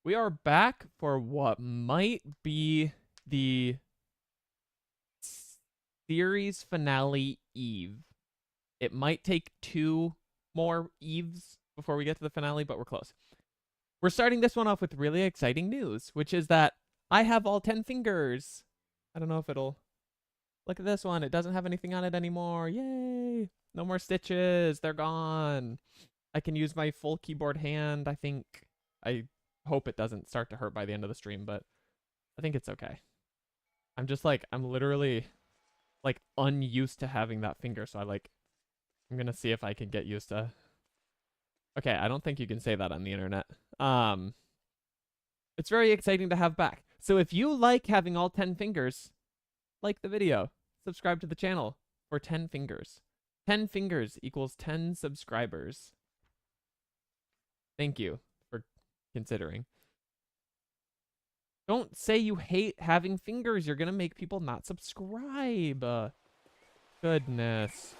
We are back for what might be the series finale Eve. It might take two more Eves before we get to the finale, but we're close. We're starting this one off with really exciting news, which is that I have all 10 fingers. I don't know if it'll... Look at this one. It doesn't have anything on it anymore. Yay! No more stitches. They're gone. I can use my full keyboard hand, I think. I hope it doesn't start to hurt by the end of the stream, but I think it's okay. I'm literally unused to having that finger, so I'm gonna see if I can get used to. Okay, I don't think you can say that on the internet. Um, it's very exciting to have back. So if you like having all 10 fingers, like the video, subscribe to the channel for 10 fingers. 10 fingers equals 10 subscribers. Thank you for considering. Don't say you hate having fingers. You're gonna make people not subscribe. Goodness.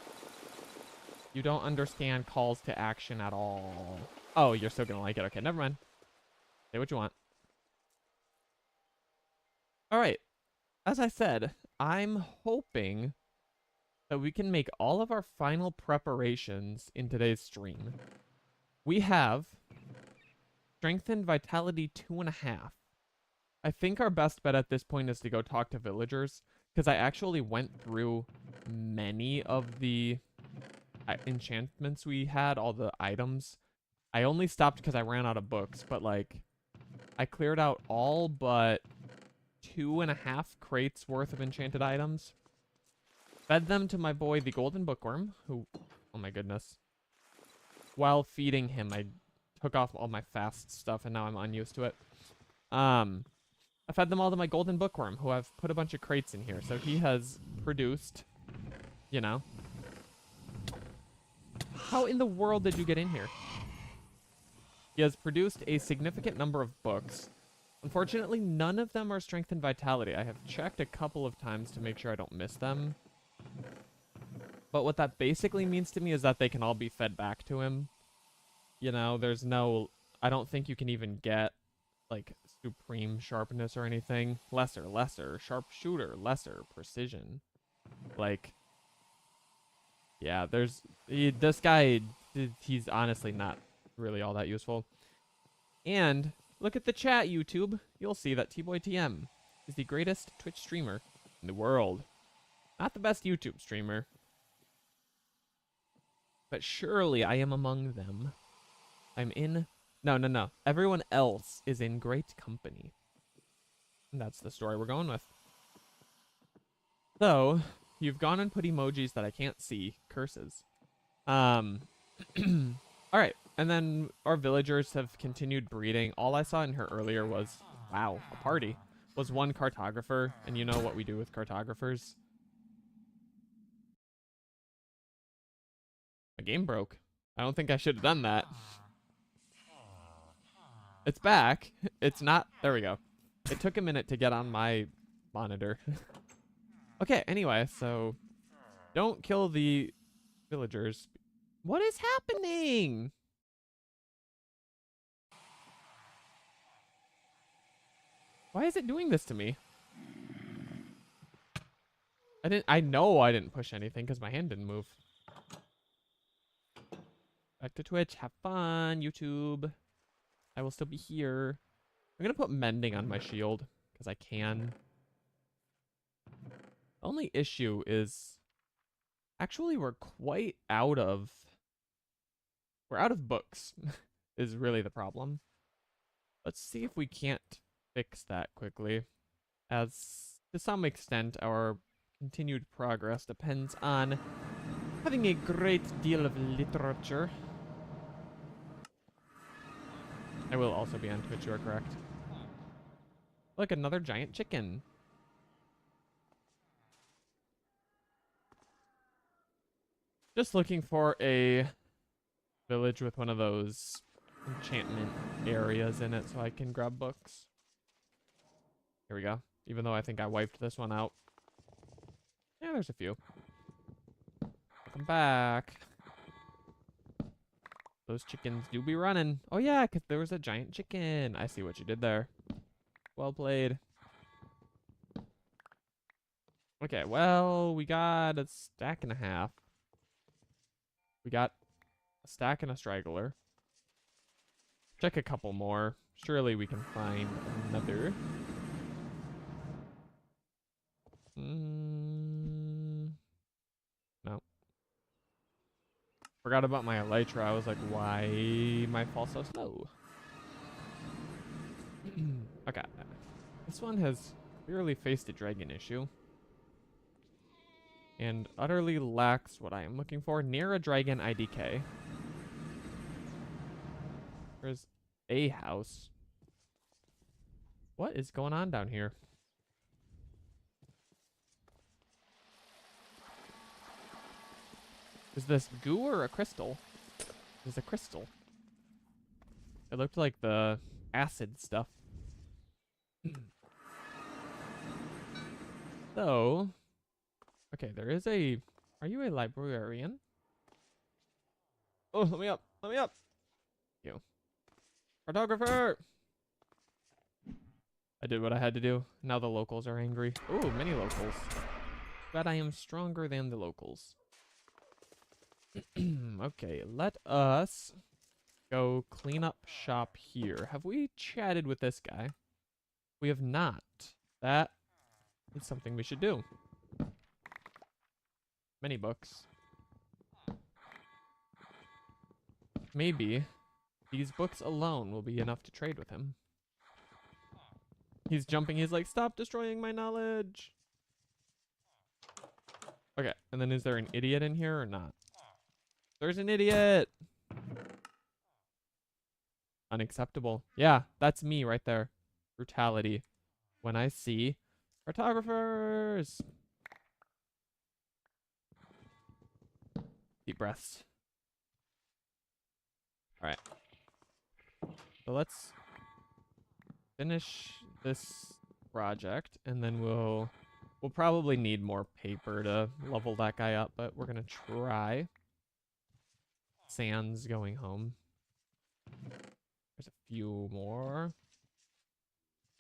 You don't understand calls to action at all. Oh, you're still gonna like it. Okay, never mind. Say what you want. Alright. As I said, I'm hoping that we can make all of our final preparations in today's stream. We have Strength and Vitality 2.5. I think our best bet at this point is to go talk to villagers, because I actually went through many of the enchantments we had, all the items. I only stopped because I ran out of books, but I cleared out all but 2.5 crates worth of enchanted items. Fed them to my boy, the golden bookworm, who, oh my goodness. While feeding him, I took off all my fast stuff, and now I'm unused to it. I fed them all to my golden bookworm, who I've put a bunch of crates in here. So he has produced, you know. How in the world did you get in here? He has produced a significant number of books. Unfortunately, none of them are strength and vitality. I have checked a couple of times to make sure I don't miss them. But what that basically means to me is that they can all be fed back to him. You know, there's no... I don't think you can even get supreme sharpness or anything. Lesser, sharpshooter, lesser, precision. Yeah, this guy, he's honestly not really all that useful. And look at the chat, YouTube. You'll see that TBoyTM is the greatest Twitch streamer in the world. Not the best YouTube streamer, but surely I am among them. I'm in... No. Everyone else is in great company. And that's the story we're going with. So, you've gone and put emojis that I can't see. Curses. Alright. And then our villagers have continued breeding. All I saw in here earlier was, wow, a party. Was one cartographer. And you know what we do with cartographers. My game broke. I don't think I should have done that. It's back. It's not... There we go. It took a minute to get on my monitor. Okay, anyway, so... Don't kill the villagers. What is happening? Why is it doing this to me? I know I didn't push anything because my hand didn't move. Back to Twitch. Have fun, YouTube. I will still be here. I'm going to put mending on my shield because I can. The only issue is actually we're out of books is really the problem. Let's see if we can't fix that quickly, as to some extent our continued progress depends on having a great deal of literature. I will also be on Twitch, you are correct. Look, another giant chicken. Just looking for a village with one of those enchantment areas in it so I can grab books. Here we go. Even though I think I wiped this one out. Yeah, there's a few. Welcome back. Those chickens do be running. Oh yeah, 'cause there was a giant chicken. I see what you did there. Well played. Okay, well, we got a stack and a half. We got a stack and a straggler. Check a couple more. Surely we can find another. No. Forgot about my elytra. I was like, why am I fall so slow? Okay. This one has clearly faced a dragon issue. And utterly lacks what I am looking for. Near a dragon IDK. There's a house. What is going on down here? Is this goo or a crystal? It's a crystal. It looked like the acid stuff. So, okay, there is a... Are you a librarian? Oh, let me up. Let me up. You. Photographer! I did what I had to do. Now the locals are angry. Ooh, many locals. But I am stronger than the locals. Okay, let us go clean up shop here. Have we chatted with this guy? We have not. That is something we should do. Many books. Maybe these books alone will be enough to trade with him. He's jumping. He's like, stop destroying my knowledge. Okay, and then is there an idiot in here or not? There's an idiot. Unacceptable. Yeah, that's me right there. Brutality. When I see photographers. Deep breaths. All right. So let's finish this project, and then we'll probably need more paper to level that guy up, but we're gonna try. Sans going home. There's a few more. All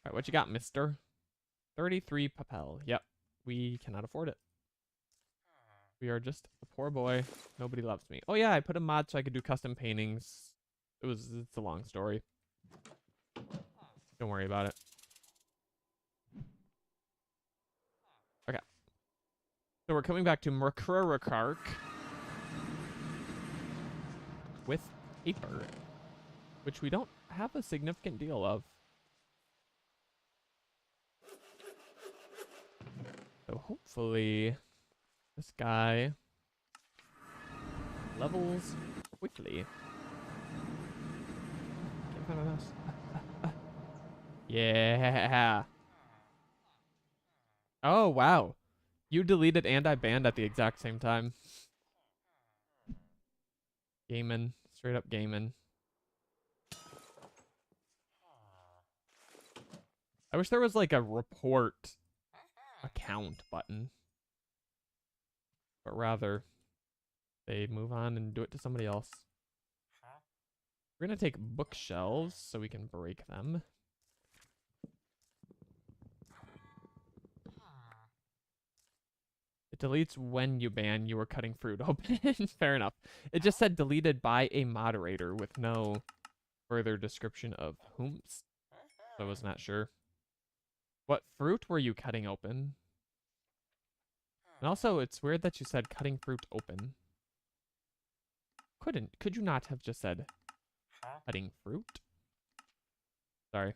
right, what you got, mister? 33 papel. Yep, we cannot afford it. We are just a poor boy. Nobody loves me. Oh yeah, I put a mod so I could do custom paintings. It's a long story. Don't worry about it. Okay. So we're coming back to RLCraft with paper, which we don't have a significant deal of. So hopefully this guy levels quickly. Get in front of us. Yeah. Oh, wow. You deleted and I banned at the exact same time. Gaming. Straight up gaming. I wish there was like a report account button. But rather, they move on and do it to somebody else. We're going to take bookshelves so we can break them. It deletes when you ban. You were cutting fruit open. Fair enough. It just said deleted by a moderator with no further description of whomst. So I was not sure. What fruit were you cutting open? And also, it's weird that you said cutting fruit open. Could you not have just said cutting fruit? Sorry.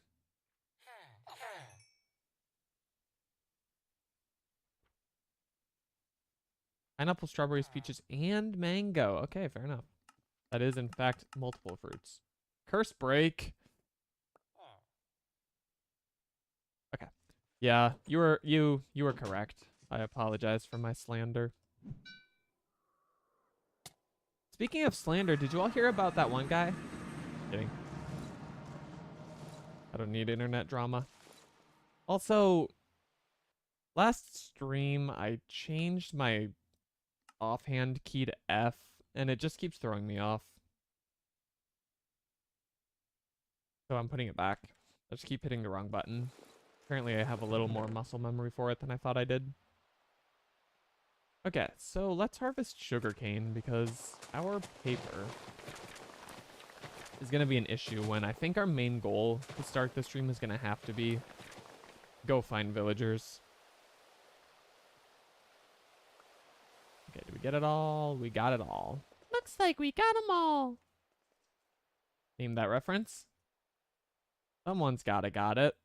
Pineapple, strawberries, peaches, and mango. Okay, fair enough. That is, in fact, multiple fruits. Curse break. Okay. Yeah, you were correct. I apologize for my slander. Speaking of slander, did you all hear about that one guy? Kidding. I don't need internet drama. Also, last stream I changed my offhand key to F, and it just keeps throwing me off. So I'm putting it back. I just keep hitting the wrong button. Apparently I have a little more muscle memory for it than I thought I did. Okay, so let's harvest sugarcane because our paper is going to be an issue when I think our main goal to start the stream is going to have to be go find villagers. Okay, did we get it all? We got it all. Looks like we got them all. Name that reference. Someone's got it.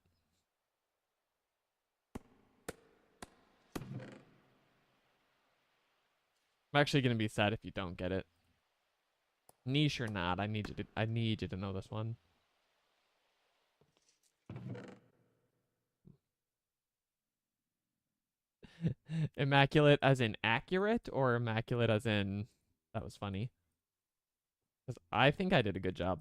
I'm actually going to be sad if you don't get it. Niche or not, I need you to know this one. Immaculate as in accurate or immaculate as in that was funny? Because I think I did a good job.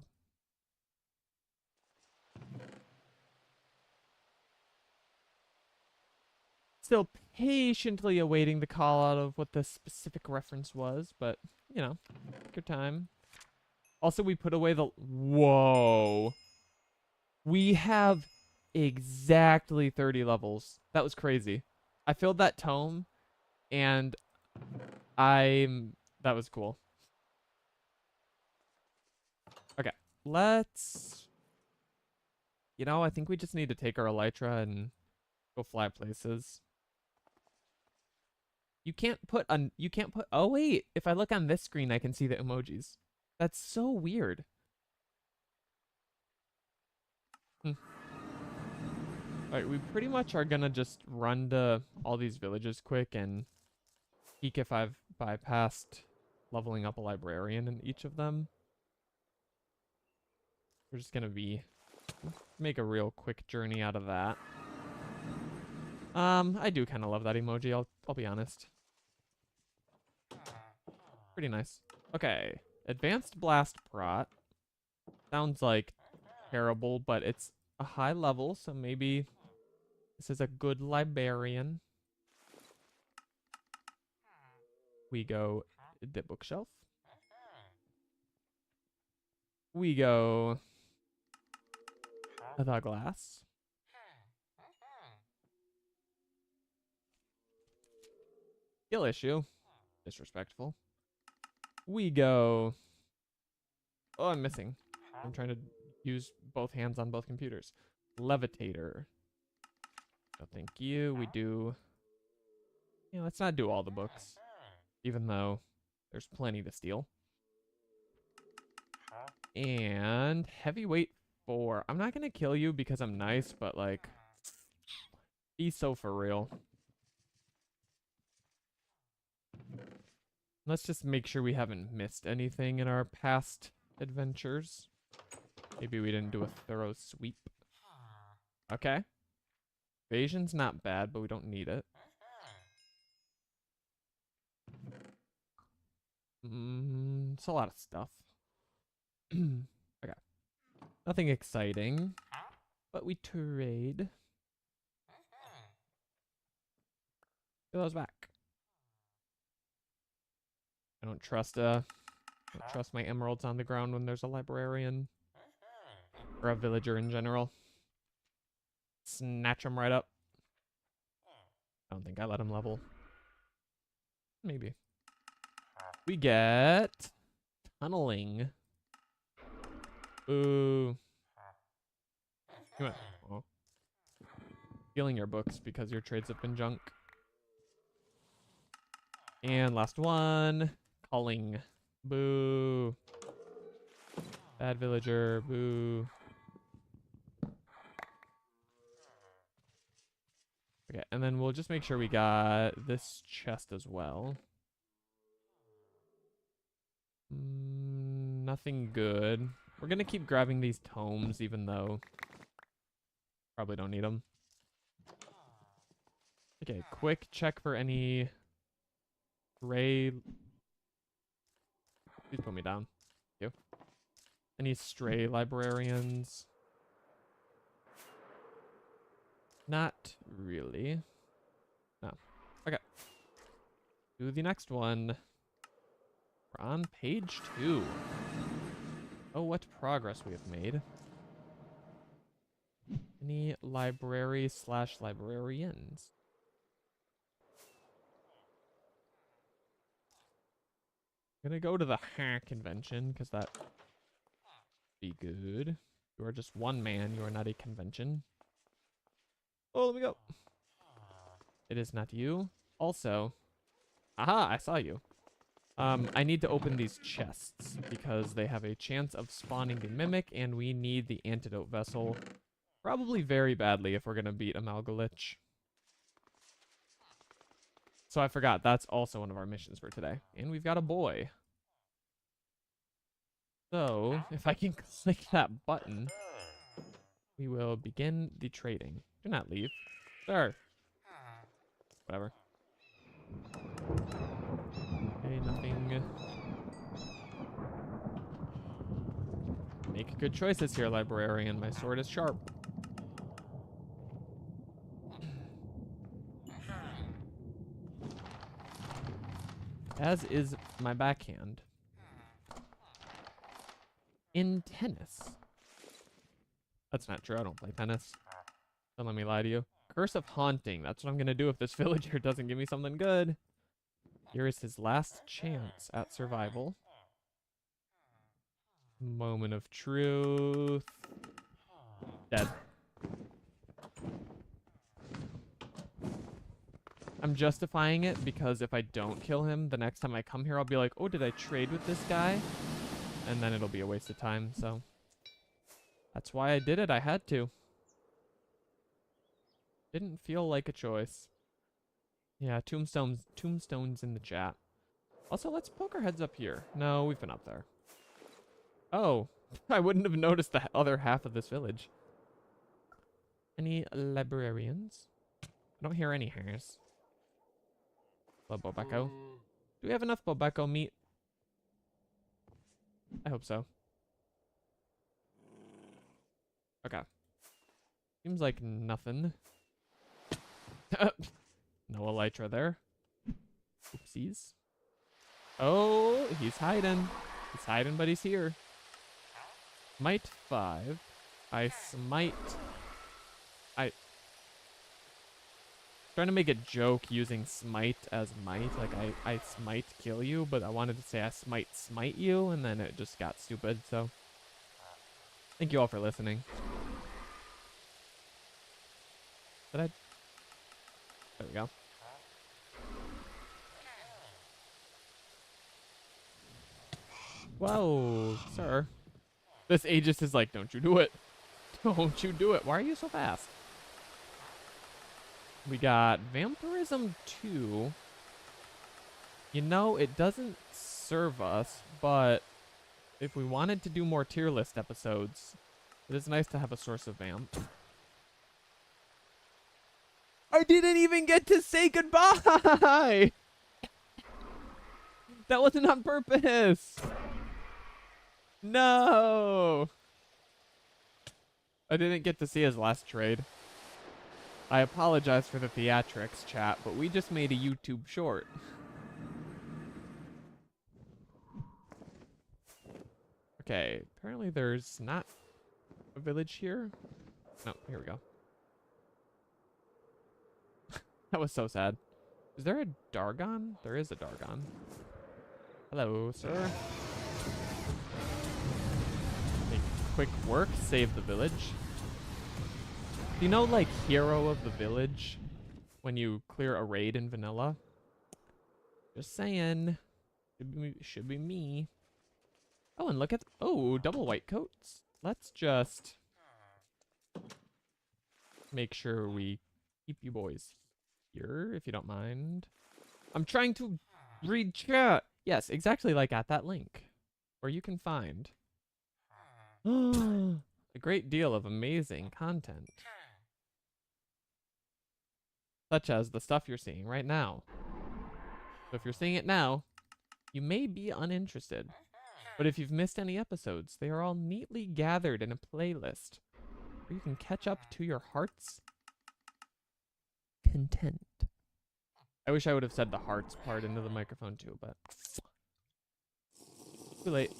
Still patiently awaiting the call out of what the specific reference was, but you know, take your time. Also, we put away the... Whoa. We have exactly 30 levels. That was crazy. I filled that tome, and that was cool. Okay, let's... You know, I think we just need to take our elytra and go fly places. You can't put... Oh, wait. If I look on this screen, I can see the emojis. That's so weird. Alright, we pretty much are gonna just run to all these villages quick and peek if I've bypassed leveling up a librarian in each of them. We're just gonna make a real quick journey out of that. I do kind of love that emoji, I'll be honest. Pretty nice. Okay. Advanced Blast Prot. Sounds like terrible, but it's a high level, so maybe this is a good librarian. We go the bookshelf. We go the glass. Skill issue. Disrespectful. We go... Oh, I'm missing. I'm trying to use both hands on both computers. Levitator. No, thank you. We do... Yeah, let's not do all the books. Even though there's plenty to steal. And heavyweight 4. I'm not going to kill you because I'm nice, but like... Be so for real. Let's just make sure we haven't missed anything in our past adventures. Maybe we didn't do a thorough sweep. Okay. Evasion's not bad, but we don't need it. It's a lot of stuff. Okay. Nothing exciting, but we trade. Get those back. I don't trust my emeralds on the ground when there's a librarian or a villager in general. Snatch them right up. I don't think I let him level. Maybe. We get tunneling. Ooh. Come on. Oh. Stealing your books because your trades have been junk. And last one. Culling. Boo. Bad villager. Boo. Okay, and then we'll just make sure we got this chest as well. Nothing good. We're gonna keep grabbing these tomes, even though probably don't need them. Okay, quick check for any stray. Please put me down. Thank you. Any stray librarians? Not really. No. Okay. Do the next one. We're on page 2. Oh, what progress we have made. Any library/librarians? I'm gonna go to the hack convention because that be good. You are just one man. You are not a convention. Oh, let me go. It is not you. Also, aha, I saw you. I need to open these chests because they have a chance of spawning the mimic, and we need the antidote vessel probably very badly if we're gonna beat Amalgalich. So I forgot, that's also one of our missions for today. And we've got a boy. So, if I can click that button, we will begin the trading. Do not leave. Sir. Whatever. Okay, nothing. Make good choices here, librarian. My sword is sharp. As is my backhand. In tennis. That's not true. I don't play tennis. Don't let me lie to you. Curse of Haunting. That's what I'm going to do if this villager doesn't give me something good. Here is his last chance at survival. Moment of truth. Dead. I'm justifying it because if I don't kill him, the next time I come here, I'll be like, oh, did I trade with this guy? And then it'll be a waste of time, so. That's why I did it. I had to. Didn't feel like a choice. Yeah, tombstones in the chat. Also, let's poke our heads up here. No, we've been up there. Oh, I wouldn't have noticed the other half of this village. Any librarians? I don't hear any hairs. Hello, Bobecco. Do we have enough Bobecco meat? I hope so. Okay. Seems like nothing. No elytra there. Oopsies. Oh, he's hiding. He's hiding, but he's here. Smite 5. I smite. Trying to make a joke using smite as might. Like, I smite kill you, but I wanted to say I smite you, and then it just got stupid, so. Thank you all for listening. Did I? There we go. Whoa, sir. This Aegis is like, don't you do it. Don't you do it. Why are you so fast? We got Vampirism 2. You know, it doesn't serve us, but if we wanted to do more tier list episodes, it is nice to have a source of vamp. I didn't even get to say goodbye! That wasn't on purpose! No! I didn't get to see his last trade. I apologize for the theatrics, chat, but we just made a YouTube short. Okay, apparently there's not a village here. No, here we go. That was so sad. Is there a Dargon? There is a Dargon. Hello, sir. Make quick work, save the village. You know, like, hero of the village when you clear a raid in vanilla? Just saying. Should be me. Oh, and look at... Oh, double white coats. Let's just make sure we keep you boys here, if you don't mind. I'm trying to read chat. Yes, exactly like at that link, where you can find a great deal of amazing content. Such as the stuff you're seeing right now. So if you're seeing it now, you may be uninterested. But if you've missed any episodes, they are all neatly gathered in a playlist where you can catch up to your heart's content. I wish I would have said the hearts part into the microphone too, but too late.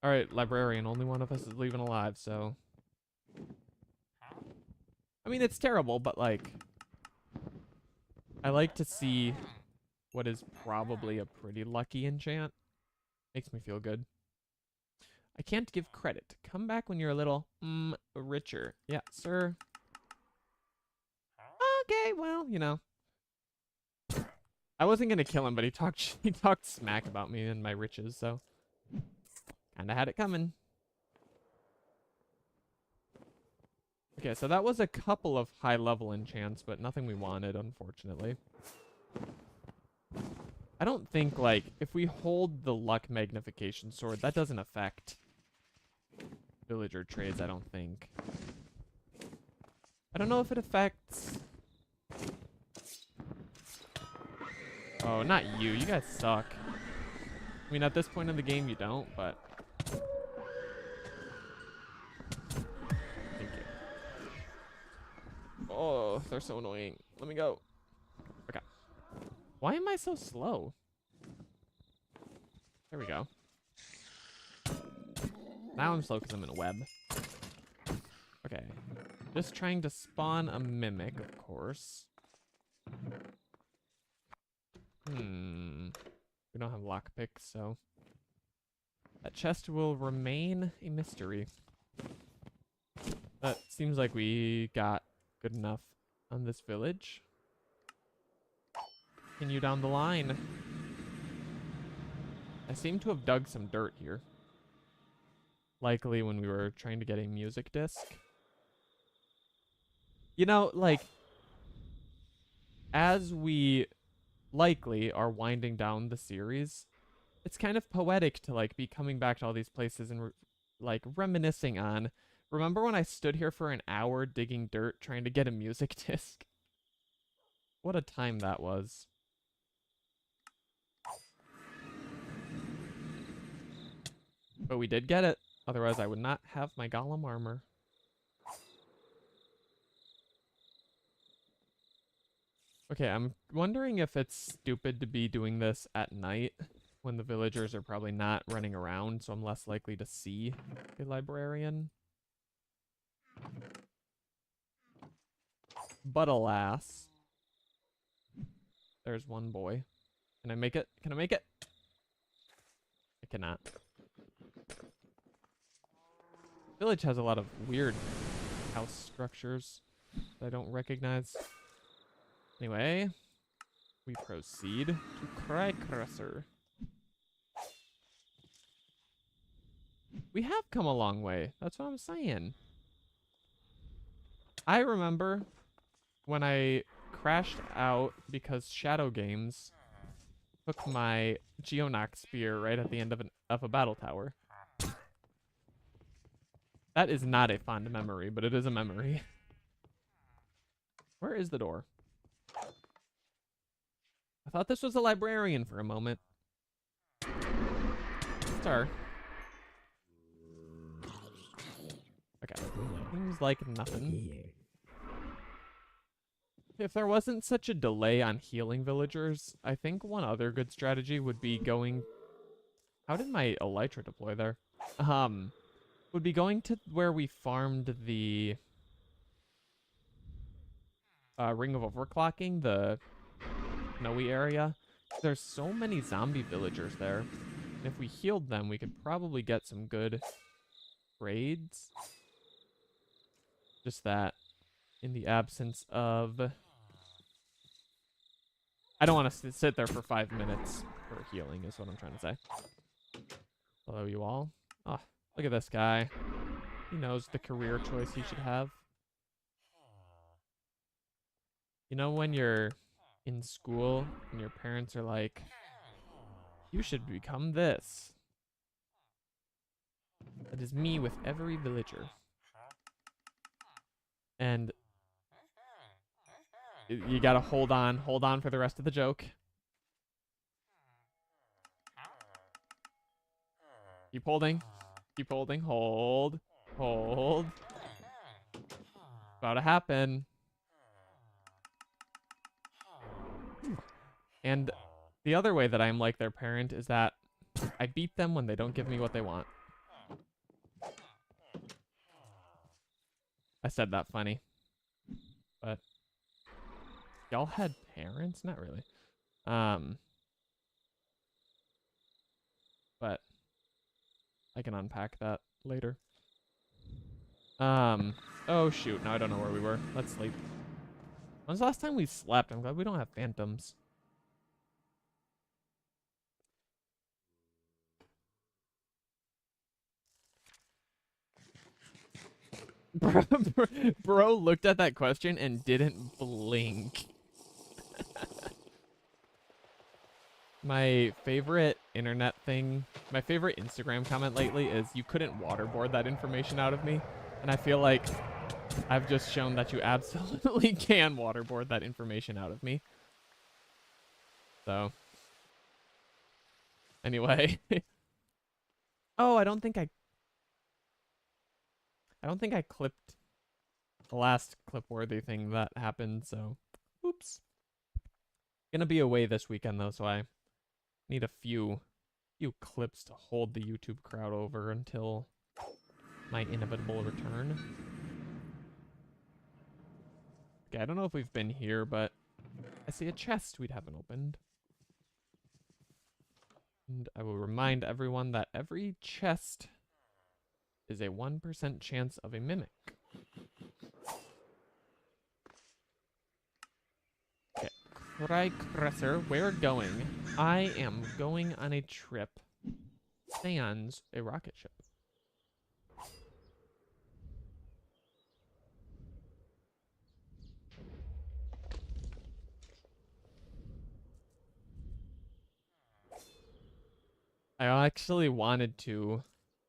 Alright, librarian, only one of us is leaving alive, so I mean, it's terrible, but like, I like to see what is probably a pretty lucky enchant. Makes me feel good. I can't give credit. Come back when you're a little, richer. Yeah, sir. Okay, well, you know. I wasn't gonna kill him, but he talked smack about me and my riches, so kinda had it coming. Okay, so that was a couple of high-level enchants, but nothing we wanted, unfortunately. I don't think, like, if we hold the luck magnification sword, that doesn't affect villager trades, I don't think. I don't know if it affects... Oh, not you. You guys suck. I mean, at this point in the game, you don't, but... Thank you. Oh, they're so annoying. Let me go. Okay. Why am I so slow? There we go. Now I'm slow because I'm in a web. Okay. Just trying to spawn a mimic, of course. We don't have lockpicks, so that chest will remain a mystery. But seems like we got good enough on this village. Continue down the line. I seem to have dug some dirt here. Likely when we were trying to get a music disc. You know, like, as we likely are winding down the series, it's kind of poetic to like be coming back to all these places and like reminiscing on, remember when I stood here for an hour digging dirt trying to get a music disc? What a time that was. But we did get it, otherwise I would not have my golem armor. Okay, I'm wondering if it's stupid to be doing this at night when the villagers are probably not running around, so I'm less likely to see a librarian. But alas, there's one boy. Can I make it? Can I make it? I cannot. Village has a lot of weird house structures that I don't recognize. Anyway, we proceed to Crusher. We have come a long way. That's what I'm saying. I remember when I crashed out because Shadow Games took my Geonox spear right at the end of a battle tower. That is not a fond memory, but it is a memory. Where is the door? I thought this was a librarian for a moment. Star. Okay. Seems like nothing. If there wasn't such a delay on healing villagers, I think one other good strategy would be going... How did my Elytra deploy there? Would be going to where we farmed the Ring of Overclocking, the snowy area. There's so many zombie villagers there. And if we healed them, we could probably get some good raids. Just that in the absence of... I don't want to sit there for 5 minutes for healing is what I'm trying to say. Hello, you all. Oh, look at this guy. He knows the career choice he should have. You know when you're in school and your parents are like, you should become this. That is me with every villager. And you gotta hold on for the rest of the joke. Keep holding, hold. About to happen. And the other way that I'm like their parent is that I beat them when they don't give me what they want. I said that funny. But y'all had parents? Not really. But I can unpack that later. Oh shoot, now I don't know where we were. Let's sleep. When's the last time we slept? I'm glad we don't have phantoms. Bro looked at that question and didn't blink. My favorite internet thing, my favorite Instagram comment lately is you couldn't waterboard that information out of me. And I feel like I've just shown that you absolutely can waterboard that information out of me. So, anyway. Oh, I don't think I clipped the last clip-worthy thing that happened, so oops. Gonna be away this weekend though, so I need a few clips to hold the YouTube crowd over until my inevitable return. Okay, I don't know if we've been here, but I see a chest we haven't opened. And I will remind everyone that every chest is a 1% chance of a mimic. Okay, Crysser, we're going. I am going on a trip sans a rocket ship. I actually wanted to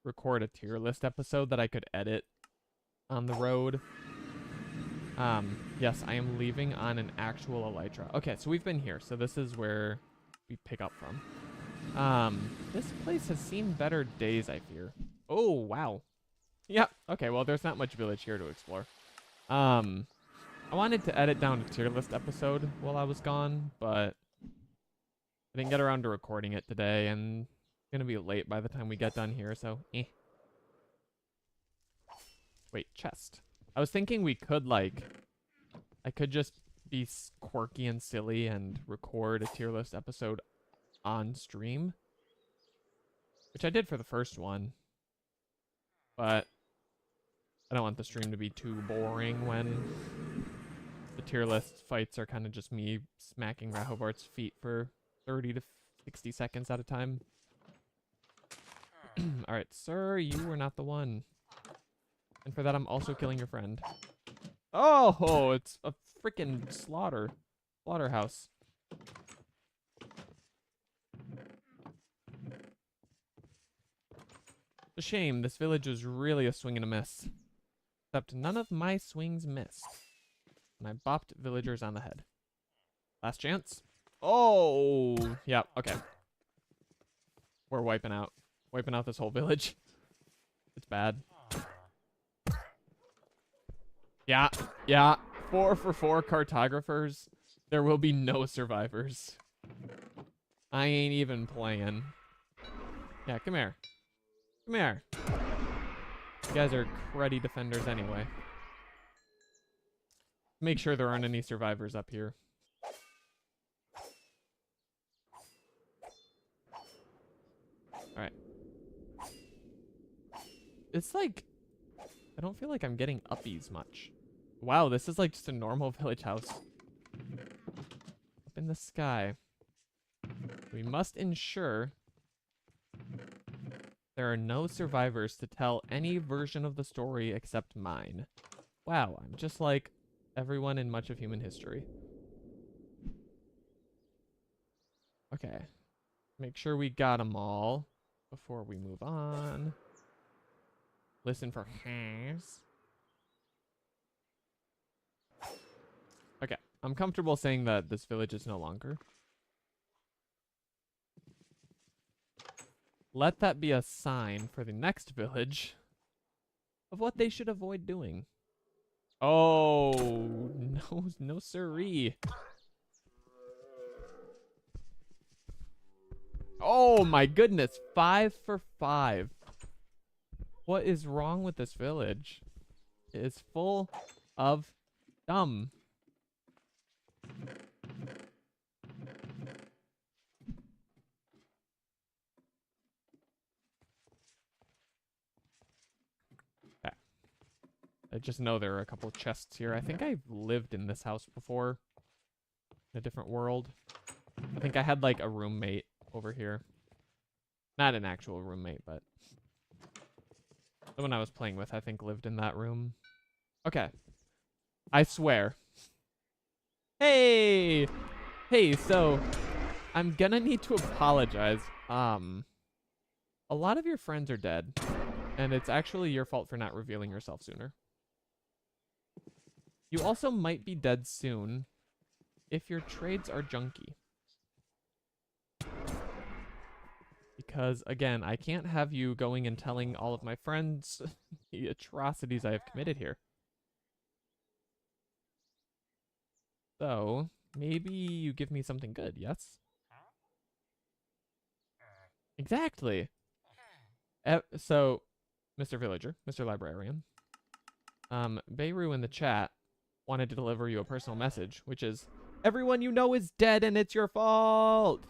record a tier list episode that I could edit on the road. Yes, I am leaving on an actual elytra. Okay, so we've been here. So this is where we pick up from. This place has seen better days, I fear. Oh, wow. Yeah, okay, well, there's not much village here to explore. I wanted to edit down a tier list episode while I was gone, but I didn't get around to recording it today, and it's gonna be late by the time we get done here, so eh. Wait, chest. I was thinking we could, like, I could just be quirky and silly and record a tier list episode on stream, which I did for the first one, but I don't want the stream to be too boring when the tier list fights are kind of just me smacking Rahovart's feet for 30 to 60 seconds at a time. Alright, sir, you were not the one. And for that, I'm also killing your friend. Oh, it's a freaking slaughterhouse. It's a shame. This village was really a swing and a miss. Except none of my swings missed. And I bopped villagers on the head. Last chance. Oh, yeah, okay. We're wiping out this whole village. It's bad. Yeah. 4 for 4 cartographers. There will be no survivors. I ain't even playing. Yeah, come here. Come here. You guys are cruddy defenders anyway. Make sure there aren't any survivors up here. Alright. It's like, I don't feel like I'm getting uppies much. Wow, this is like just a normal village house. Up in the sky. We must ensure there are no survivors to tell any version of the story except mine. Wow, I'm just like everyone in much of human history. Okay. Make sure we got them all before we move on. Listen for hares. Okay, I'm comfortable saying that this village is no longer. Let that be a sign for the next village of what they should avoid doing. Oh, no siree. Oh my goodness, 5 for 5. What is wrong with this village? It is full of dumb. I just know there are a couple of chests here. I think I've lived in this house before. In a different world. I think I had like a roommate over here. Not an actual roommate, but the one I was playing with, I think, lived in that room. Okay. I swear. Hey! Hey, so I'm gonna need to apologize. A lot of your friends are dead, and it's actually your fault for not revealing yourself sooner. You also might be dead soon if your trades are junky. Because, again, I can't have you going and telling all of my friends the atrocities I have committed here. So, maybe you give me something good, yes? Exactly. So, Mr. Villager, Mr. Librarian, Beirut in the chat wanted to deliver you a personal message, which is, everyone you know is dead and it's your fault!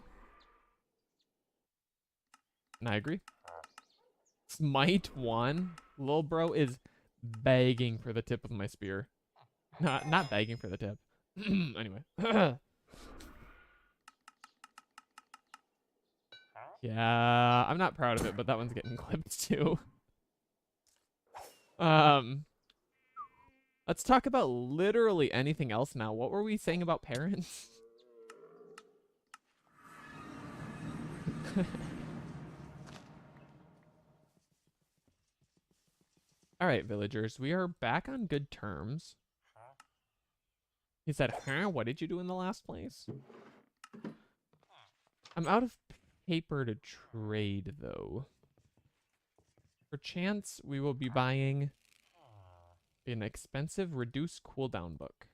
And I agree. Smite 1, Lil Bro is begging for the tip of my spear. Not begging for the tip. Anyway. Yeah, I'm not proud of it, but that one's getting clipped too. Let's talk about literally anything else now. What were we saying about parents? All right, villagers, we are back on good terms. He said, huh? What did you do in the last place? I'm out of paper to trade, though. For chance, we will be buying an expensive reduced cooldown book.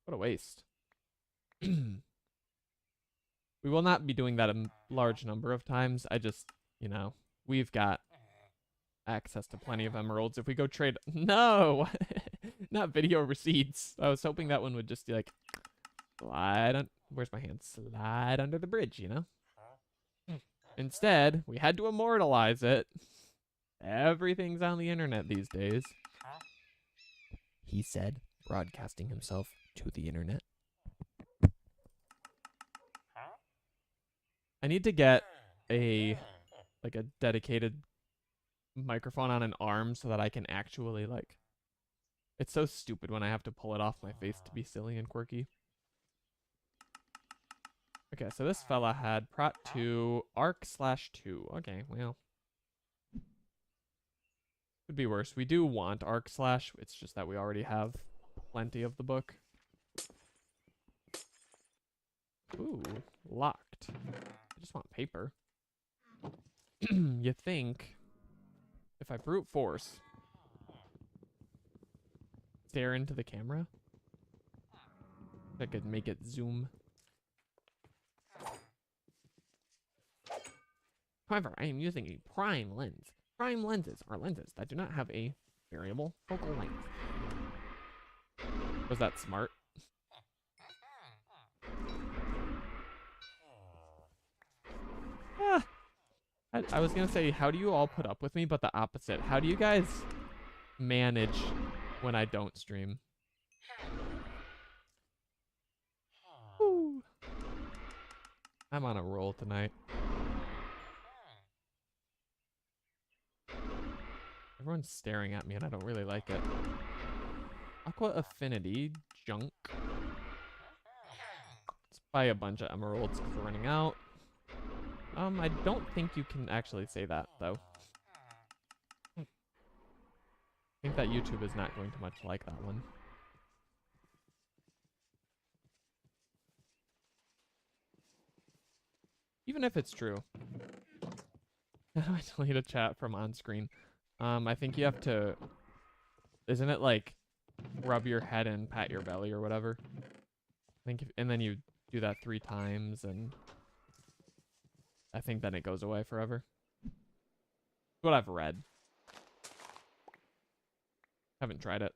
What a waste. We will not be doing that a large number of times. I just, you know, we've got access to plenty of emeralds. If we go trade... No! Not video receipts. I was hoping that one would just be like, slide on... Where's my hand? Slide under the bridge, you know? Instead, we had to immortalize it. Everything's on the internet these days. He said, broadcasting himself to the internet. I need to get a dedicated microphone on an arm so that I can actually like... It's so stupid when I have to pull it off my face to be silly and quirky. Okay, so this fella had Prot 2, Arc/2. Okay, well. Could be worse. We do want Arc/. It's just that we already have plenty of the book. Ooh, locked. I just want paper. You think if I brute force, stare into the camera, I could make it zoom. However, I am using a prime lens. Prime lenses are lenses that do not have a variable focal length. Was that smart? Ah, I was gonna say, how do you all put up with me, but the opposite. How do you guys manage when I don't stream? Woo. I'm on a roll tonight. Everyone's staring at me and I don't really like it. Aqua Affinity, junk. Let's buy a bunch of emeralds because we're running out. I don't think you can actually say that, though. I think that YouTube is not going to much like that one. Even if it's true. How do I delete a chat from on screen? I think you have to... Isn't it like rub your head and pat your belly or whatever? I think and then you do that 3 times and I think then it goes away forever. What I've read. Haven't tried it.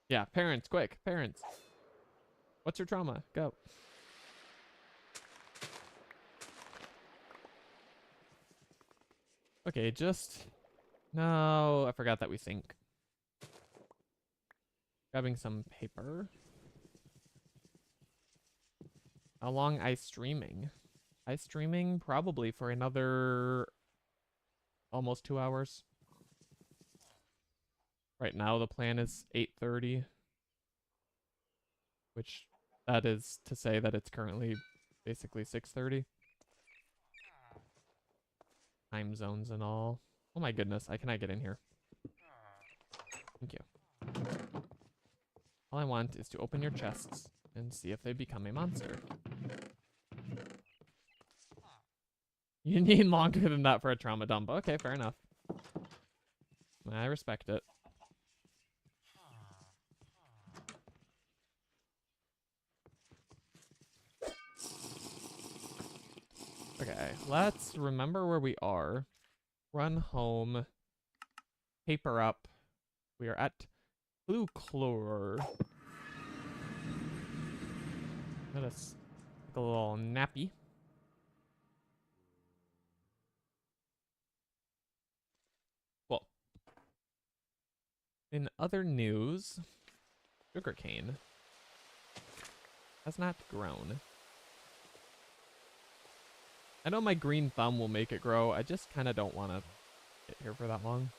Yeah, parents, quick, parents. What's your trauma? Go. Okay, just... No, I forgot that we sync. Grabbing some paper. How long ice streaming? Ice streaming probably for another almost 2 hours. Right now the plan is 8:30, which that is to say that it's currently basically 6:30. Time zones and all. Oh my goodness, I cannot get in here. Thank you. All I want is to open your chests and see if they become a monster. You need longer than that for a trauma dump. Okay, fair enough. I respect it. Okay, let's remember where we are. Run home. Paper up. We are at Blue Chlor. Let us take a little nappy. Well, in other news, sugarcane has not grown. I know my green thumb will make it grow. I just kind of don't want to get here for that long.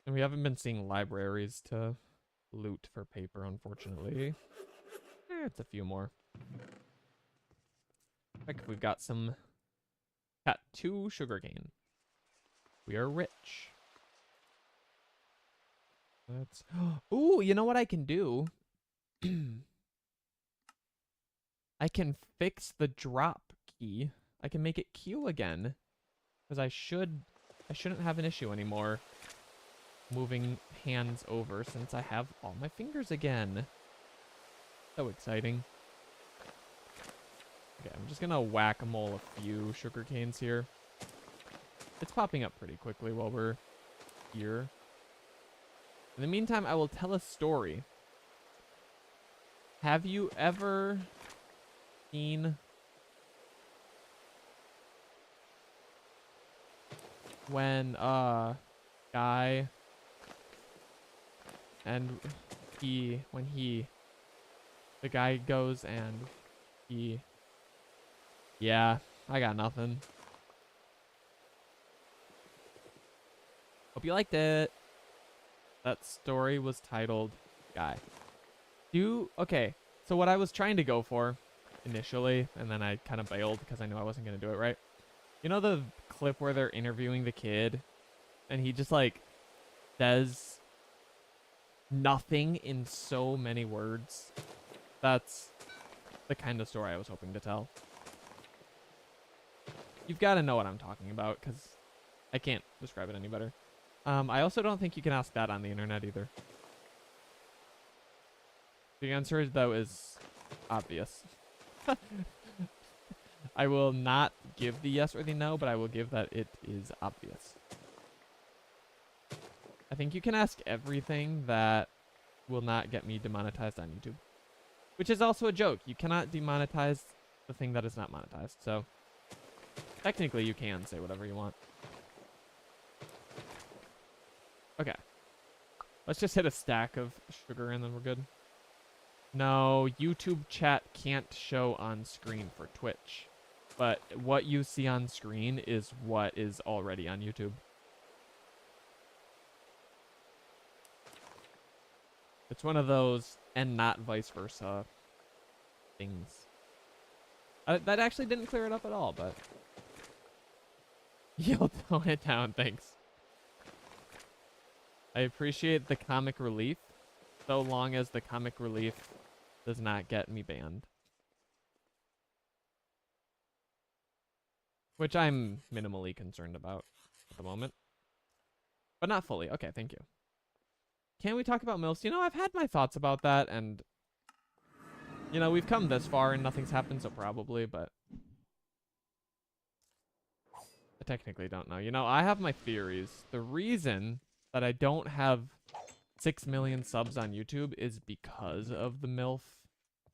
And we haven't been seeing libraries to loot for paper, unfortunately. It's a few more. Like we've got some tattoo sugarcane. We are rich. Let's... Ooh, you know what I can do? I can fix the drop key. I can make it Q again. Because I shouldn't have an issue anymore moving hands over since I have all my fingers again. So exciting. Okay, I'm just gonna whack-a-mole a few sugar canes here. It's popping up pretty quickly while we're here. In the meantime, I will tell a story. Have you ever seen when guy and the guy goes and yeah, I got nothing. Hope you liked it. That story was titled Guy. Okay, so what I was trying to go for initially, and then I kind of bailed because I knew I wasn't going to do it right. You know the clip where they're interviewing the kid and he just like says nothing in so many words? That's the kind of story I was hoping to tell. You've got to know what I'm talking about because I can't describe it any better. I also don't think you can ask that on the internet either. The answer, though, is obvious. I will not give the yes or the no, but I will give that it is obvious. I think you can ask everything that will not get me demonetized on YouTube. Which is also a joke. You cannot demonetize the thing that is not monetized. So, technically you can say whatever you want. Okay. Let's just hit a stack of sugar and then we're good. No, YouTube chat can't show on screen for Twitch. But what you see on screen is what is already on YouTube. It's one of those and not vice versa things. That actually didn't clear it up at all, but... You'll tone it down, thanks. I appreciate the comic relief, so long as the comic relief does not get me banned. Which I'm minimally concerned about at the moment. But not fully. Okay, thank you. Can we talk about MILFs? You know, I've had my thoughts about that, and... You know, we've come this far and nothing's happened, so probably, but... I technically don't know. You know, I have my theories. The reason that I don't have 6 million subs on YouTube is because of the MILF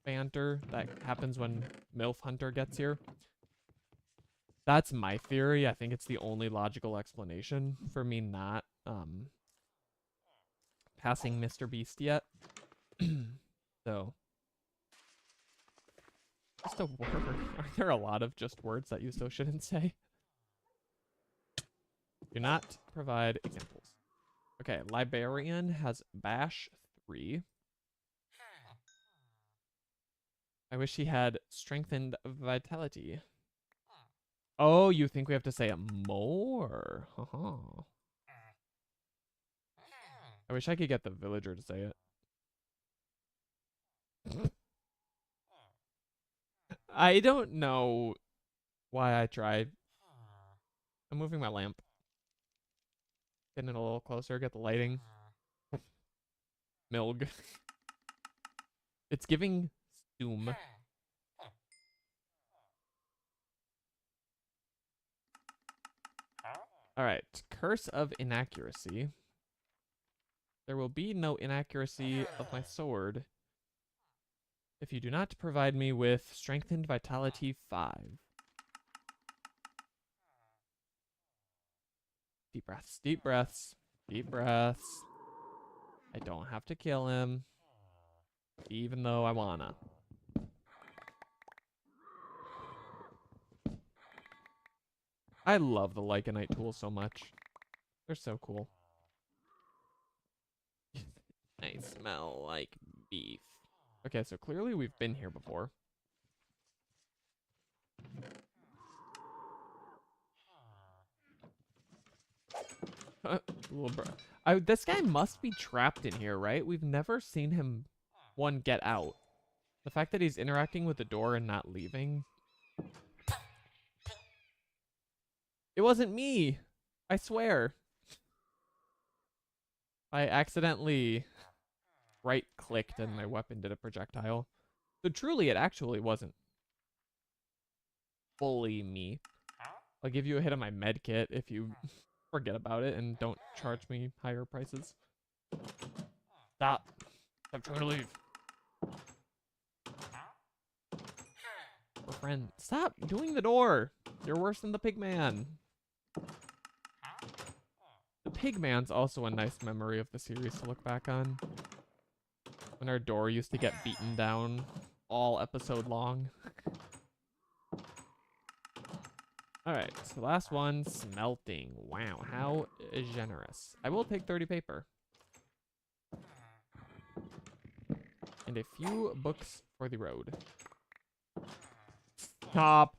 banter that happens when MILF Hunter gets here. That's my theory. I think it's the only logical explanation for me not passing Mr. Beast yet. So, just a word. Are there a lot of just words that you so shouldn't say? Do not provide examples. Okay, Librarian has Bash 3. I wish he had Strengthened Vitality. Oh, you think we have to say it more? I wish I could get the villager to say it. I don't know why I tried. I'm moving my lamp. Getting it a little closer, get the lighting. Milg. It's giving Stoom. Alright, Curse of Inaccuracy. There will be no inaccuracy of my sword if you do not provide me with Strengthened Vitality 5. Deep breaths, deep breaths, deep breaths. I don't have to kill him, even though I wanna. I love the Lycanite tools so much. They're so cool. I smell like beef. Okay, so clearly we've been here before. Little bro. This guy must be trapped in here, right? We've never seen him, one, get out. The fact that he's interacting with the door and not leaving. It wasn't me. I swear. I accidentally right-clicked and my weapon did a projectile. So truly, it actually wasn't fully me. I'll give you a hit on my med kit if you forget about it and don't charge me higher prices. Stop. I'm trying to leave. Friend, stop doing the door. You're worse than the pigman. The pigman's also a nice memory of the series to look back on. When our door used to get beaten down all episode long. Alright, so last one, smelting. Wow, how generous. I will take 30 paper. And a few books for the road. Stop.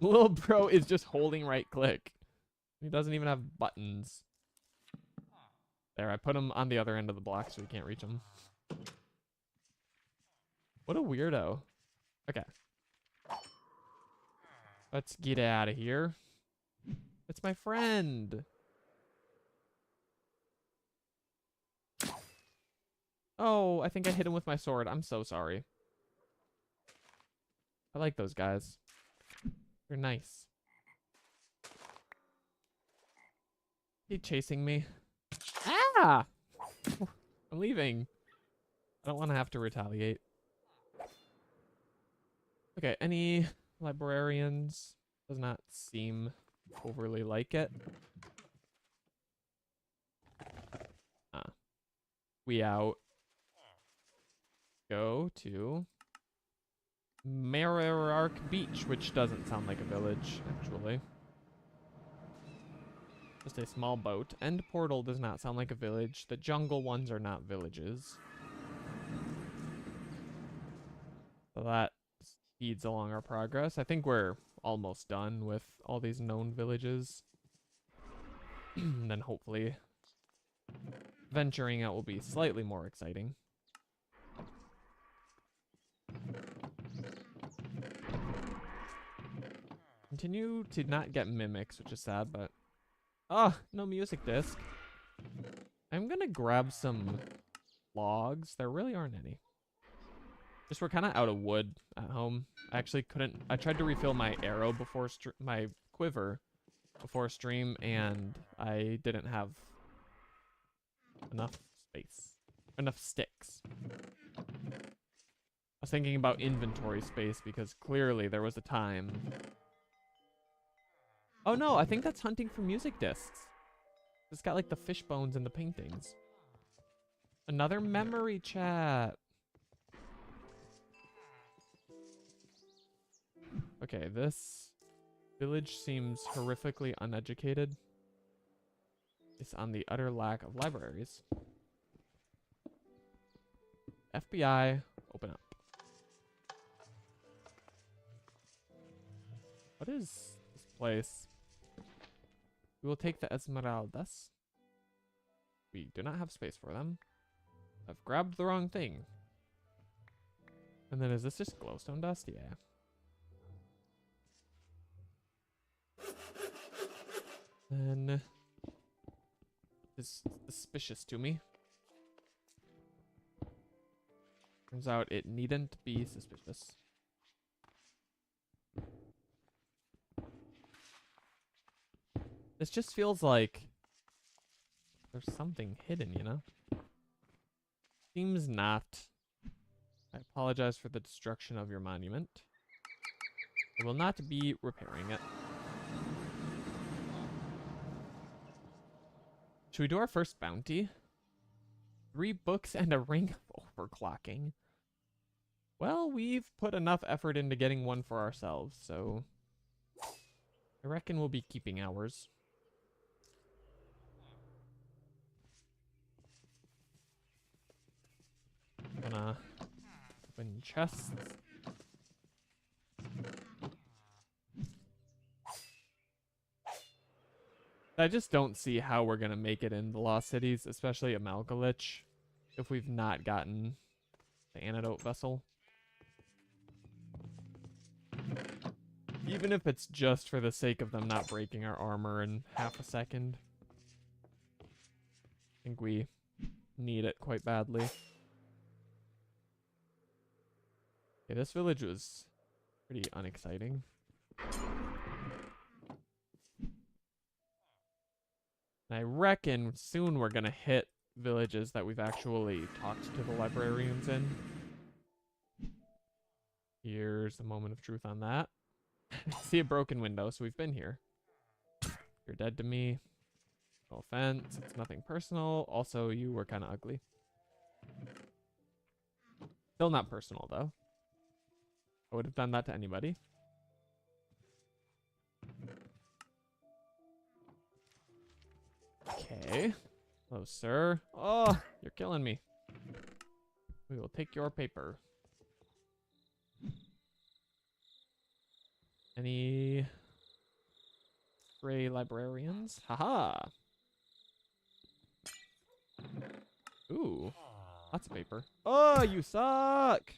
Little bro is just holding right click. He doesn't even have buttons. There, I put him on the other end of the block so we can't reach him. What a weirdo. Okay. Let's get out of here. It's my friend. Oh, I think I hit him with my sword. I'm so sorry. I like those guys. They're nice. He's chasing me. Ah! I'm leaving. I don't want to have to retaliate. Okay, any librarians? Does not seem overly like it. We out. Go to Mararark Beach, which doesn't sound like a village, actually. Just a small boat. End Portal does not sound like a village. The jungle ones are not villages. So that speeds along our progress. I think we're almost done with all these known villages. And then hopefully venturing out will be slightly more exciting. Continue to not get mimics, which is sad, but... Oh, no music disc. I'm gonna grab some logs. There really aren't any. Just we're kind of out of wood at home. I actually couldn't... I tried to refill my arrow before my quiver, before stream and I didn't have enough space. Enough sticks. I was thinking about inventory space because clearly there was a time. Oh no, I think that's hunting for music discs. It's got like the fish bones and the paintings. Another memory chat. Okay, this village seems horrifically uneducated. It's on the utter lack of libraries. FBI, open up. What is this place? We will take the Esmeraldas. We do not have space for them. I've grabbed the wrong thing. And then is this just glowstone dust? Yeah. Then is suspicious to me. Turns out it needn't be suspicious. This just feels like there's something hidden, you know? Seems not. I apologize for the destruction of your monument. I will not be repairing it. Should we do our first bounty? 3 books and a ring of overclocking. Well, we've put enough effort into getting one for ourselves, so I reckon we'll be keeping ours. Gonna open chests. I just don't see how we're gonna make it in the Lost Cities, especially Amalgalich, if we've not gotten the antidote vessel. Even if it's just for the sake of them not breaking our armor in half a second. I think we need it quite badly. Okay, this village was pretty unexciting. And I reckon soon we're gonna hit villages that we've actually talked to the librarians in. Here's a moment of truth on that. I see a broken window, so we've been here. You're dead to me. No offense, it's nothing personal. Also, you were kind of ugly. Still not personal, though. I would have done that to anybody. Okay. Hello, sir. Oh, you're killing me. We will take your paper. Any stray librarians? Haha. Ooh, lots of paper. Oh, you suck.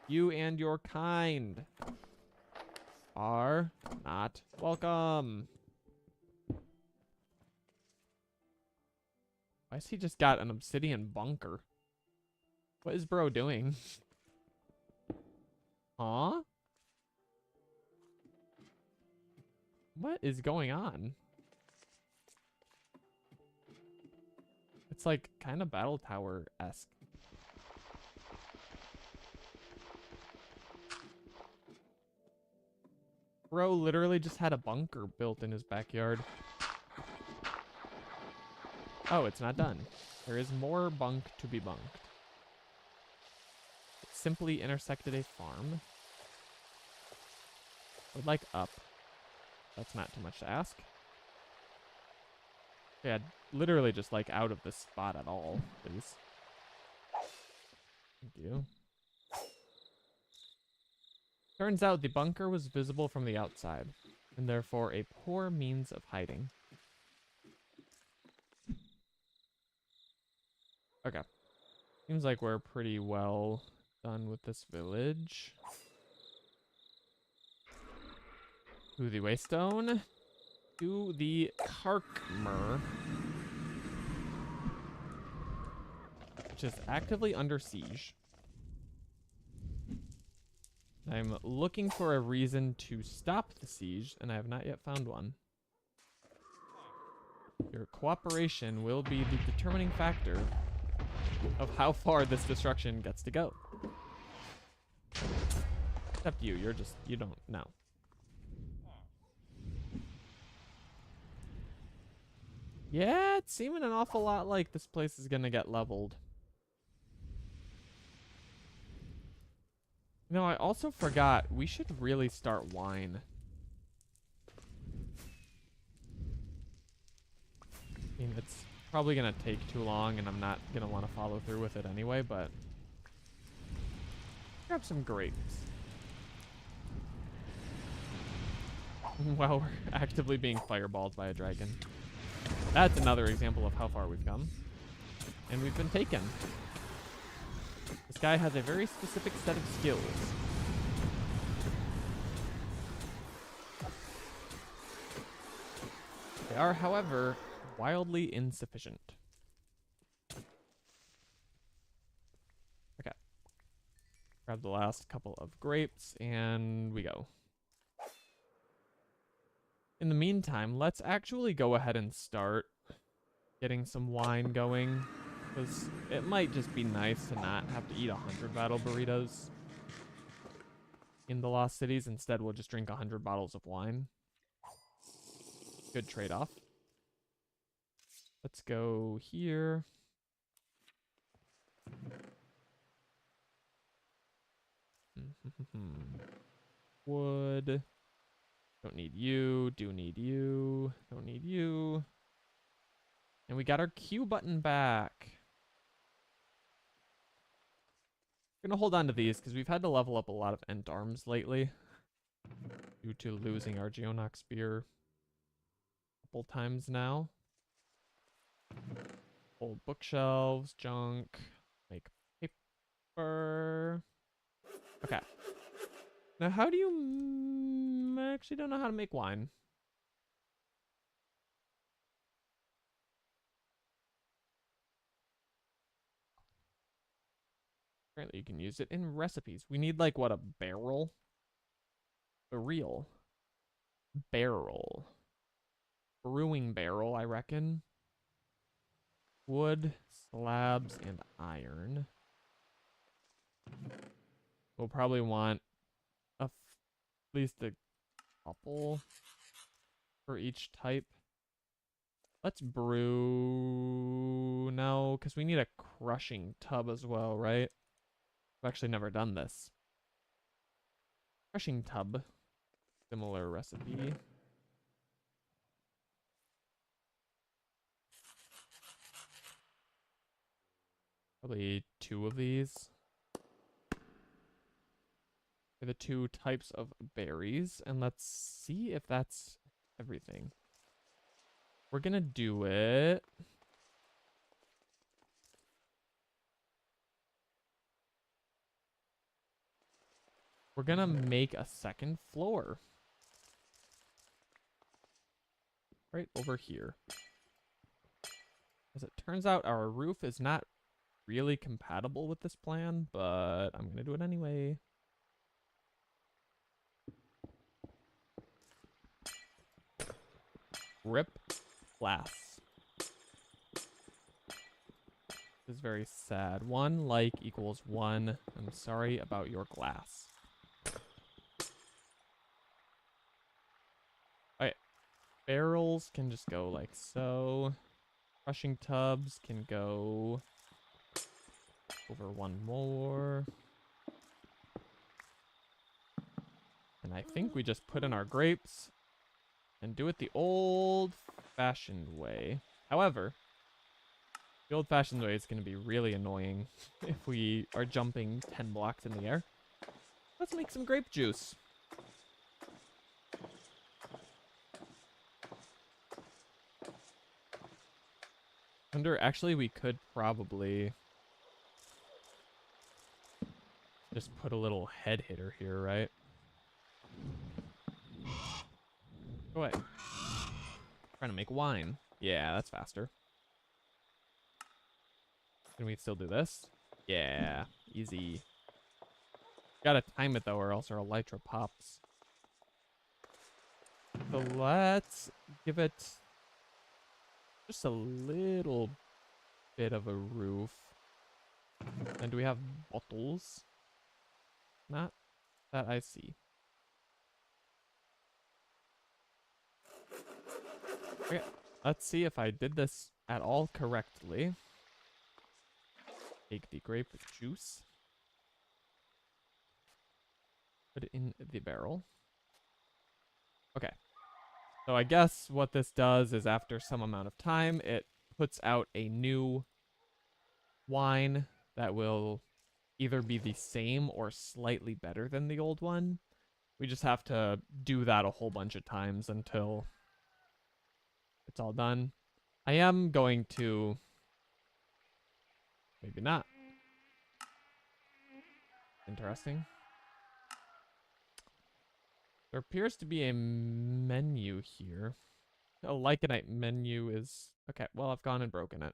You and your kind are not welcome. Why has he just got an obsidian bunker? What is bro doing? Huh? What is going on? It's like kind of battle tower-esque. Bro literally just had a bunker built in his backyard. Oh, it's not done. There is more bunk to be bunked. It simply intersected a farm. Would like up. That's not too much to ask. Yeah, literally just like out of this spot at all, please. Thank you. Turns out the bunker was visible from the outside, and therefore a poor means of hiding. Okay. Seems like we're pretty well done with this village. To the Waystone. To the Karkmer. Which is actively under siege. I'm looking for a reason to stop the siege, and I have not yet found one. Your cooperation will be the determining factor of how far this destruction gets to go. Except you, you don't know. Yeah, it's seeming an awful lot like this place is gonna get leveled. No, I also forgot, we should really start wine. I mean, it's probably gonna take too long, and I'm not gonna want to follow through with it anyway, but... grab some grapes. While we're actively being fireballed by a dragon. That's another example of how far we've come. And we've been taken. This guy has a very specific set of skills. They are, however, wildly insufficient. Okay. Grab the last couple of grapes, and we go. In the meantime, let's actually go ahead and start getting some wine going, because it might just be nice to not have to eat 100 battle burritos in the Lost Cities. Instead, we'll just drink 100 bottles of wine. Good trade-off. Let's go here. Wood. Don't need you. Do need you. Don't need you. And we got our Q button back. We're gonna hold on to these because we've had to level up a lot of Ent arms lately due to losing our Geonox spear a couple times now. Old bookshelves, junk, make paper. Okay. Now, how do you... I actually don't know how to make wine. Apparently, you can use it in recipes. We need, like, what, a barrel? A reel. Barrel. Brewing barrel, I reckon. Wood, slabs, and iron. We'll probably want at least a couple for each type. Let's brew... No, because we need a crushing tub as well, right? I've actually never done this. Crushing tub. Similar recipe. Probably 2 of these. For the 2 types of berries. And let's see if that's everything. We're gonna do it. We're gonna make a second floor. Right over here. As it turns out, our roof is not really compatible with this plan, but I'm gonna do it anyway. Rip glass. This is very sad. 1 like equals 1. I'm sorry about your glass. Alright. Barrels can just go like so. Crushing tubs can go over 1 more. And I think we just put in our grapes and do it the old-fashioned way. However, the old-fashioned way is going to be really annoying if we are jumping 10 blocks in the air. Let's make some grape juice. Actually, we could probably just put a little head hitter here, right? Go away. Trying to make wine. Yeah, that's faster. Can we still do this? Yeah, easy. Gotta time it though, or else our elytra pops. So let's give it just a little bit of a roof. And do we have bottles? Not that I see. Okay, let's see if I did this at all correctly. Take the grape juice. Put it in the barrel. Okay. So I guess what this does is after some amount of time, it puts out a new wine that will either be the same or slightly better than the old one. We just have to do that a whole bunch of times until it's all done. I am going to... Maybe not. Interesting. There appears to be a menu here. A Lycanite menu is... Okay, well, I've gone and broken it.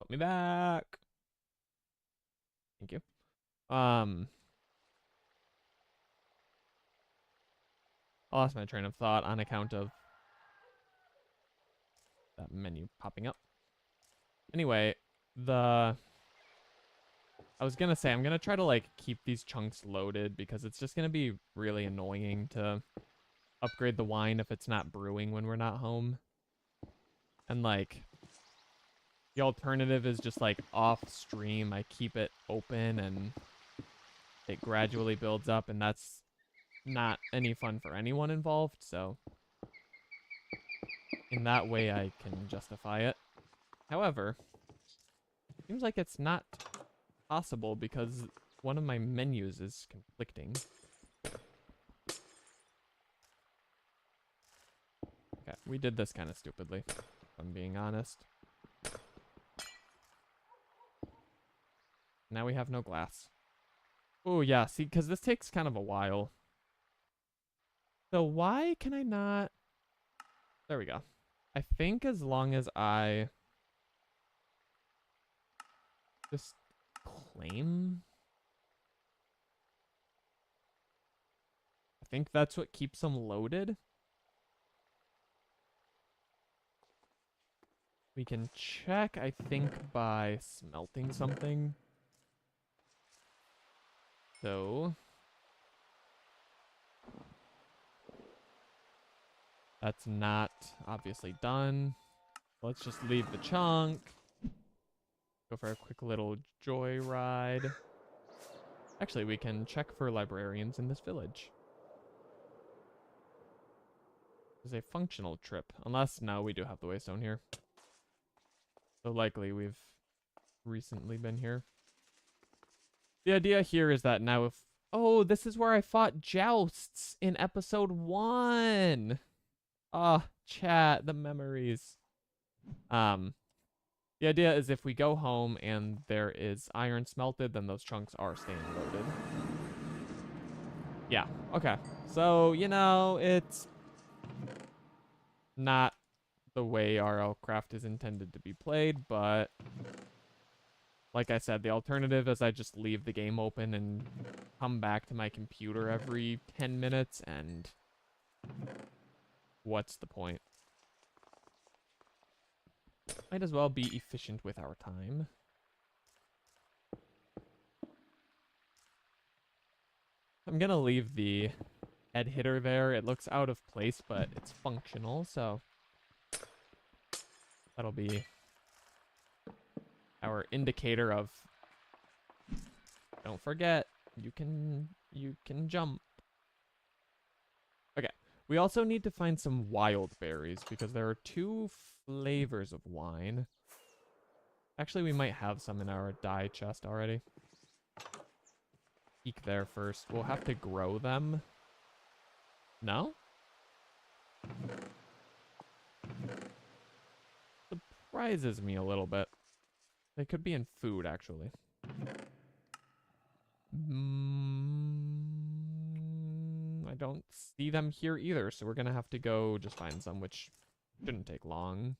Put me back. Thank you. I lost my train of thought on account of that menu popping up. Anyway, I was gonna say, I'm gonna try to, like, keep these chunks loaded because it's just gonna be really annoying to upgrade the wine if it's not brewing when we're not home. And, like, the alternative is just, like, off stream. I keep it open and it gradually builds up, and that's not any fun for anyone involved, so in that way I can justify it. However, seems like it's not possible because one of my menus is conflicting. Okay, we did this kind of stupidly, if I'm being honest. Now we have no glass. Oh, yeah, see, because this takes kind of a while. So why can I not... There we go. I think as long as I just claim... I think that's what keeps them loaded. We can check, I think, by smelting something. So... That's not obviously done. Let's just leave the chunk. Go for a quick little joyride. Actually, we can check for librarians in this village. It's a functional trip. Unless, no, we do have the waystone here. So likely we've recently been here. The idea here is that now if... Oh, this is where I fought jousts in episode 1. Ah, chat, the memories. The idea is if we go home and there is iron smelted, then those chunks are staying loaded. Yeah, okay. So, you know, it's not the way RLCraft is intended to be played, but like I said, the alternative is I just leave the game open and come back to my computer every 10 minutes, and what's the point? Might as well be efficient with our time. I'm gonna leave the head hitter there. It looks out of place, but it's functional, so that'll be our indicator of, don't forget, you can jump. Okay. We also need to find some wild berries because there are 2 flavors of wine. Actually, we might have some in our dye chest already. Peek there first. We'll have to grow them. No? Surprises me a little bit. They could be in food, actually. I don't see them here either, so we're gonna have to go just find some, which shouldn't take long.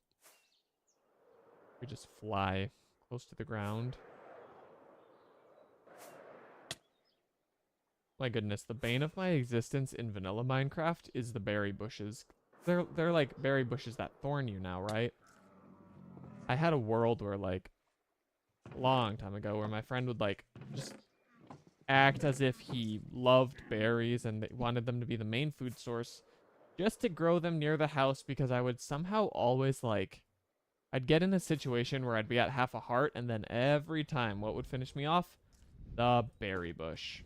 We just fly close to the ground. My goodness, the bane of my existence in vanilla Minecraft is the berry bushes. They're like berry bushes that thorn you now, right? I had a world where like a long time ago where my friend would like just act as if he loved berries and wanted them to be the main food source just to grow them near the house because I would somehow always like I'd get in a situation where I'd be at half a heart and then every time what would finish me off? The berry bush.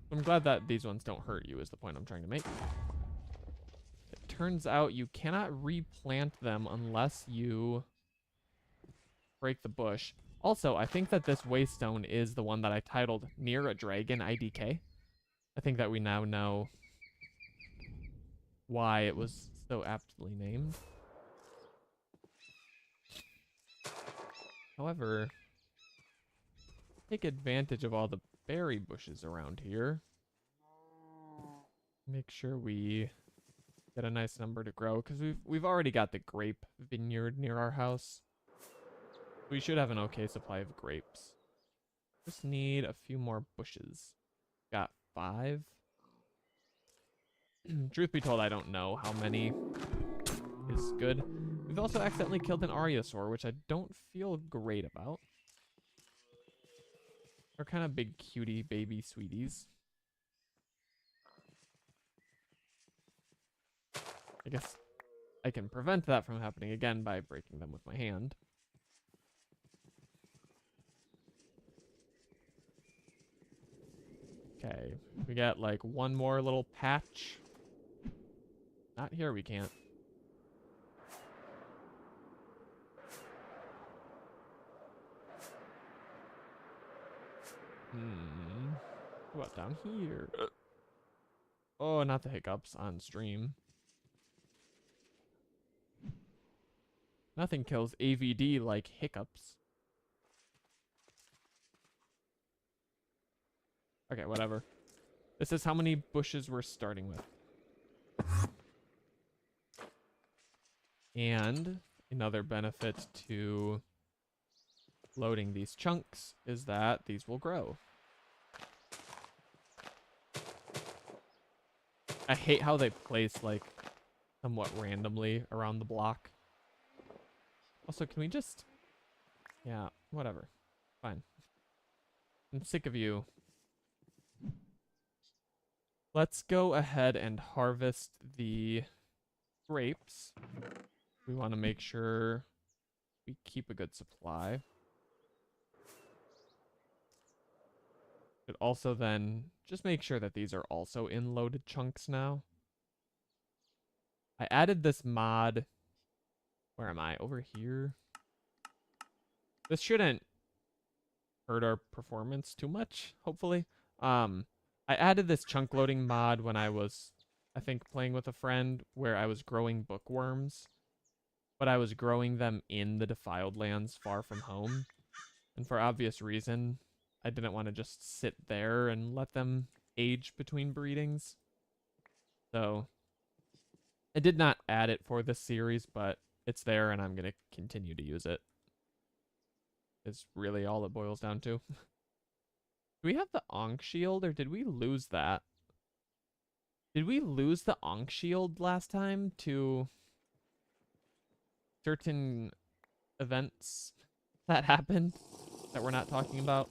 I'm glad that these ones don't hurt you is the point I'm trying to make. It turns out you cannot replant them unless you break the bush. Also, I think that this waystone is the one that I titled Near a Dragon IDK. I think that we now know why it was so aptly named. However, take advantage of all the berry bushes around here. Make sure we get a nice number to grow because we've already got the grape vineyard near our house. We should have an okay supply of grapes. Just need a few more bushes. Got 5. Truth be told, I don't know how many is good. We've also accidentally killed an Aryosaur, which I don't feel great about. They're kind of big cutie baby sweeties. I guess I can prevent that from happening again by breaking them with my hand. Okay, we got like one more little patch. Not here, we can't. What about down here? Oh, not the hiccups on stream. Nothing kills AVD like hiccups. Okay, whatever. This is how many bushes we're starting with. And another benefit to loading these chunks is that these will grow. I hate how they place like somewhat randomly around the block. Also, can we just... Yeah, whatever. Fine. I'm sick of you. Let's go ahead and harvest the grapes. We want to make sure we keep a good supply. But also then just make sure that these are also in loaded chunks now. I added this mod. Where am I? Over here. This shouldn't hurt our performance too much, hopefully. I added this chunk loading mod when I was, I think, playing with a friend where I was growing bookworms, but I was growing them in the defiled lands far from home. And for obvious reason, I didn't want to just sit there and let them age between breedings. So I did not add it for this series, but it's there and I'm going to continue to use it. It's really all it boils down to. Do we have the Ankh shield or did we lose that? Did we lose the Ankh shield last time to certain events that happened that we're not talking about?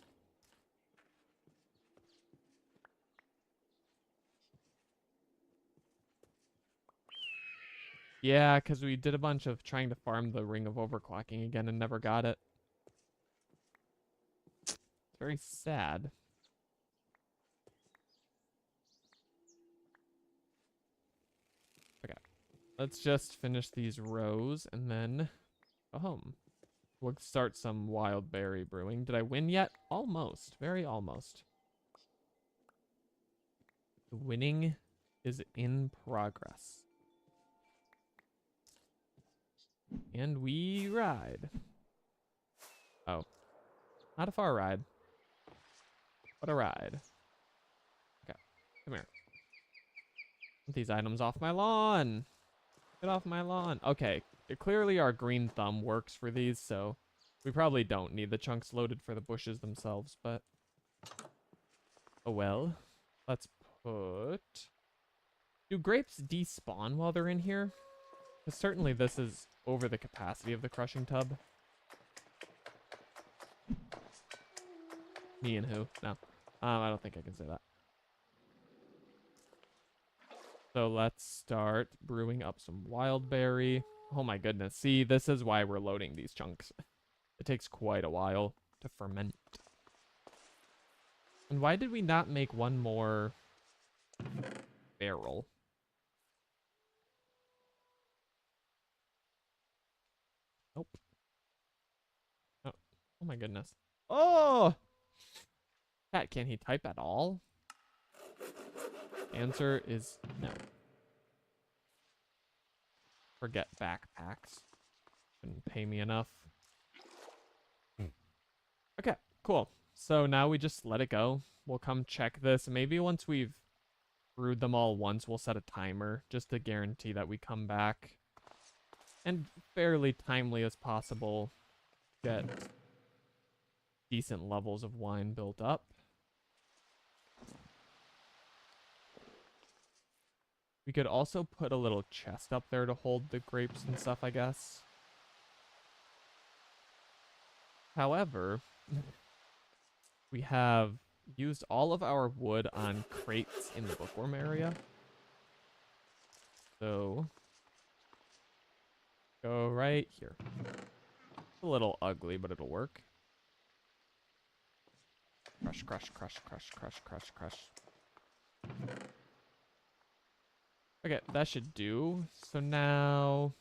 Yeah, because we did a bunch of trying to farm the Ring of Overclocking again and never got it. It's very sad. Okay, let's just finish these rows and then go home. We'll start some wild berry brewing. Did I win yet? Almost. Very almost. The winning is in progress. And we ride. Oh. Not a far ride. What a ride. Okay. Come here. Get these items off my lawn. Get off my lawn. Okay. Clearly our green thumb works for these, so we probably don't need the chunks loaded for the bushes themselves, but Oh well. Let's put... Do grapes despawn while they're in here? Because certainly this is over the capacity of the crushing tub. Me and who? No. I don't think I can say that. So let's start brewing up some wild berry. Oh my goodness. See, this is why we're loading these chunks. It takes quite a while to ferment. And why did we not make one more barrel? Nope. Oh, oh my goodness. Oh! Cat, can he type at all? Answer is no. Forget backpacks. Couldn't pay me enough. Okay, cool. So now we just let it go. We'll come check this. Maybe once we've brewed them all once, we'll set a timer just to guarantee that we come back and fairly timely as possible get decent levels of wine built up. We could also put a little chest up there to hold the grapes and stuff, I guess. However, we have used all of our wood on crates in the bookworm area. So, go right here. It's a little ugly, but it'll work. Crush, crush, crush, crush, crush, crush, crush. Okay, that should do. So now,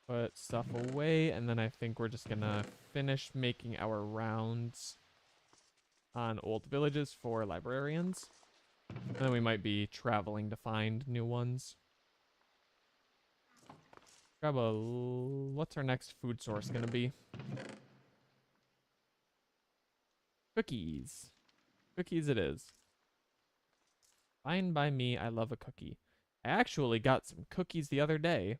put stuff away, and then I think we're just gonna finish making our rounds on old villages for librarians. And then we might be traveling to find new ones. Grab a... What's our next food source gonna be? Cookies. Cookies it is. Fine by me, I love a cookie. I actually got some cookies the other day.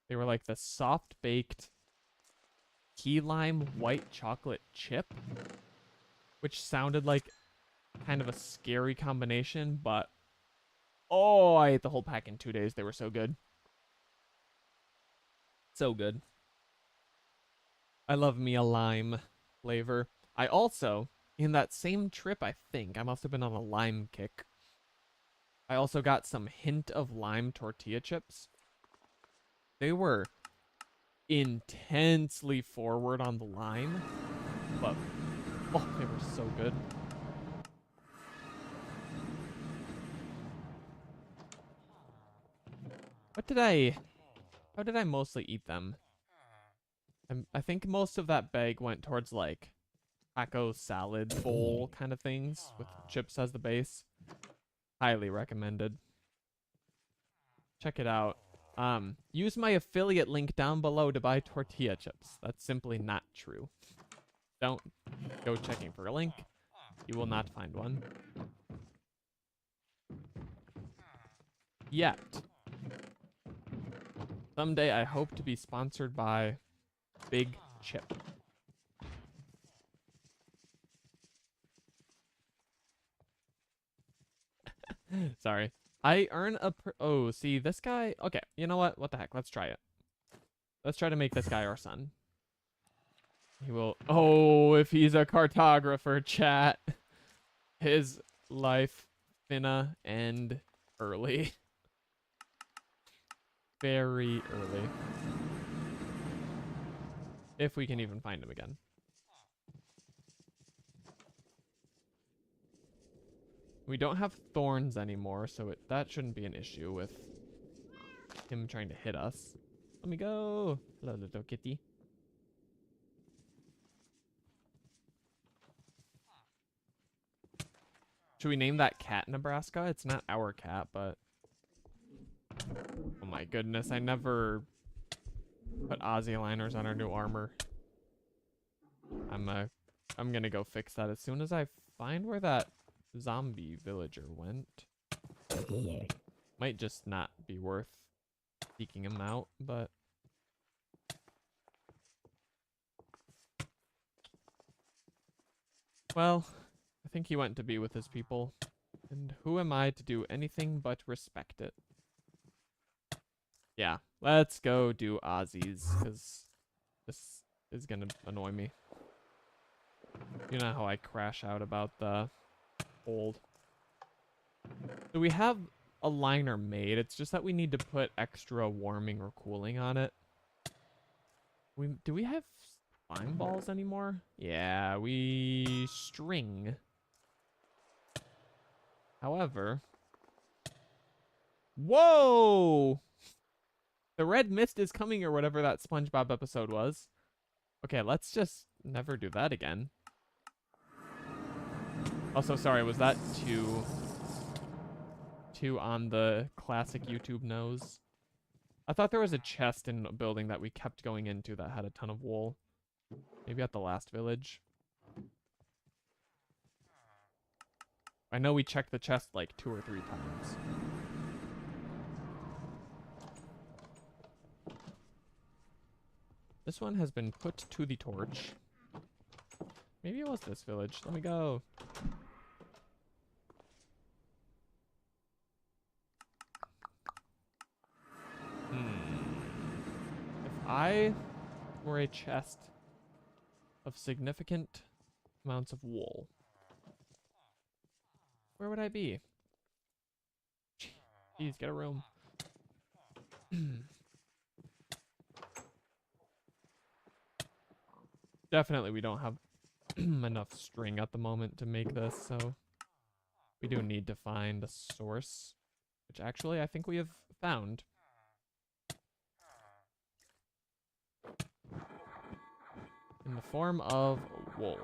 They were like the soft-baked key lime white chocolate chip, which sounded like kind of a scary combination, but oh, I ate the whole pack in 2 days. They were so good. So good. I love me a lime flavor. I also, in that same trip, I think, I must have been on a lime kick. I also got some hint of lime tortilla chips. They were intensely forward on the lime, but oh, they were so good. How did I mostly eat them? I think most of that bag went towards like taco salad bowl kind of things with chips as the base. Highly recommended. Check it out. Use my affiliate link down below to buy tortilla chips. That's simply not true. Don't go checking for a link. You will not find one. Yet. Someday I hope to be sponsored by Big Chip. Sorry. I earn a oh, see, this guy... Okay, you know what? What the heck? Let's try it. Let's try to make this guy our son. He will... Oh, if he's a cartographer, chat. His life finna end early. Very early. If we can even find him again. We don't have thorns anymore, so that shouldn't be an issue with him trying to hit us. Let me go. Hello, little kitty. Should we name that cat Nebraska? It's not our cat, but... Oh my goodness, I never put Aussie liners on our new armor. I'm gonna go fix that as soon as I find where that zombie villager went. Might just not be worth seeking him out, but... Well, I think he went to be with his people. And who am I to do anything but respect it? Yeah, let's go do Ozzy's, because this is gonna annoy me. You know how I crash out about the cold. So we have a liner made. It's just that we need to put extra warming or cooling on it. Do we have slime balls anymore? Yeah, we string. However, whoa! The red mist is coming, or whatever that SpongeBob episode was. Okay, let's just never do that again. Also, sorry, was that too on the classic YouTube nose? I thought there was a chest in a building that we kept going into that had a ton of wool. Maybe at the last village. I know we checked the chest like 2 or 3 times. This one has been put to the torch. Maybe it was this village. Let me go. If I were a chest of significant amounts of wool, where would I be? Jeez, get a room. Definitely we don't have enough string at the moment to make this, so we do need to find a source, which actually I think we have found. In the form of wool.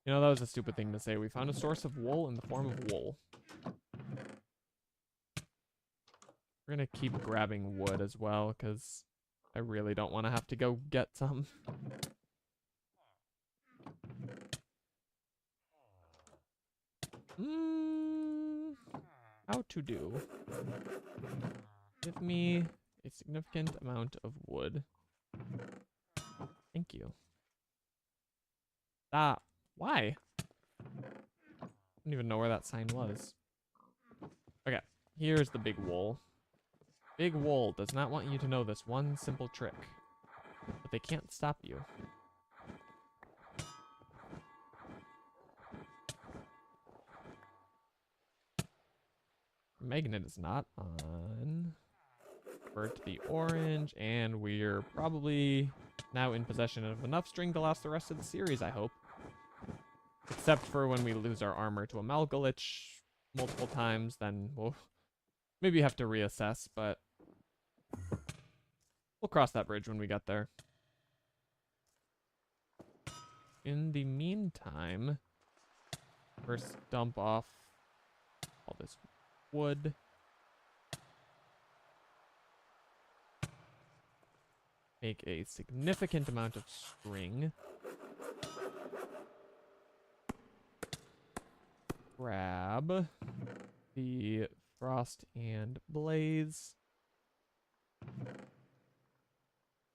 You know, that was a stupid thing to say. We found a source of wool in the form of wool. We're gonna keep grabbing wood as well, because I really don't want to have to go get some. How to do? Give me a significant amount of wood. Thank you. Ah, why? I don't even know where that sign was. Okay, here's the big wool. Big wool does not want you to know this one simple trick. But they can't stop you. Magnet is not on. Convert the orange, and we're probably now in possession of enough string to last the rest of the series, I hope. Except for when we lose our armor to Amalgalich multiple times, then we'll maybe have to reassess, but we'll cross that bridge when we get there. In the meantime, first dump off all this wood. Make a significant amount of string. Grab the frost and blaze.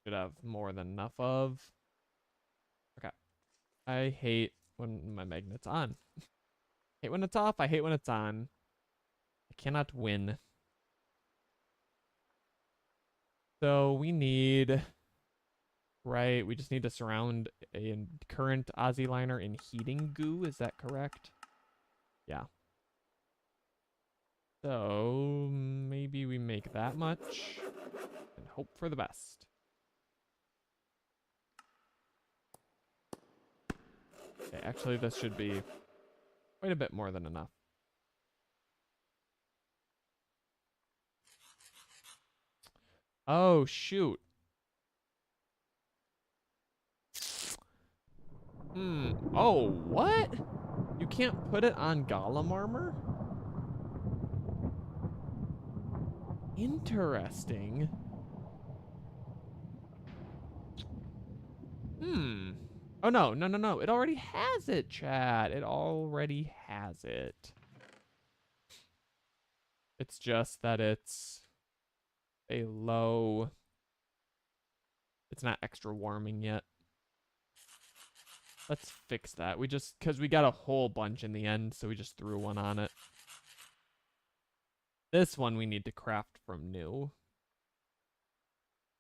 Should have more than enough of. Okay. I hate when my magnet's on. Hate when it's off. I hate when it's on. I cannot win. So we need... Right, we just need to surround a current Aussie liner in heating goo. Is that correct? Yeah. So maybe we make that much and hope for the best. Okay, actually this should be quite a bit more than enough. Oh, shoot. Oh, what? You can't put it on golem armor? Interesting. Oh, no, no, no, no. It already has it, chat. It already has it. It's just that it's a low... It's not extra warming yet. Let's fix that. We just, because we got a whole bunch in the end, so we just threw one on it. This one we need to craft from new.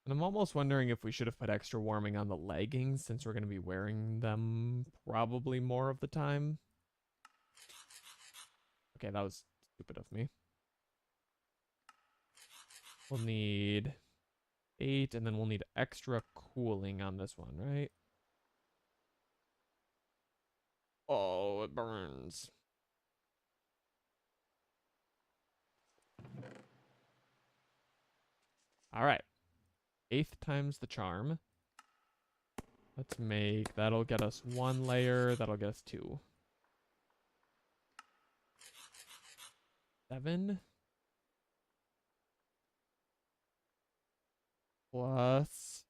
And I'm almost wondering if we should have put extra warming on the leggings since we're going to be wearing them probably more of the time. Okay, that was stupid of me. We'll need 8, and then we'll need extra cooling on this one, right? Oh, it burns. All right. 8th times the charm. Let's make, that'll get us 1 layer, that'll get us 2. 7. Plus.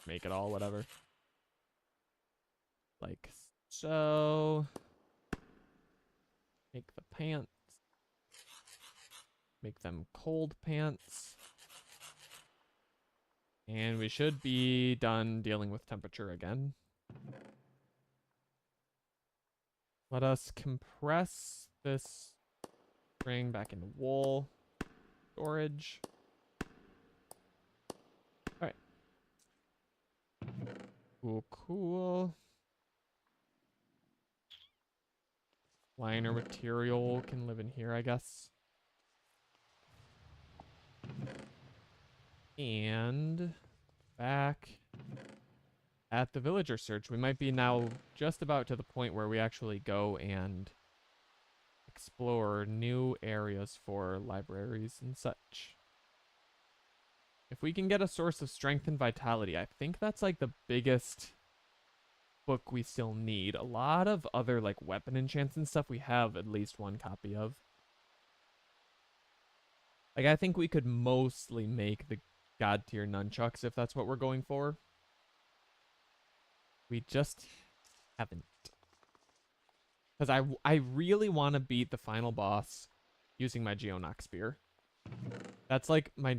Make it all, whatever. Like so. Make the pants. Make them cold pants. And we should be done dealing with temperature again. Let us compress this string back into wool storage. All right. Cool, cool. Liner material can live in here, I guess. And back at the villager search, we might be now just about to the point where we actually go and explore new areas for libraries and such. If we can get a source of strength and vitality, I think that's like the biggest book we still need. A lot of other like weapon enchants and stuff we have at least 1 copy of. Like I think we could mostly make the god tier nunchucks if that's what we're going for. We just haven't. Because I really want to beat the final boss using my Geonox spear. That's like my...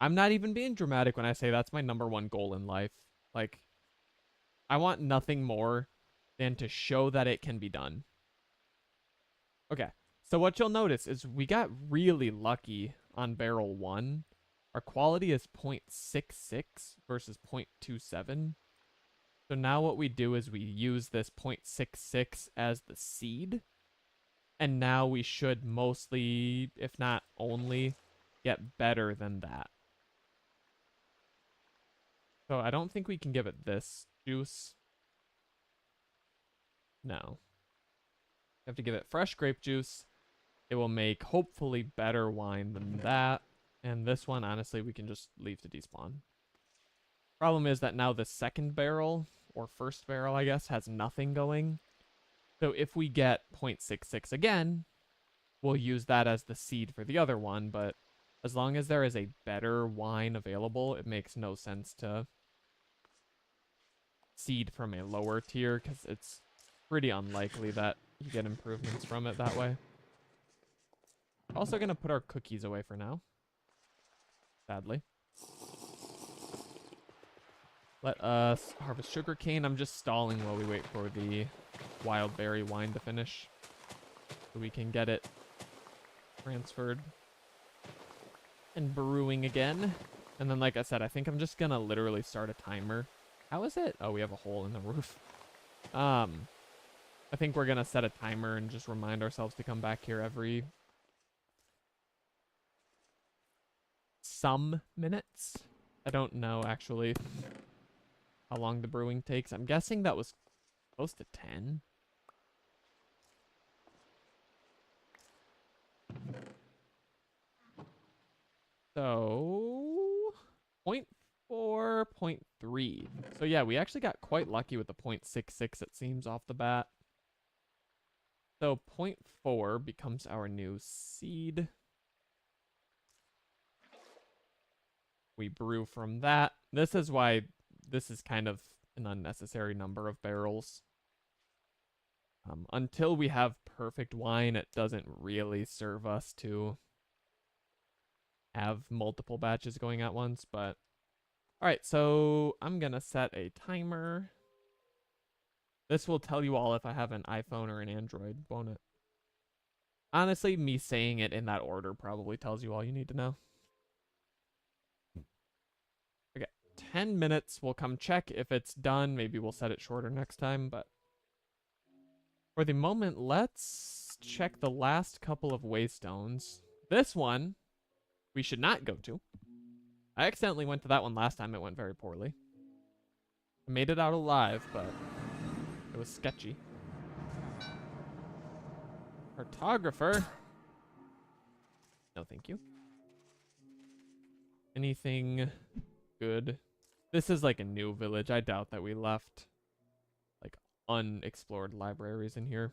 I'm not even being dramatic when I say that's my #1 goal in life. Like, I want nothing more than to show that it can be done. Okay, so what you'll notice is we got really lucky on barrel 1. Our quality is 0.66 versus 0.27. So now what we do is we use this 0.66 as the seed. And now we should mostly, if not only, get better than that. So I don't think we can give it this juice. No. We have to give it fresh grape juice. It will make hopefully better wine than that. And this one, honestly, we can just leave to despawn. Problem is that now the second barrel, or first barrel, I guess, has nothing going. So if we get 0.66 again, we'll use that as the seed for the other one. But as long as there is a better wine available, it makes no sense to seed from a lower tier, because it's pretty unlikely that you get improvements from it that way. Also going to put our cookies away for now. Sadly. Let us harvest sugarcane. I'm just stalling while we wait for the wild berry wine to finish, so we can get it transferred and brewing again. And then, like I said, I think I'm just gonna literally start a timer. How is it? Oh, we have a hole in the roof. I think we're gonna set a timer and just remind ourselves to come back here every some minutes. I don't know actually how long the brewing takes. I'm guessing that was close to 10. So 0.4, 0.3. So yeah, we actually got quite lucky with the 0.66, it seems, off the bat. So 0.4 becomes our new seed. We brew from that. This is why this is kind of an unnecessary number of barrels. Until we have perfect wine, it doesn't really serve us to have multiple batches going at once, but All right, so I'm gonna set a timer. This will tell you all if I have an iPhone or an Android, won't it? Honestly, me saying it in that order probably tells you all you need to know. Okay, 10 minutes. We'll come check if it's done. Maybe we'll set it shorter next time, but for the moment, let's check the last couple of waystones. This one, we should not go to. I accidentally went to that one last time. It went very poorly. I made it out alive, but it was sketchy. Cartographer. No, thank you. Anything good? This is like a new village. I doubt that we left like unexplored libraries in here.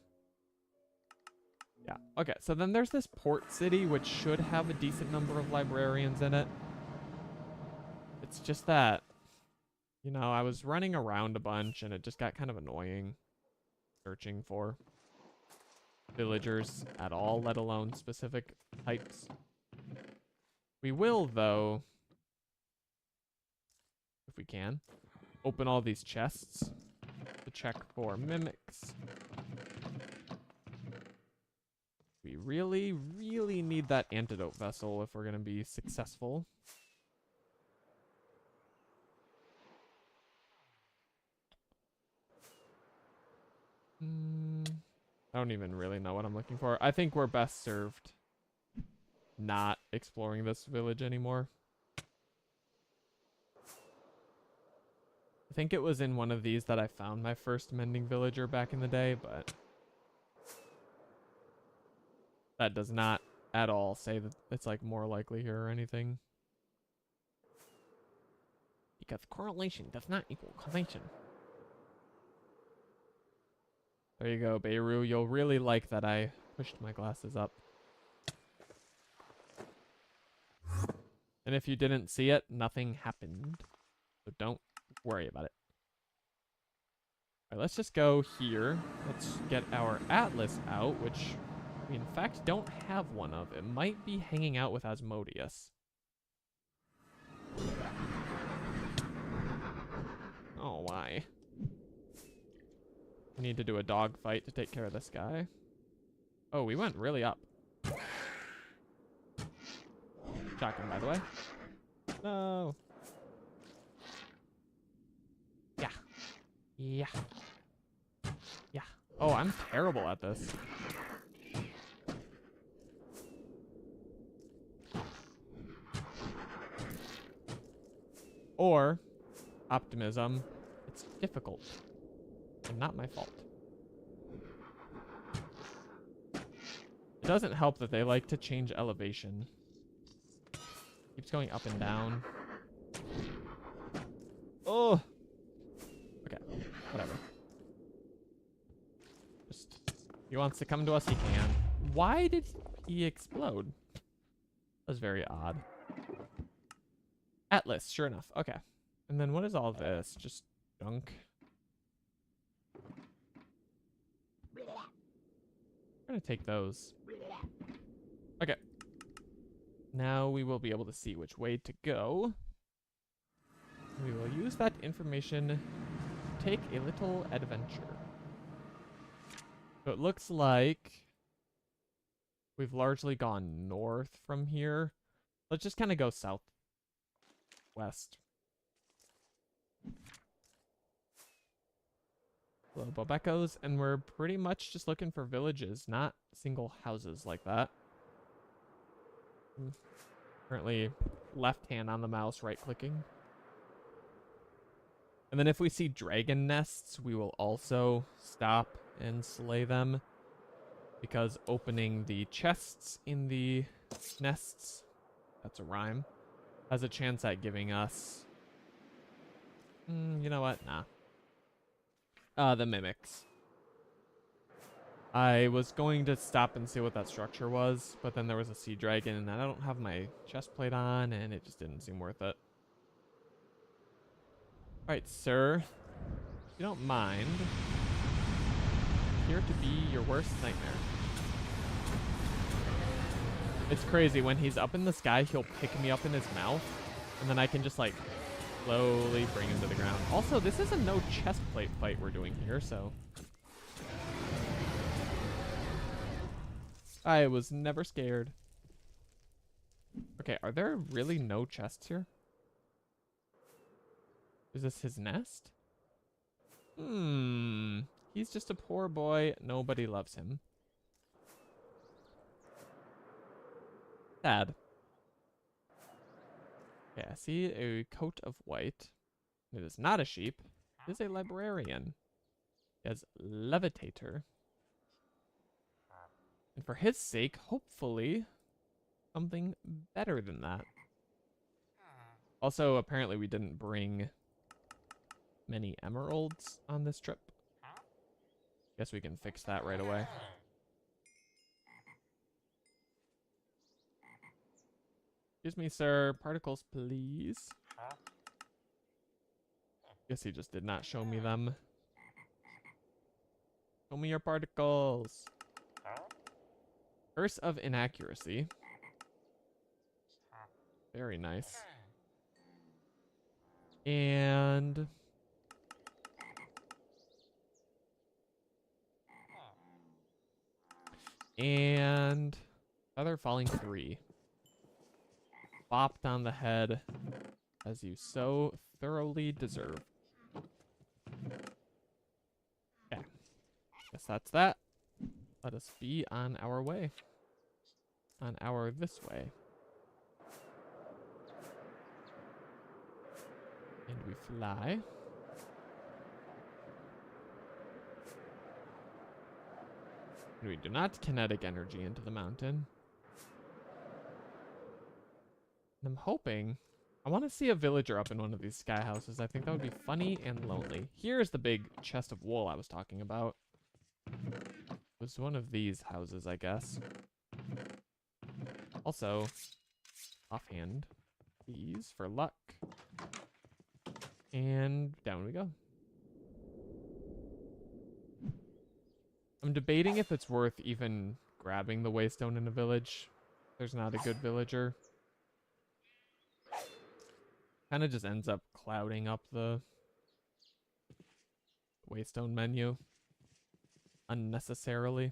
Yeah. Okay, so then there's this port city, which should have a decent number of librarians in it. It's just that, you know, I was running around a bunch and it just got kind of annoying searching for villagers at all, let alone specific types. We will, though, if we can, open all these chests to check for mimics. We really, really need that antidote vessel if we're going to be successful. I don't even really know what I'm looking for. I think we're best served not exploring this village anymore. I think it was in one of these that I found my first mending villager back in the day, but that does not at all say that it's like more likely here or anything. Because correlation does not equal causation. There you go, Beirut. You'll really like that I pushed my glasses up. And if you didn't see it, nothing happened. So don't worry about it. All right, let's just go here. Let's get our atlas out, which we in fact don't have one of. It might be hanging out with ASMODEUS. Oh, why? We need to do a dog fight to take care of this guy. Oh, we went really up. Shotgun, by the way. No. Yeah. Yeah. Yeah. Oh, I'm terrible at this. Or, optimism, it's difficult. And not my fault. It doesn't help that they like to change elevation. Keeps going up and down. Oh! Okay, whatever. Just, he wants to come to us, he can. Why did he explode? That was very odd. Atlas, sure enough. Okay. And then what is all this? Just junk? We're gonna take those. Okay. Now we will be able to see which way to go. We will use that information to take a little adventure. So it looks like we've largely gone north from here. Let's just kind of go southwest. Hello, Bobecos, and we're pretty much just looking for villages, not single houses like that. Currently left hand on the mouse, right clicking. And then if we see dragon nests, we will also stop and slay them, because opening the chests in the nests, that's a rhyme, has a chance at giving us, you know what, nah. The mimics. I was going to stop and see what that structure was, but then there was a sea dragon, and I don't have my chest plate on, and it just didn't seem worth it. Alright, sir. If you don't mind, I'm here to be your worst nightmare. It's crazy. When he's up in the sky, he'll pick me up in his mouth, and then I can just, like, slowly bring him to the ground. Also, this is a no chest plate fight we're doing here, so... I was never scared. Okay, are there really no chests here? Is this his nest? He's just a poor boy. Nobody loves him. Sad. Okay, I see a coat of white. It is not a sheep. It is a librarian. He has levitator. And for his sake, hopefully, something better than that. Also, apparently we didn't bring many emeralds on this trip. Guess we can fix that right away. Excuse me, sir. Particles, please. Guess he just did not show me them. Show me your particles. Curse of inaccuracy. Very nice. And... feather falling 3. Bopped on the head, as you so thoroughly deserve. Okay. Guess that's that. Let us be on our way. On our this way. And we fly. And we do not kinetic energy into the mountain. And I'm hoping... I want to see a villager up in one of these sky houses. I think that would be funny and lonely. Here's the big chest of wool I was talking about. It was one of these houses, I guess. Also, offhand, these for luck. And down we go. I'm debating if it's worth even grabbing the waystone in a village. There's not a good villager. Kind of just ends up clouding up the waystone menu unnecessarily.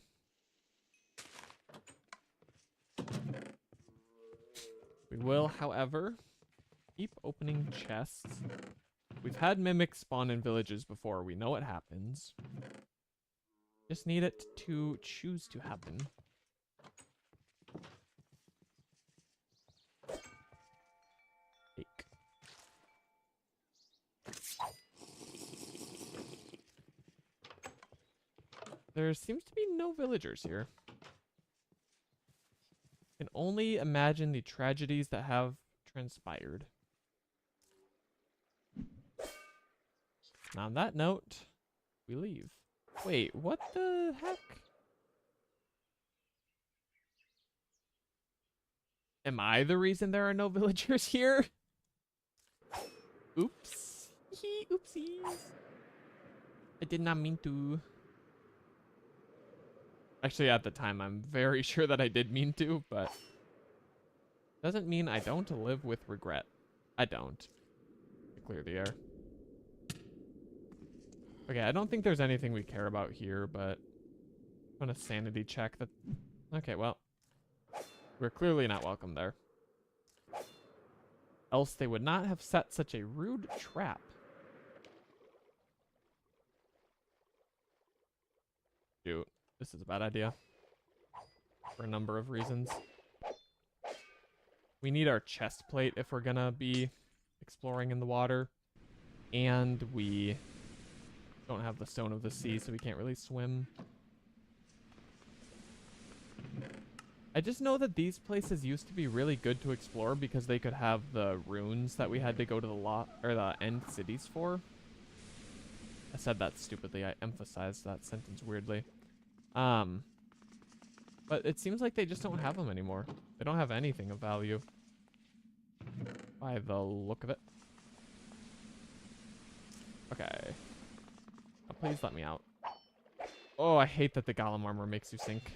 We will, however, keep opening chests. We've had mimics spawn in villages before. We know what happens. Just need it to choose to happen. Take. There seems to be no villagers here. Can only imagine the tragedies that have transpired. And on that note, we leave. Wait, what the heck? Am I the reason there are no villagers here? Oops. Oopsies. I did not mean to. Actually, at the time, I'm very sure that I did mean to, but doesn't mean I don't live with regret. I don't. Clear the air. Okay, I don't think there's anything we care about here, but I'm gonna sanity check that. Okay, well, we're clearly not welcome there. Else they would not have set such a rude trap. Shoot, this is a bad idea. For a number of reasons. We need our chest plate if we're gonna be exploring in the water. And we don't have the stone of the sea, so we can't really swim. I just know that these places used to be really good to explore because they could have the runes that we had to go to the end cities for. I said that stupidly. I emphasized that sentence weirdly. But it seems like they just don't have them anymore. They don't have anything of value. By the look of it. Okay. Oh, please let me out. Oh, I hate that the golem armor makes you sink.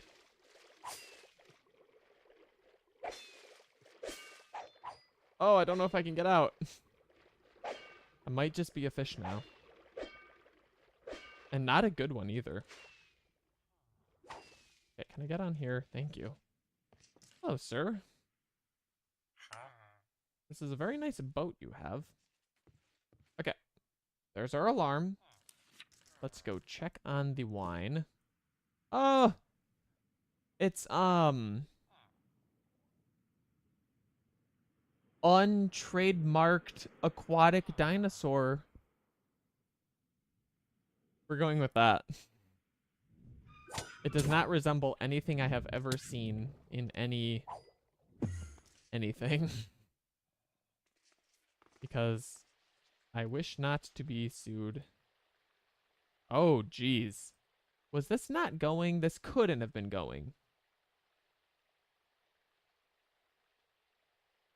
Oh, I don't know if I can get out. I might just be a fish now. And not a good one either. Okay, can I get on here? Thank you. Hello, sir. This is a very nice boat you have. Okay. There's our alarm. Let's go check on the wine. Oh! It's, untrademarked aquatic dinosaur. We're going with that. It does not resemble anything I have ever seen in anything. Because I wish not to be sued. Oh, geez. Was this not going? This couldn't have been going.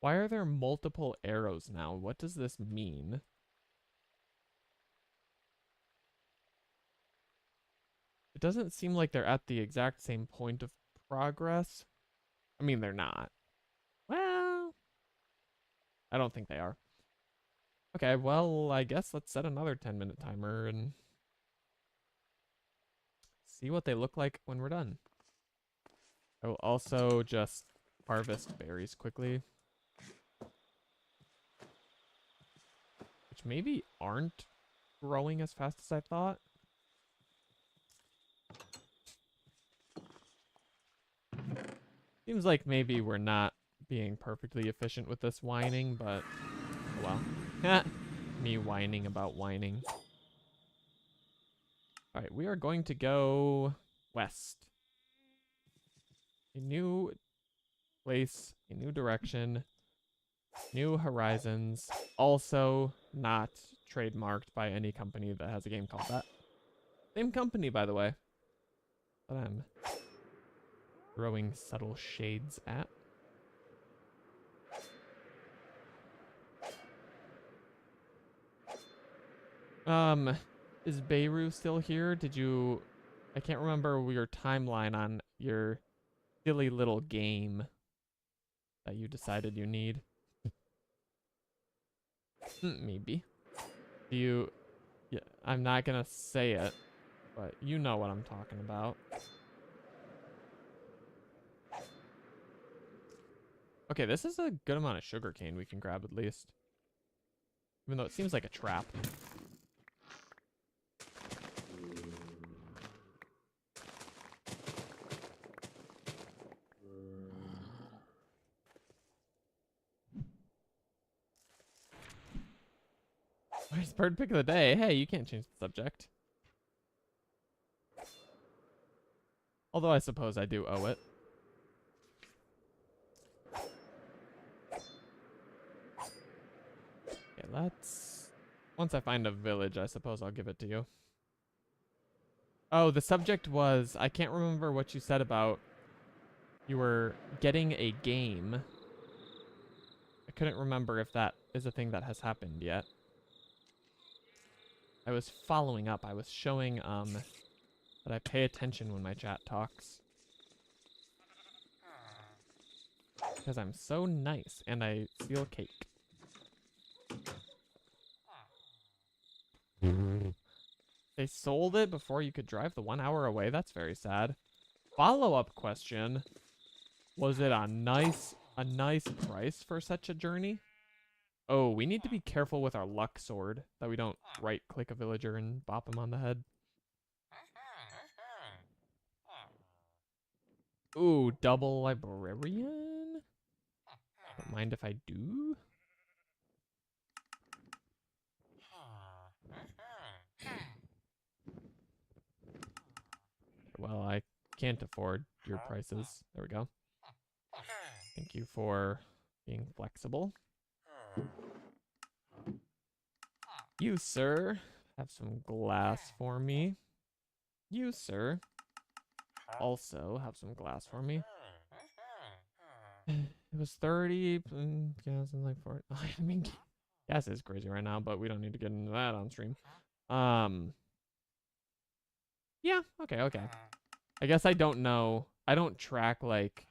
Why are there multiple arrows now? What does this mean? It doesn't seem like they're at the exact same point of progress. I mean, they're not. Well, I don't think they are. Okay, well, I guess let's set another 10-minute timer and see what they look like when we're done. I will also just harvest berries quickly. Which maybe aren't growing as fast as I thought. Seems like maybe we're not being perfectly efficient with this whining, but oh well. Me whining about whining. Alright, we are going to go west. A new place, a new direction, new horizons. Also not trademarked by any company that has a game called that. Same company, by the way, that I'm throwing subtle shades at. Is Beirut still here? Did you... I can't remember your timeline on your silly little game that you decided you need. Maybe. Do you... Yeah, I'm not gonna say it, but you know what I'm talking about. Okay, this is a good amount of sugarcane we can grab at least. Even though it seems like a trap. Where's bird pick of the day? Hey, you can't change the subject. Although I suppose I do owe it. Okay, let's... Once I find a village, I suppose I'll give it to you. Oh, the subject was... I can't remember what you said about... You were getting a game. I couldn't remember if that is a thing that has happened yet. I was following up. I was showing that I pay attention when my chat talks. Because I'm so nice and I steal cake. They sold it before you could drive the 1 hour away? That's very sad. Follow-up question. Was it a nice price for such a journey? Oh, we need to be careful with our luck sword, that we don't right-click a villager and bop him on the head. Ooh, double librarian? Don't mind if I do. Well, I can't afford your prices. There we go. Thank you for being flexible. You, sir, have some glass for me. You, sir, also have some glass for me. It was 30, gas is like 40. I mean, gas is crazy right now, but we don't need to get into that on stream. Yeah, okay. I guess I don't know. I don't track, like,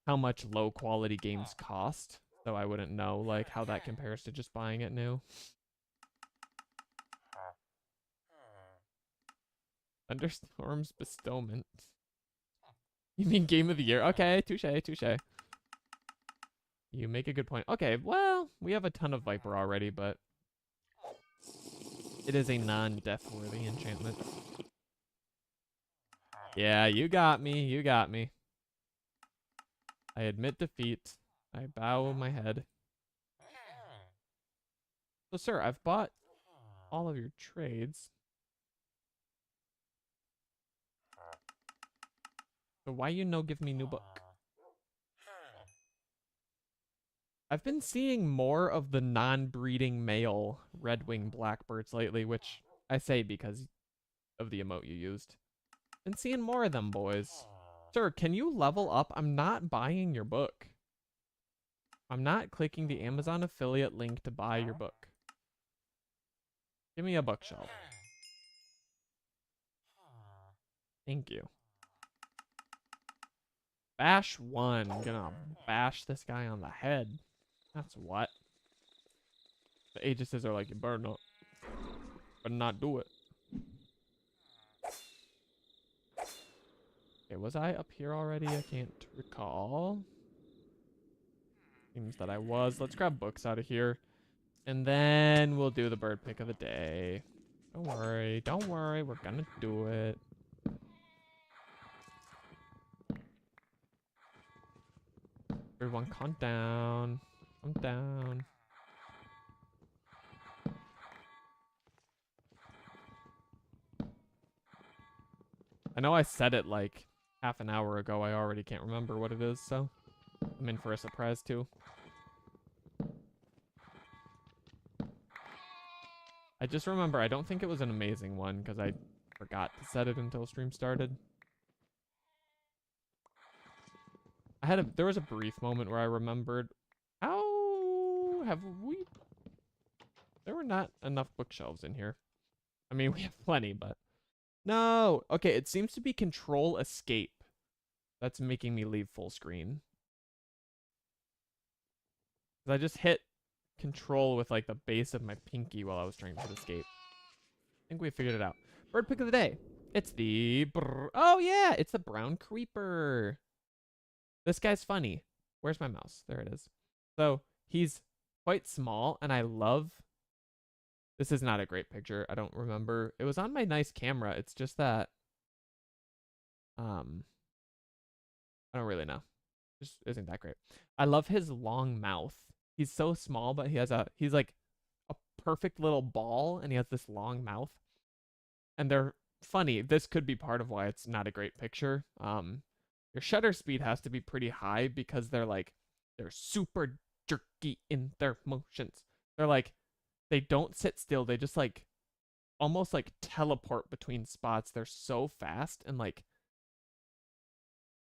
how much low-quality games cost, so I wouldn't know, like, how that compares to just buying it new. Thunderstorm's bestowment. You mean game of the year? Okay, touche, touche. You make a good point. Okay, well, we have a ton of Viper already, but it is a non-death-worthy enchantment. Yeah, you got me. You got me. I admit defeat. I bow my head. So, sir, I've bought all of your trades. So why you no give me new book? I've been seeing more of the non-breeding male red-winged blackbirds lately, which I say because of the emote you used. Been seeing more of them, boys. Sir, can you level up? I'm not buying your book. I'm not clicking the Amazon affiliate link to buy your book. Give me a bookshelf. Thank you. Bash 1. Gonna bash this guy on the head. That's what. The Aegises are like, you better not do it. Okay, was I up here already? I can't recall. Seems that I was. Let's grab books out of here. And then we'll do the bird pick of the day. Don't worry. Don't worry. We're gonna do it. Everyone calm down. Calm down. I know I said it like half an hour ago. I already can't remember what it is, so I'm in for a surprise too. I just remember I don't think it was an amazing one because I forgot to set it until stream started. There was a brief moment where I remembered, how have we, there were not enough bookshelves in here. I mean, we have plenty, but no. Okay, it seems to be control escape. That's making me leave full screen. I just hit control with like the base of my pinky while I was trying to hit escape. I think we figured it out. Bird pick of the day. It's the, oh yeah, it's the brown creeper. This guy's funny. Where's my mouse? There it is. So he's quite small, and I love, this is not a great picture. I don't remember. It was on my nice camera. It's just that, I don't really know. Just isn't that great. I love his long mouth. He's so small, but he's like a perfect little ball, and he has this long mouth. And they're funny. This could be part of why it's not a great picture. Your shutter speed has to be pretty high because they're super jerky in their motions. They're like, they don't sit still. They just like almost like teleport between spots. They're so fast, and like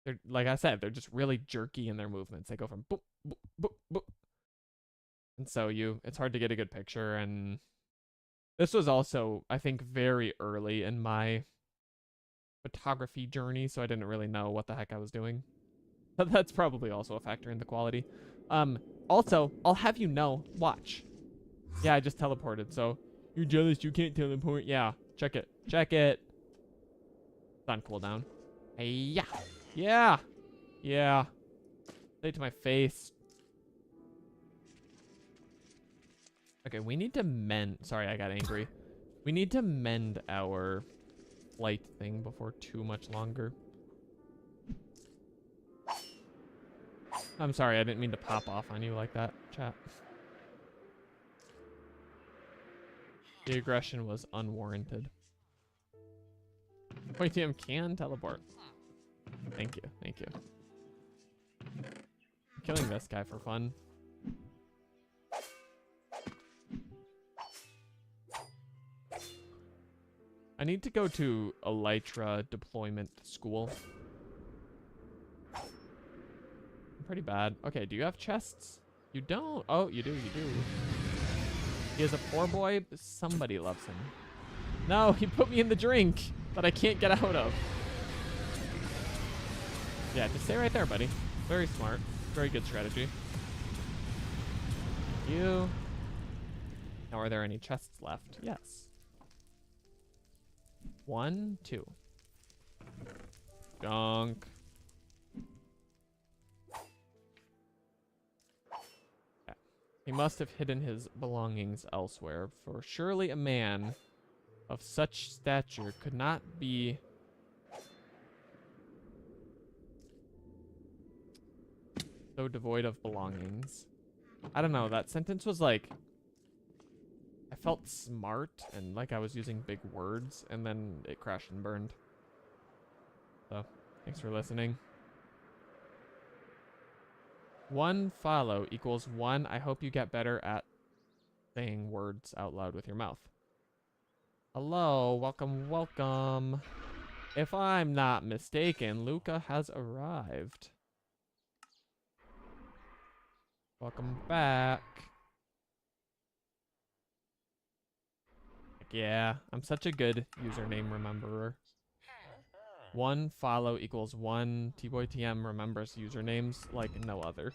they're, like I said, they're just really jerky in their movements. They go from boop, boop, boop, boop. And so it's hard to get a good picture. And this was also, I think, very early in my photography journey, so I didn't really know what the heck I was doing. But that's probably also a factor in the quality. Also, I'll have you know, watch. Yeah, I just teleported, so you're jealous you can't teleport. Yeah, check it. Check it. It's on cooldown. Yeah. Yeah. Yeah. Say it to my face. Okay, we need to mend. Sorry, I got angry. We need to mend our flight thing before too much longer. I'm sorry, I didn't mean to pop off on you like that, chat. The aggression was unwarranted. Wait, TM can teleport. Thank you, thank you. I'm killing this guy for fun. I need to go to Elytra deployment school. I'm pretty bad. Okay, do you have chests? You don't. Oh, you do, you do. He is a poor boy, but somebody loves him. No, he put me in the drink that I can't get out of. Yeah, just stay right there, buddy. Very smart. Very good strategy. Thank you. Now, are there any chests left? Yes. 1, 2. Junk. Okay. He must have hidden his belongings elsewhere, for surely a man of such stature could not be so devoid of belongings. I don't know, that sentence was like, I felt smart and like I was using big words, and then it crashed and burned. So, thanks for listening. 1 follow equals 1. I hope you get better at saying words out loud with your mouth. Hello, welcome, welcome. If I'm not mistaken, Luca has arrived. Welcome back. Heck yeah, I'm such a good username rememberer. 1 follow equals 1. TBoyTM remembers usernames like no other.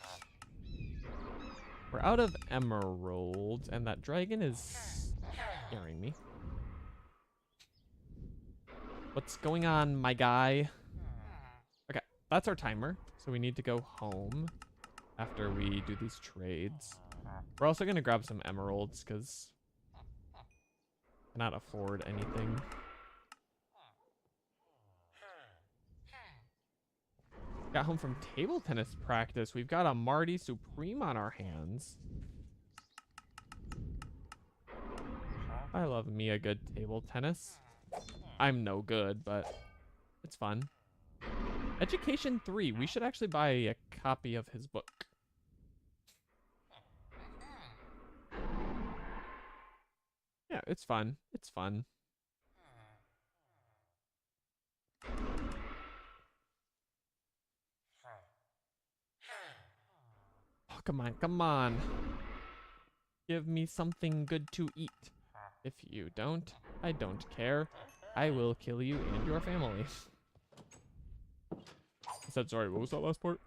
We're out of emeralds, and that dragon is scaring me. What's going on, my guy? Okay, that's our timer. So we need to go home after we do these trades. We're also going to grab some emeralds because I cannot afford anything. Got home from table tennis practice. We've got a Marty Supreme on our hands. I love me a good table tennis. I'm no good, but it's fun. Education 3. We should actually buy a copy of his book. Yeah, it's fun. It's fun. Oh, come on, come on. Give me something good to eat. If you don't, I don't care. I will kill you and your family. I said sorry, what was that last part?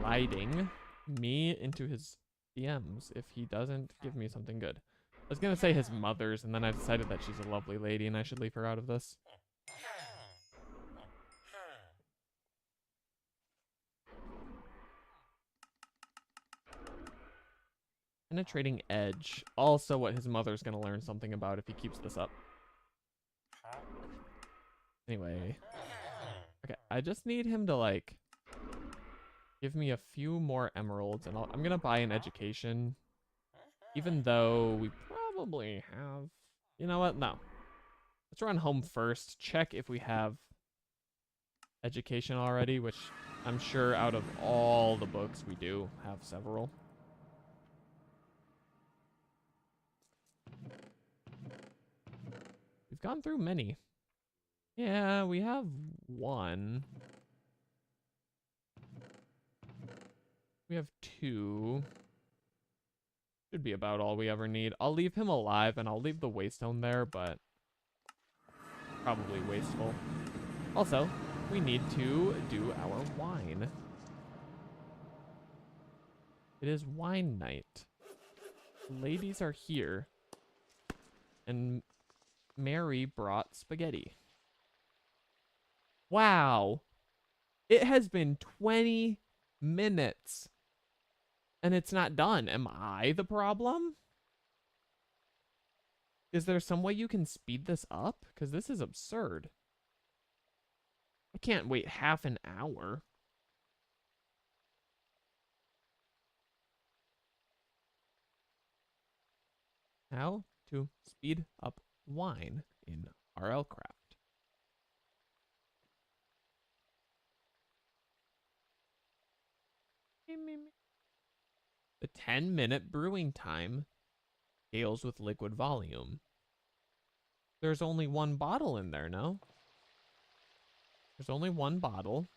Gliding me into his DMs if he doesn't give me something good. I was gonna say his mother's, and then I decided that she's a lovely lady and I should leave her out of this. Penetrating edge. Also what his mother's gonna learn something about if he keeps this up. Anyway. Okay, I just need him to, like, give me a few more emeralds, and I'm gonna buy an education. Even though we probably have... You know what? No. Let's run home first. Check if we have education already, which I'm sure out of all the books we do have several. We've gone through many. Yeah, we have 1. We have 2. Should be about all we ever need. I'll leave him alive, and I'll leave the waystone there, but probably wasteful. Also, we need to do our wine. It is wine night. The ladies are here, and Mary brought spaghetti. Wow. It has been 20 minutes. And it's not done. Am I the problem? Is there some way you can speed this up? Because this is absurd. I can't wait half an hour. How to speed up wine in RLCraft. The 10-minute brewing time scales with liquid volume. There's only 1 bottle in there, no? There's only 1 bottle.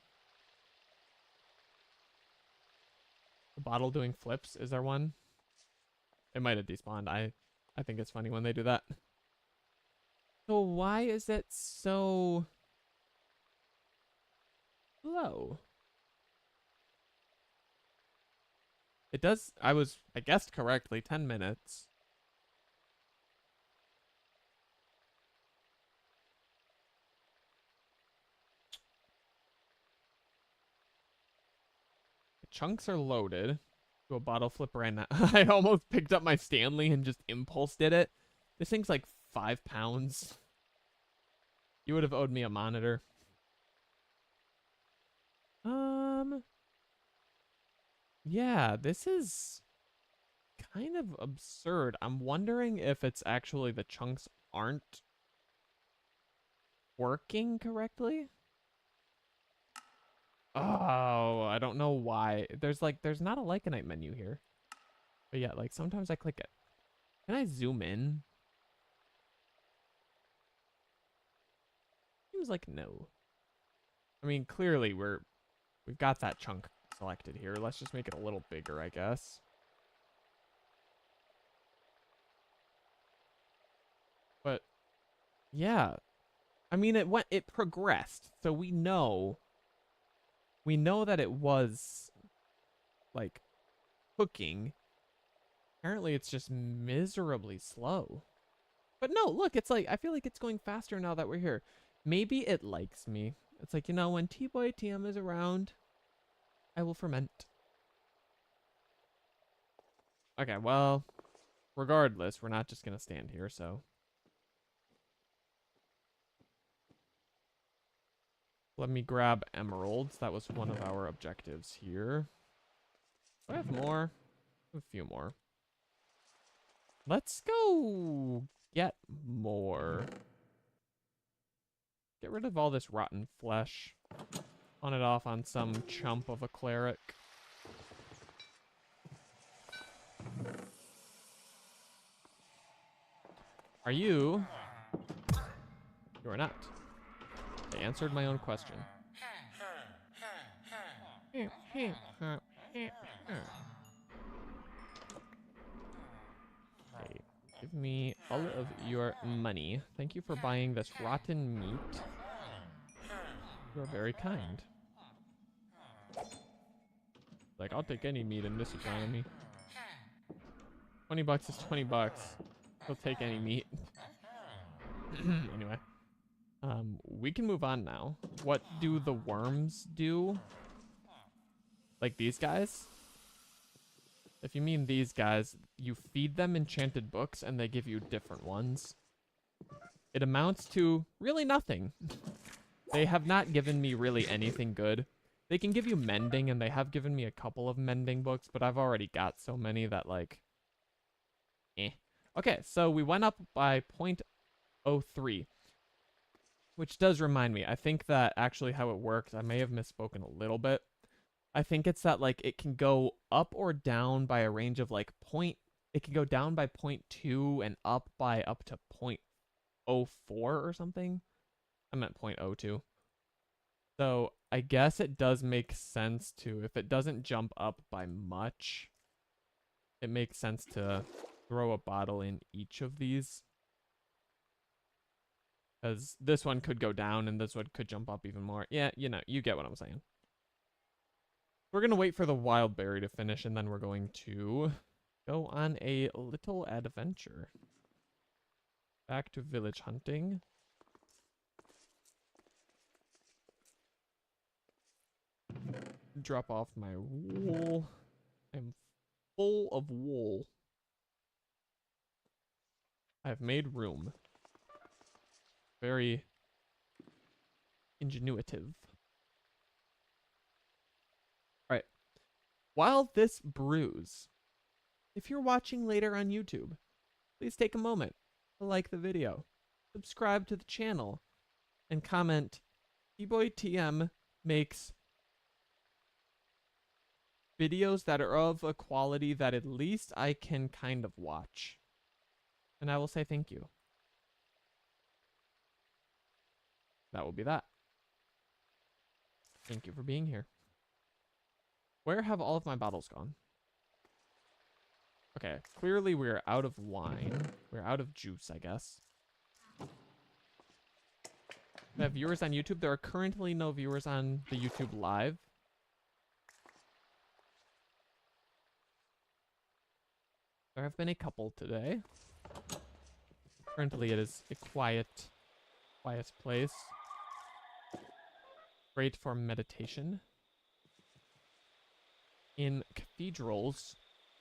The bottle doing flips, is there one? It might have despawned. I think it's funny when they do that. So why is it so slow? It does, I guessed correctly, 10 minutes. chunks are loaded. Do a bottle flip right now. I almost picked up my Stanley and just impulse did it. This thing's like 5 pounds. You would have owed me a monitor. Yeah, this is kind of absurd. I'm wondering if it's actually the chunks aren't working correctly. Oh, I don't know why. There's not a Lycanite menu here. But yeah, like sometimes I click it. Can I zoom in? Seems like no. I mean, clearly we've got that chunk selected here. Let's just make it a little bigger, I guess. But yeah, I mean, it progressed. So we know that it was like cooking. Apparently it's just miserably slow. But no, look, it's like I feel like it's going faster now that we're here. Maybe it likes me. It's like, you know, when T-Boy TM is around, I will ferment. Okay, well, regardless, we're not just gonna stand here, so. Let me grab emeralds. That was one of our objectives here. Do I have more? A few more. Let's go get more. Get rid of all this rotten flesh. On it off on some chump of a cleric. Are you? You are not. I answered my own question. Okay, give me all of your money. Thank you for buying this rotten meat. You're very kind. Like, I'll take any meat in this economy. 20 bucks is 20 bucks. He'll take any meat. Anyway. We can move on now. What do the worms do? Like these guys? If you mean these guys, you feed them enchanted books and they give you different ones. It amounts to really nothing. They have not given me really anything good. They can give you mending, and they have given me a couple of mending books, but I've already got so many that, like, eh. Okay, so we went up by 0.03, which does remind me. I think that actually how it works, I may have misspoken a little bit. I think it's that, like, it can go up or down by a range of, like, it can go down by 0.2 and up to 0.04 or something. I meant 0.02. So I guess it does make sense to, if it doesn't jump up by much, it makes sense to throw a bottle in each of these. Because this one could go down and this one could jump up even more. Yeah, you know, you get what I'm saying. We're going to wait for the wild berry to finish, and then we're going to go on a little adventure. Back to village hunting. Drop off my wool. I'm full of wool. I've made room. Very ingenuitive. Alright. While this brews, if you're watching later on YouTube, please take a moment to like the video, subscribe to the channel, and comment, T-Boy TM makes videos that are of a quality that at least I can kind of watch. And I will say thank you. That will be that. Thank you for being here. Where have all of my bottles gone? Okay, clearly we're out of wine. We're out of juice, I guess. We have viewers on YouTube. There are currently no viewers on the YouTube live. There have been a couple today. Currently it is a quiet place. Great for meditation. in cathedrals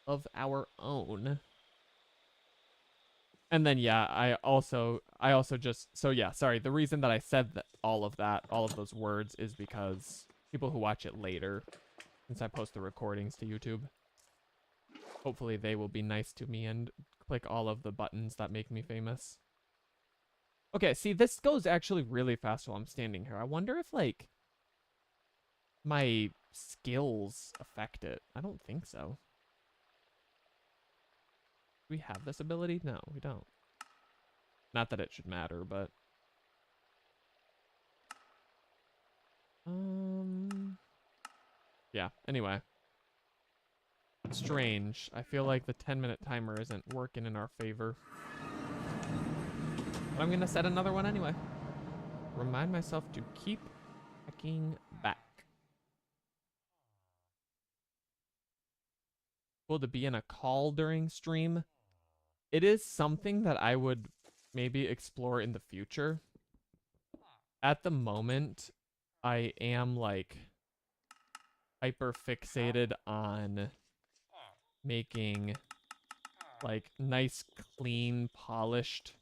of our own. And then yeah, I also just, so yeah, sorry, the reason that I said that all of those words is because people who watch it later, since I post the recordings to YouTube, hopefully they will be nice to me and click all of the buttons that make me famous. Okay, see, this goes actually really fast while I'm standing here. I wonder if, like, my skills affect it. I don't think so. Do we have this ability? No, we don't. Not that it should matter, but... Yeah, anyway. Strange. I feel like the 10-minute timer isn't working in our favor. But I'm gonna set another one anyway. Remind myself to keep hacking back. Cool to be in a call during stream. It is something that I would maybe explore in the future. At the moment, I am like hyper fixated on making like nice, clean, polished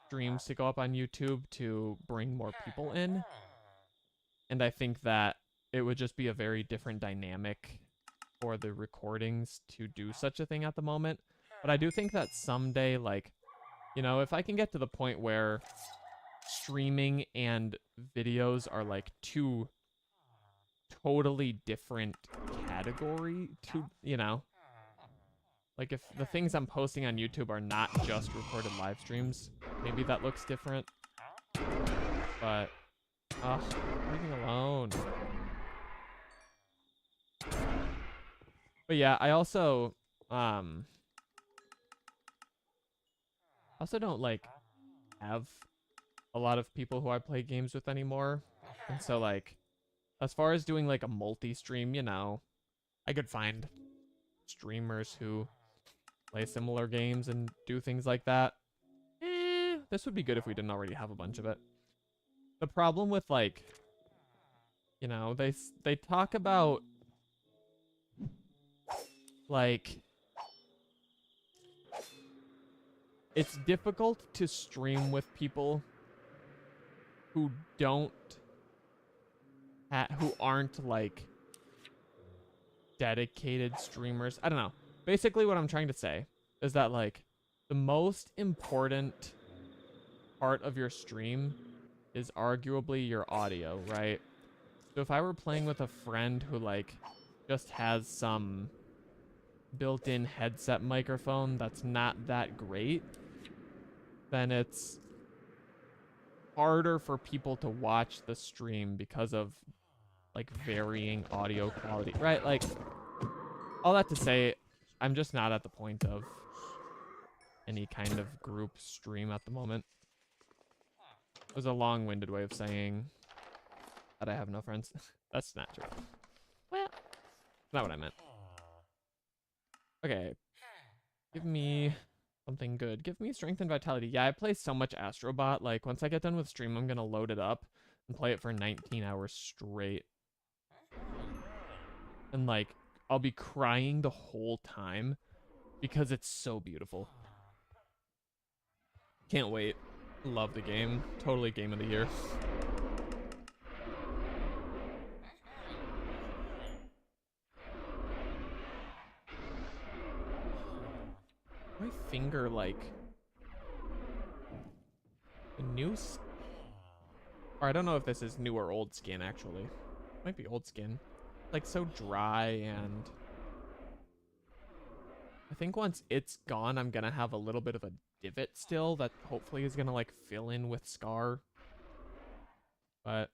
streams to go up on YouTube to bring more people in. And I think that it would just be a very different dynamic for the recordings to do such a thing at the moment. But I do think that someday, like, you know, if I can get to the point where streaming and videos are like two totally different category to, you know, like if the things I'm posting on YouTube are not just recorded live streams, maybe that looks different. But, leave me alone. But yeah, I also don't like have a lot of people who I play games with anymore. And so like, as far as doing like a multi-stream, you know, I could find streamers who play similar games and do things like that. This would be good if we didn't already have a bunch of it. The problem with like, you know, they talk about like, it's difficult to stream with people who who aren't like dedicated streamers. I don't know. Basically what I'm trying to say is that like the most important part of your stream is arguably your audio, right? So if I were playing with a friend who like just has some built-in headset microphone that's not that great, then it's harder for people to watch the stream because of like varying audio quality, right? Like, all that to say, I'm just not at the point of any kind of group stream at the moment. It was a long-winded way of saying that I have no friends. That's not true. Well, that's not what I meant. Okay. Give me something good. Give me strength and vitality. Yeah, I play so much Astrobot. Like, once I get done with stream, I'm gonna load it up and play it for 19 hours straight. And, like, I'll be crying the whole time because it's so beautiful. Can't wait. Love the game. Totally game of the year. My finger, like, the new, or I don't know if this is new or old skin, actually. Might be old skin. Like, so dry, and I think once it's gone, I'm gonna have a little bit of a divot still that hopefully is gonna, like, fill in with scar. But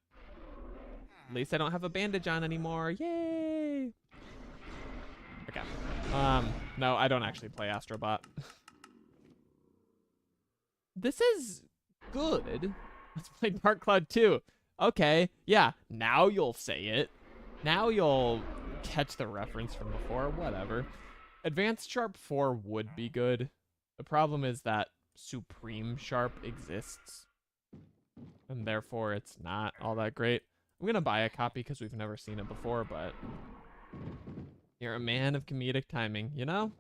at least I don't have a bandage on anymore. Yay! Okay. No, I don't actually play Astrobot. This is good. Let's play Dark Cloud 2. Okay, yeah, now you'll say it. Now you'll catch the reference from before, whatever. Advanced Sharp 4 would be good. The problem is that Supreme Sharp exists, and therefore it's not all that great. I'm gonna buy a copy because we've never seen it before, but, You're a man of comedic timing, you know?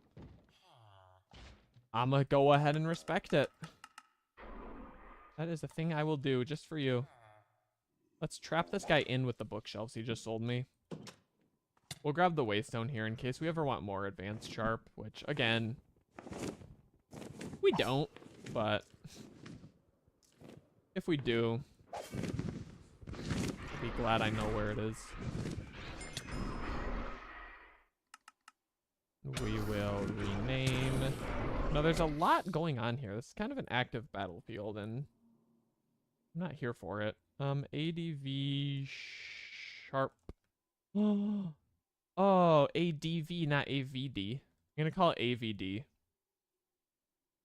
I'ma go ahead and respect it. That is a thing I will do just for you. Let's trap this guy in with the bookshelves he just sold me. We'll grab the waystone here in case we ever want more advanced sharp, which, again, we don't, but if we do, I'll be glad I know where it is. We will rename. No, there's a lot going on here. This is kind of an active battlefield, and I'm not here for it. ADV sharp. Oh, ADV, not AVD. I'm gonna call it AVD.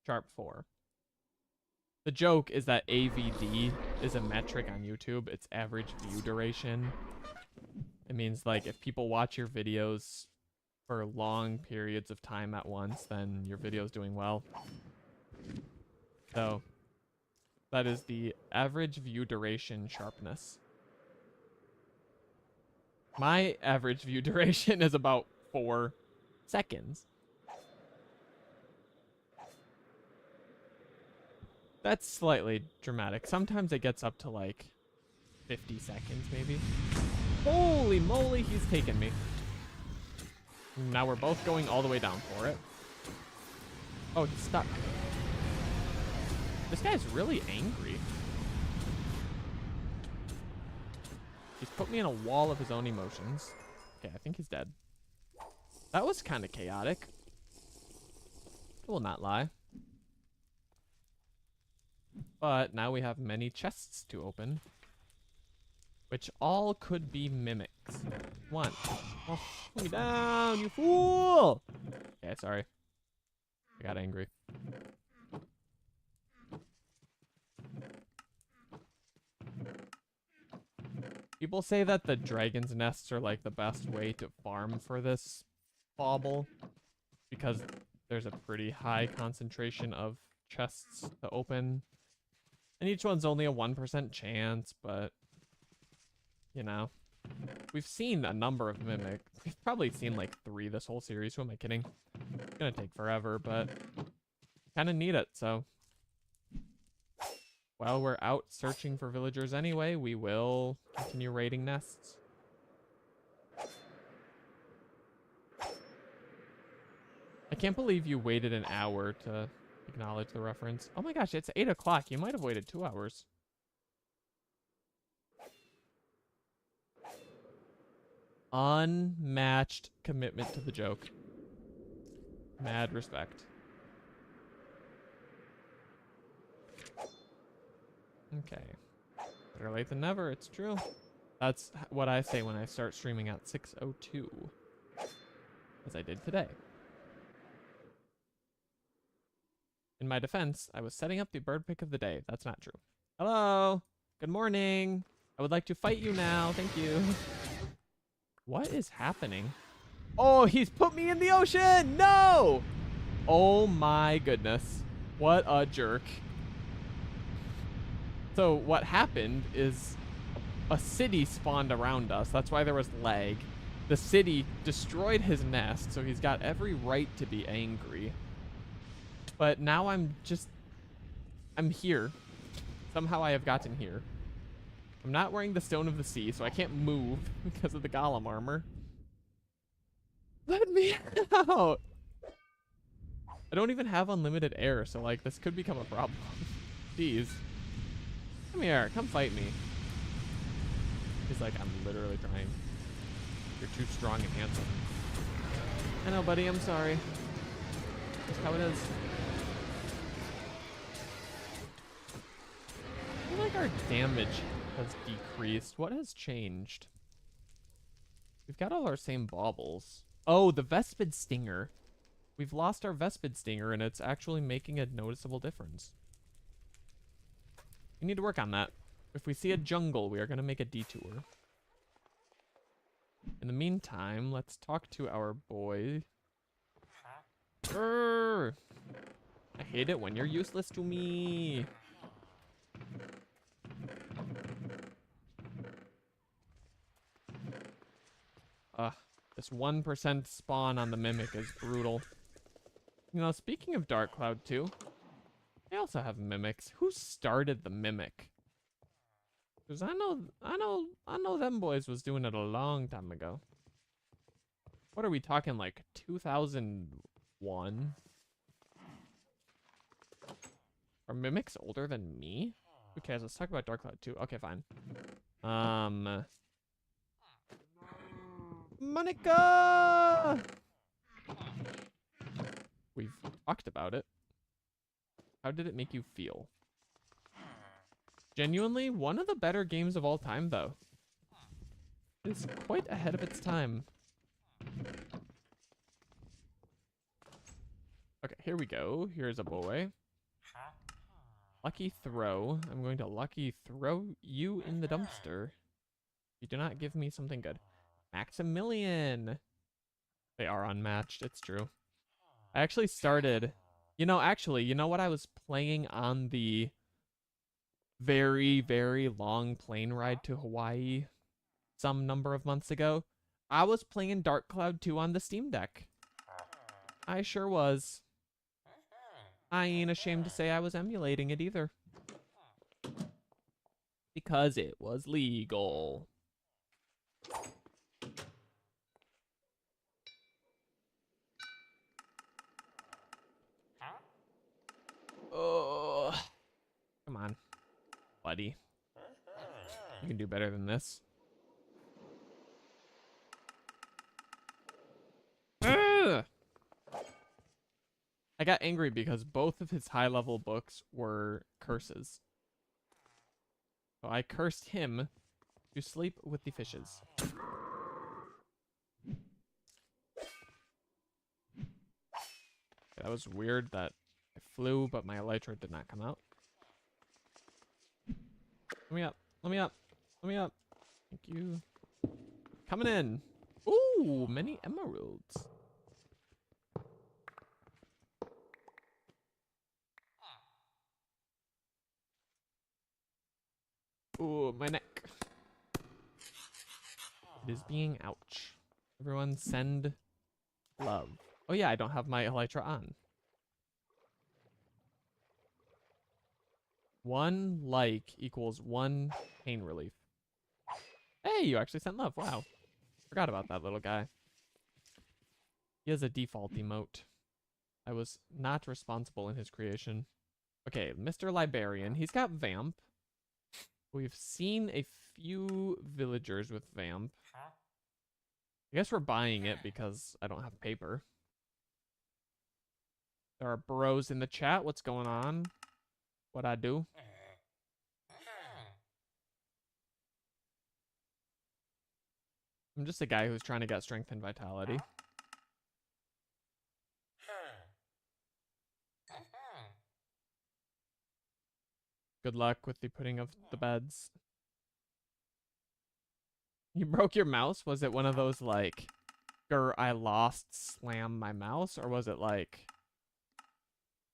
Sharp 4. The joke is that AVD is a metric on YouTube. It's average view duration. It means, like, if people watch your videos for long periods of time at once, then your video's doing well. So, that is the average view duration sharpness. My average view duration is about 4 seconds. That's slightly dramatic. Sometimes it gets up to like 50 seconds, maybe. Holy moly, he's taken me. Now we're both going all the way down for it. Oh, he's stuck. This guy's really angry. He's put me in a wall of his own emotions. Okay, I think he's dead. That was kind of chaotic. I will not lie. But now we have many chests to open, which all could be mimics. One. Oh, put me down, you fool! Okay, sorry. I got angry. People say that the dragon's nests are like the best way to farm for this bauble because there's a pretty high concentration of chests to open. And each one's only a 1% chance, but, you know, we've seen a number of mimic. We've probably seen like 3 this whole series. Who am I kidding? It's gonna take forever, but kind of need it, so. While we're out searching for villagers anyway, we will continue raiding nests. I can't believe you waited an hour to acknowledge the reference. Oh my gosh, it's 8 o'clock. You might have waited 2 hours. Unmatched commitment to the joke. Mad respect. Okay. Better late than never, it's true. That's what I say when I start streaming at 6:02. As I did today. In my defense, I was setting up the bird pick of the day. That's not true. Hello. Good morning. I would like to fight you now. Thank you. What is happening? Oh, he's put me in the ocean. No. Oh my goodness. What a jerk. So what happened is a city spawned around us. That's why there was lag. The city destroyed his nest, so he's got every right to be angry. But now I'm here. Somehow I have gotten here. I'm not wearing the Stone of the Sea, so I can't move because of the golem armor. Let me out! I don't even have unlimited air, so like this could become a problem. Jeez. Come here, come fight me. He's like, I'm literally trying. You're too strong and handsome. I know, buddy, I'm sorry. That's how it is. I feel like our damage has decreased. What has changed? We've got all our same baubles. Oh, the Vespid Stinger. We've lost our Vespid Stinger, and it's actually making a noticeable difference. We need to work on that. If we see a jungle, we are going to make a detour. In the meantime, let's talk to our boy. Grr! I hate it when you're useless to me. This 1% spawn on the Mimic is brutal. You know, speaking of Dark Cloud 2, they also have Mimics. Who started the Mimic? Because I know them boys was doing it a long time ago. What are we talking, like 2001? Are Mimics older than me? Who cares? Let's talk about Dark Cloud 2. Okay, fine. Monica! We've talked about it. How did it make you feel? Genuinely, one of the better games of all time, though. It's quite ahead of its time. Okay, here we go. Here's a boy. Lucky throw. I'm going to lucky throw you in the dumpster. You do not give me something good. Maximilian. They are unmatched. It's true. I actually started... You know what I was playing on the very, very long plane ride to Hawaii some number of months ago? I was playing Dark Cloud 2 on the Steam Deck. I sure was. I ain't ashamed to say I was emulating it either. Because it was legal. Oh, come on, buddy. You can do better than this. Ugh! I got angry because both of his high-level books were curses. So I cursed him to sleep with the fishes. That was weird that I flew, but my elytra did not come out. Let me up. Let me up. Let me up. Thank you. Coming in. Ooh, many emeralds. Ooh, my neck. It is being ouch. Everyone send love. Oh yeah, I don't have my elytra on. 1 like equals 1 pain relief. Hey, you actually sent love. Wow. Forgot about that little guy. He has a default emote. I was not responsible in his creation. Okay, Mr. Librarian. He's got Vamp. We've seen a few villagers with Vamp. I guess we're buying it because I don't have paper. There are bros in the chat. What's going on? What I do? I'm just a guy who's trying to get strength and vitality. Good luck with the putting of the beds. You broke your mouse? Was it one of those like, I lost, slam my mouse? Or was it like,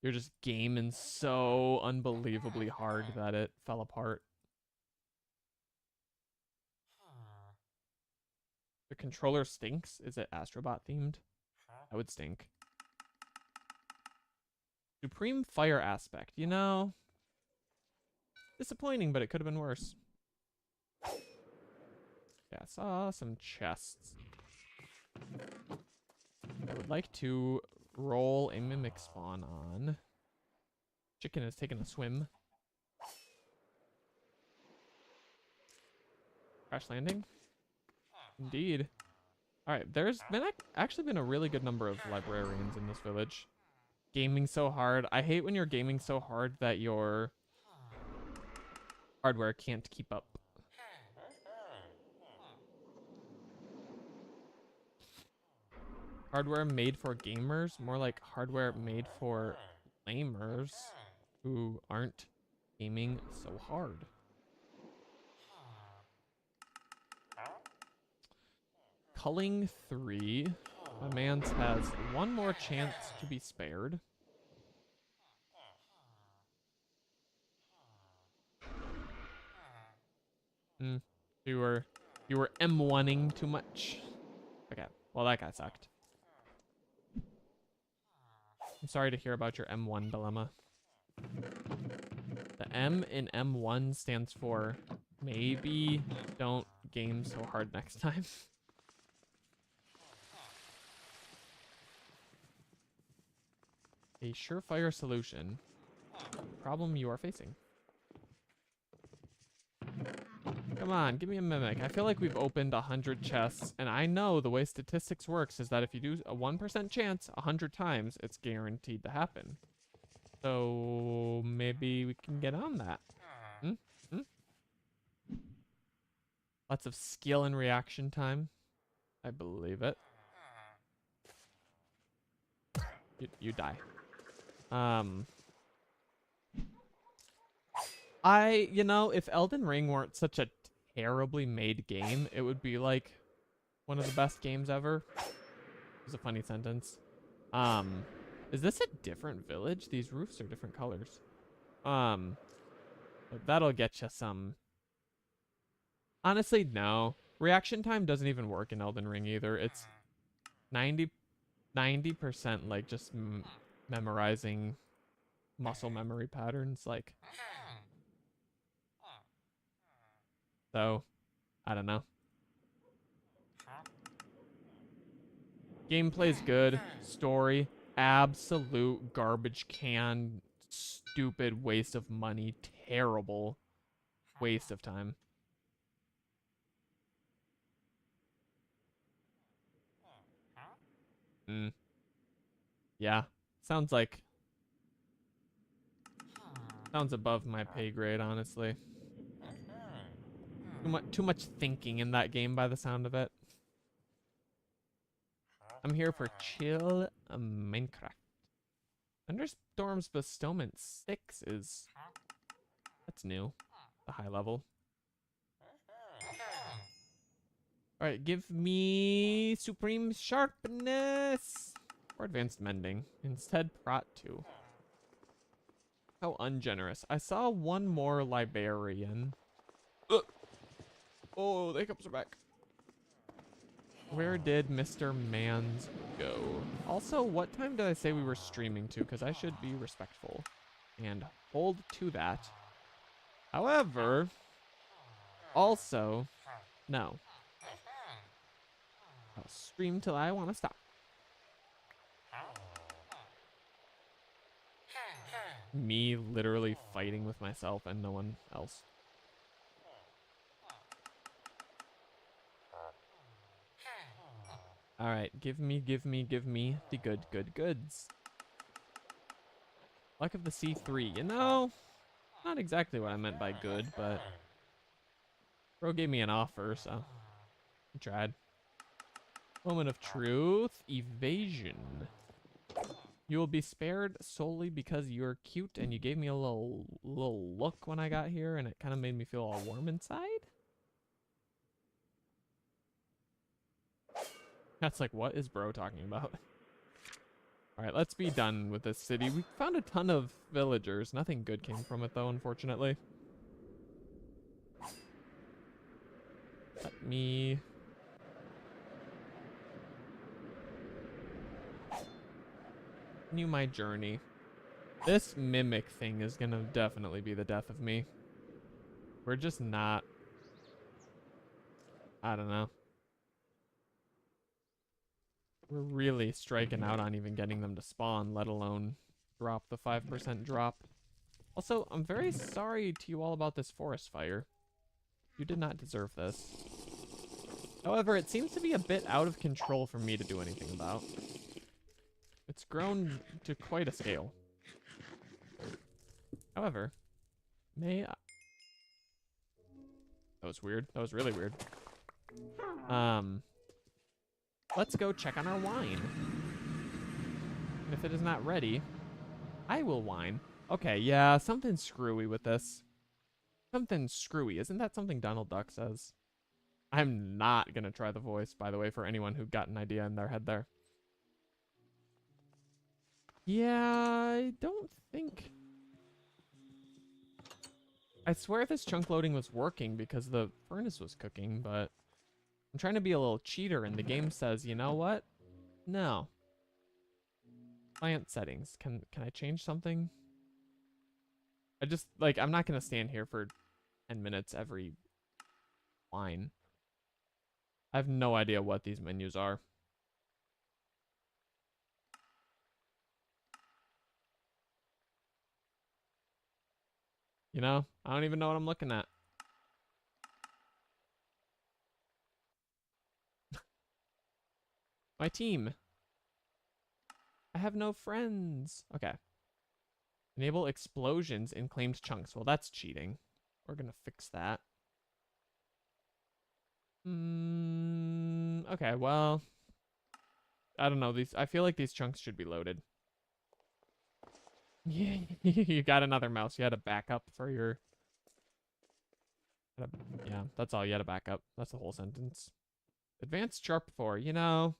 you're just gaming so unbelievably hard that it fell apart? The controller stinks? Is it Astrobot themed? That would stink. Supreme Fire Aspect. You know, disappointing, but it could have been worse. Yeah, I saw some chests. I would like to roll a mimic spawn on. Chicken is taking a swim. Crash landing? Indeed. Alright, there's been actually been a really good number of librarians in this village. Gaming so hard. I hate when you're gaming so hard that your hardware can't keep up. Hardware made for gamers, more like hardware made for lamers who aren't gaming so hard. Culling 3. My man's has one more chance to be spared. You were M1ing too much. Okay, Well, that guy sucked. I'm sorry to hear about your M1 dilemma. The M in M1 stands for maybe don't game so hard next time. A surefire solution. Problem you are facing. Come on, give me a mimic. I feel like we've opened 100 chests, and I know the way statistics works is that if you do a 1% chance 100 times, it's guaranteed to happen. So maybe we can get on that. Hmm? Hmm? Lots of skill and reaction time. I believe it. You die. You know, if Elden Ring weren't such a terribly made game, it would be like one of the best games ever. It was a funny sentence. Is this a different village? These roofs are different colors. But that'll get you some. Honestly, no. Reaction time doesn't even work in Elden Ring either. It's 90% like just memorizing muscle memory patterns, like. So, I don't know. Gameplay's good. Story, absolute garbage can. Stupid waste of money. Terrible waste of time. Yeah. Sounds above my pay grade, honestly. Too much thinking in that game by the sound of it. I'm here for chill Minecraft. Thunderstorm's Bestowment 6 is... That's new. The high level. Alright, give me Supreme Sharpness! Or Advanced Mending. Instead, Prot 2. How ungenerous. I saw one more Librarian. Ugh. Oh, the hiccups are back. Where did Mr. Mans go? Also, what time did I say we were streaming to? Because I should be respectful and hold to that. However, also, no. I'll stream till I want to stop. Me literally fighting with myself and no one else. All right, give me the good goods. Luck of the C3, you know, not exactly what I meant by good, but bro gave me an offer, so I tried. Moment of truth, evasion. You will be spared solely because you're cute and you gave me a little look when I got here and it kind of made me feel all warm inside. That's like, what is bro talking about? All right, let's be done with this city. We found a ton of villagers. Nothing good came from it, though, unfortunately. Let me... continue my journey. This mimic thing is gonna definitely be the death of me. We're just not... I don't know. We're really striking out on even getting them to spawn, let alone drop the 5% drop. Also, I'm very sorry to you all about this forest fire. You did not deserve this. However, it seems to be a bit out of control for me to do anything about. It's grown to quite a scale. However, may I... That was weird. That was really weird. Let's go check on our wine. And if it is not ready, I will wine. Okay, yeah, something screwy with this. Something screwy. Isn't that something Donald Duck says? I'm not gonna try the voice, by the way, for anyone who got an idea in their head there. Yeah, I don't think... I swear this chunk loading was working because the furnace was cooking, but I'm trying to be a little cheater, and the game says, you know what? No. Plant settings. Can I change something? I just, like, I'm not going to stand here for 10 minutes every line. I have no idea what these menus are. You know? I don't even know what I'm looking at. My team. I have no friends. Okay. Enable explosions in claimed chunks. Well, that's cheating. We're going to fix that. Okay, well. I don't know. I feel like these chunks should be loaded. Yeah, you got another mouse. You had a backup for your... Yeah, that's all. You had a backup. That's the whole sentence. Advanced Sharp 4. You know,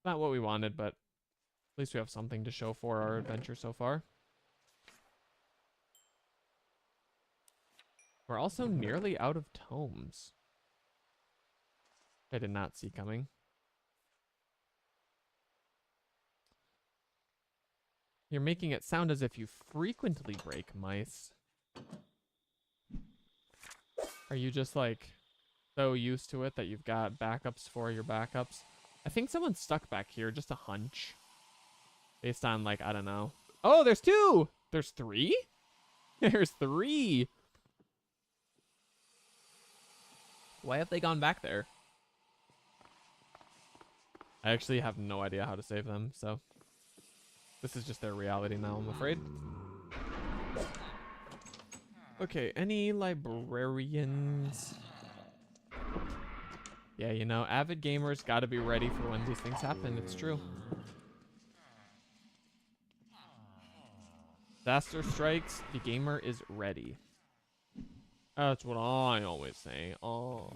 not what we wanted, but at least we have something to show for our adventure so far. We're also nearly out of tomes. I did not see coming. You're making it sound as if you frequently break mice. Are you just like so used to it that you've got backups for your backups? I think someone's stuck back here, just a hunch. Based on like, I don't know. Oh, there's 2! There's 3? There's 3! Why have they gone back there? I actually have no idea how to save them, so this is just their reality now, I'm afraid. Okay, any librarians? Yeah, you know, avid gamers gotta be ready for when these things happen, it's true. Disaster strikes, the gamer is ready. That's what I always say. Oh.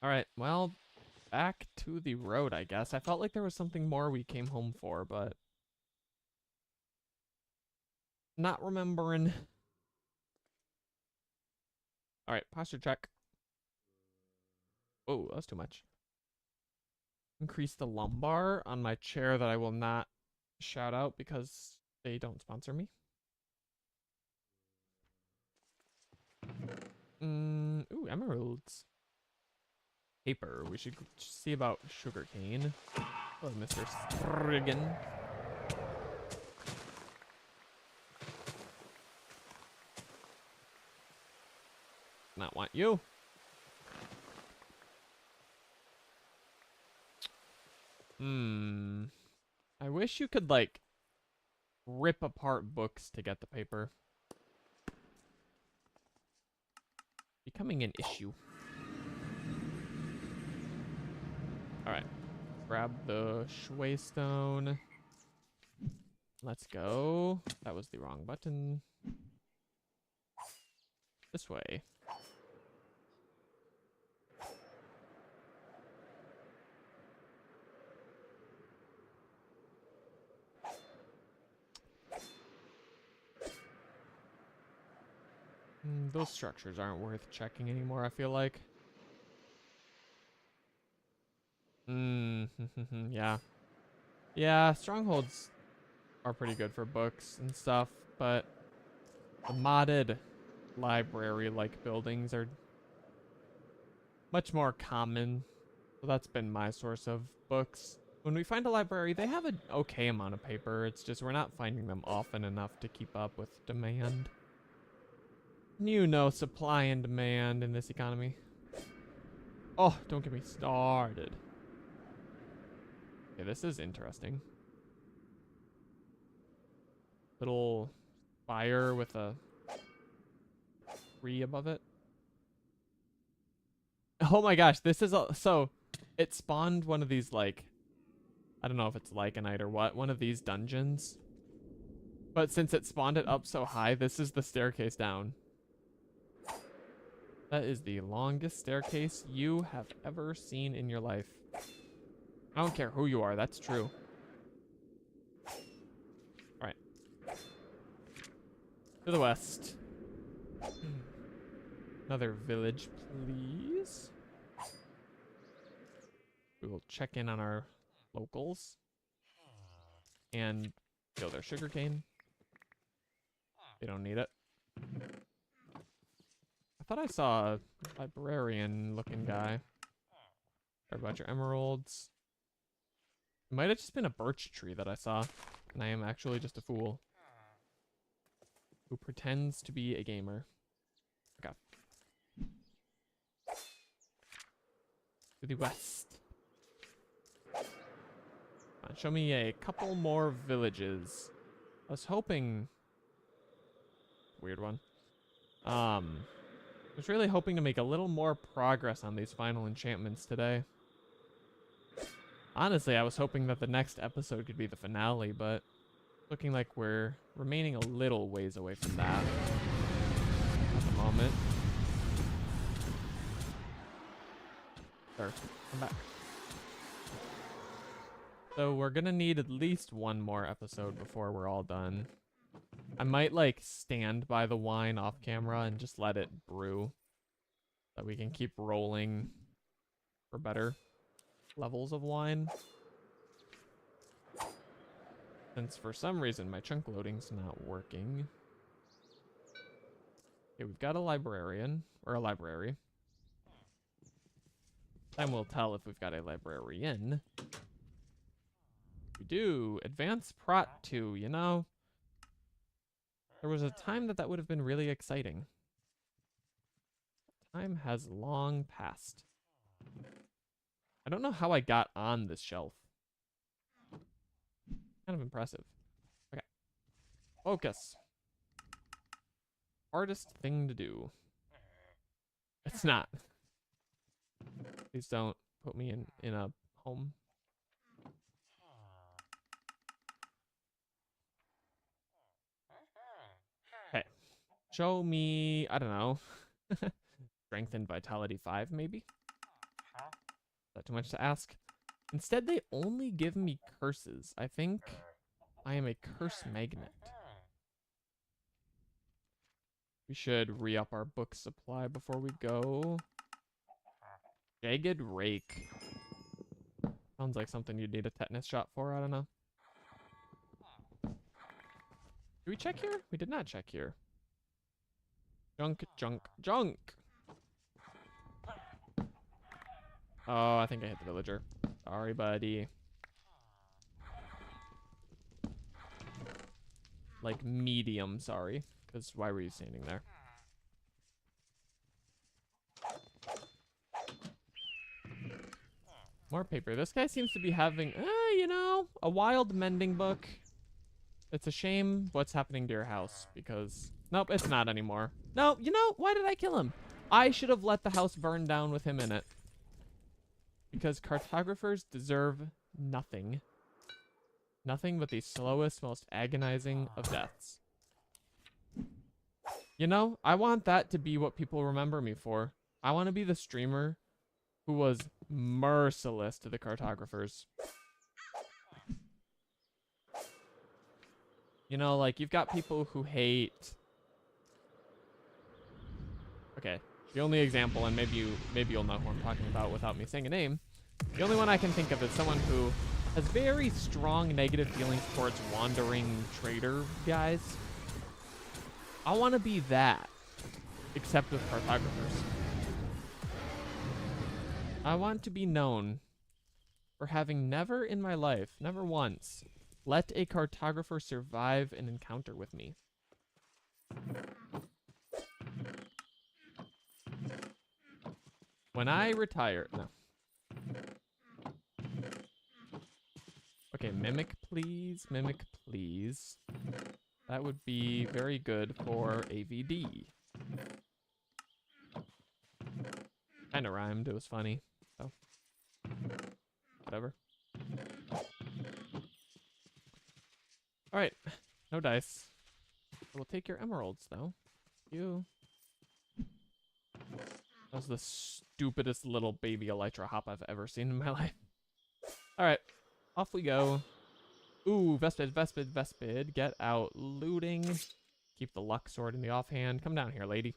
Alright, well, back to the road, I guess. I felt like there was something more we came home for, but... not remembering. Alright, posture check. Oh, that's too much. Increase the lumbar on my chair that I will not shout out because they don't sponsor me. Ooh, emeralds. Paper. We should see about sugarcane. Oh, Mr. Strigan. Not want you. I wish you could, like, rip apart books to get the paper. Becoming an issue. Alright. Grab the Shwaystone. Let's go. That was the wrong button. This way. Those structures aren't worth checking anymore, I feel like. Yeah. Yeah, strongholds are pretty good for books and stuff, but the modded library-like buildings are much more common. So that's been my source of books. When we find a library, they have an okay amount of paper. It's just we're not finding them often enough to keep up with demand. You know, supply and demand in this economy. Oh, don't get me started. Okay, this is interesting. Little fire with a tree above it. Oh my gosh, this is so it spawned one of these, like, I don't know if it's Lycanite or what, one of these dungeons. But since it spawned it up so high, this is the staircase down. That is the longest staircase you have ever seen in your life. I don't care who you are, that's true. Alright. To the west. Another village, please. We will check in on our locals and kill their sugarcane. They don't need it. I thought I saw a librarian-looking guy. Sorry about your emeralds. It might have just been a birch tree that I saw, and I am actually just a fool who pretends to be a gamer. Okay. To the west. Come on, show me a couple more villages. I was hoping... Weird one. I was really hoping to make a little more progress on these final enchantments today. Honestly, I was hoping that the next episode could be the finale, but looking like we're remaining a little ways away from that at the moment. There, come back. So we're gonna need at least one more episode before we're all done. I might like stand by the wine off camera and just let it brew so that we can keep rolling for better levels of wine. Since for some reason my chunk loading's not working. Okay, we've got a librarian, or a library. Time will tell if we've got a librarian. We do. Advanced Prot 2, you know? There was a time that would have been really exciting. Time has long passed. I don't know how I got on this shelf. Kind of impressive. Okay. Focus. Hardest thing to do. It's not. Please don't put me in a home. Okay. Show me, I don't know. Strength and Vitality 5, maybe? Is that too much to ask? Instead, they only give me curses. I think I am a curse magnet. We should re-up our book supply before we go. Jagged Rake. Sounds like something you'd need a tetanus shot for, I don't know. Did we check here? We did not check here. Junk, junk, junk! Oh, I think I hit the villager. Sorry, buddy. Like, medium sorry. Because why were you standing there? More paper. This guy seems to be having, you know, a wild mending book. It's a shame what's happening to your house, because... Nope, it's not anymore. No, you know, why did I kill him? I should have let the house burn down with him in it. Because cartographers deserve nothing. Nothing but the slowest, most agonizing of deaths. You know, I want that to be what people remember me for. I want to be the streamer who was merciless to the cartographers. You know, like, you've got people who hate... Okay, the only example, and maybe you'll know who I'm talking about without me saying a name. The only one I can think of is someone who has very strong negative feelings towards wandering trader guys. I want to be that, except with cartographers. I want to be known for having never in my life, never once, let a cartographer survive an encounter with me. When I retire, no. Okay, mimic please, mimic please. That would be very good for AVD. Kinda rhymed, it was funny, so. Whatever. Alright, no dice. We'll take your emeralds, though. You. That was the stupidest little baby elytra hop I've ever seen in my life. Alright, off we go. Ooh, Vespid, Vespid, Vespid. Get out looting. Keep the luck sword in the offhand. Come down here, lady.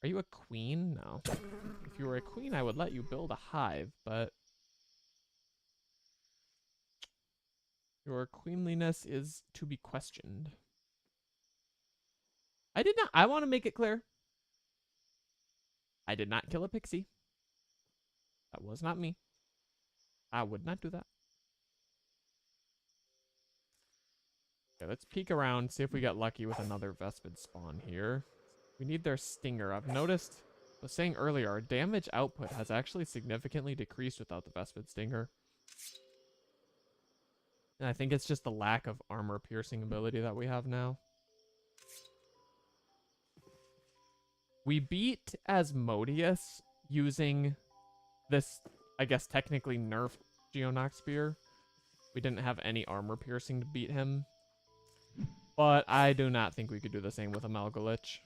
Are you a queen? No. If you were a queen, I would let you build a hive, but your queenliness is to be questioned. I want to make it clear. I did not kill a pixie. That was not me. I would not do that. Okay, let's peek around, see if we get lucky with another Vespid spawn here. We need their stinger. I've noticed, I was saying earlier, our damage output has actually significantly decreased without the Vespid stinger. And I think it's just the lack of armor piercing ability that we have now. We beat ASMODEUS using this, I guess, technically nerfed Geonox Spear. We didn't have any armor piercing to beat him. But I do not think we could do the same with Amalgalich.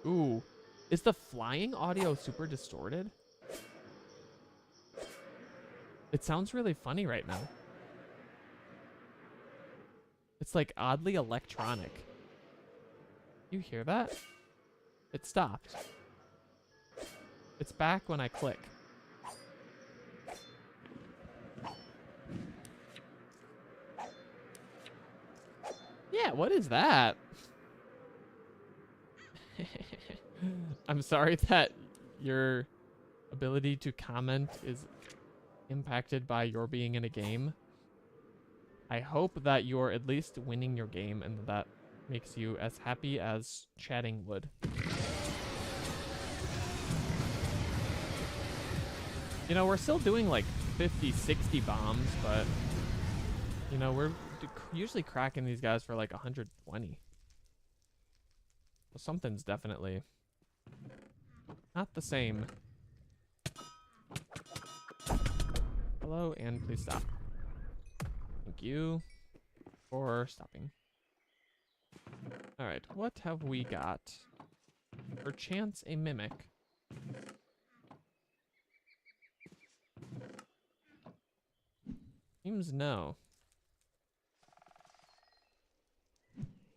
Ooh. Is the flying audio super distorted? It sounds really funny right now. It's like oddly electronic. You hear that? It stopped. It's back when I click. Yeah, what is that? I'm sorry that your ability to comment is impacted by your being in a game. I hope that you're at least winning your game and that makes you as happy as chatting would. You know, we're still doing like 50, 60 bombs, but you know, we're usually cracking these guys for like 120. Well, something's definitely not the same. Hello, and please stop. Thank you for stopping. All right, what have we got? Perchance a mimic. Seems no.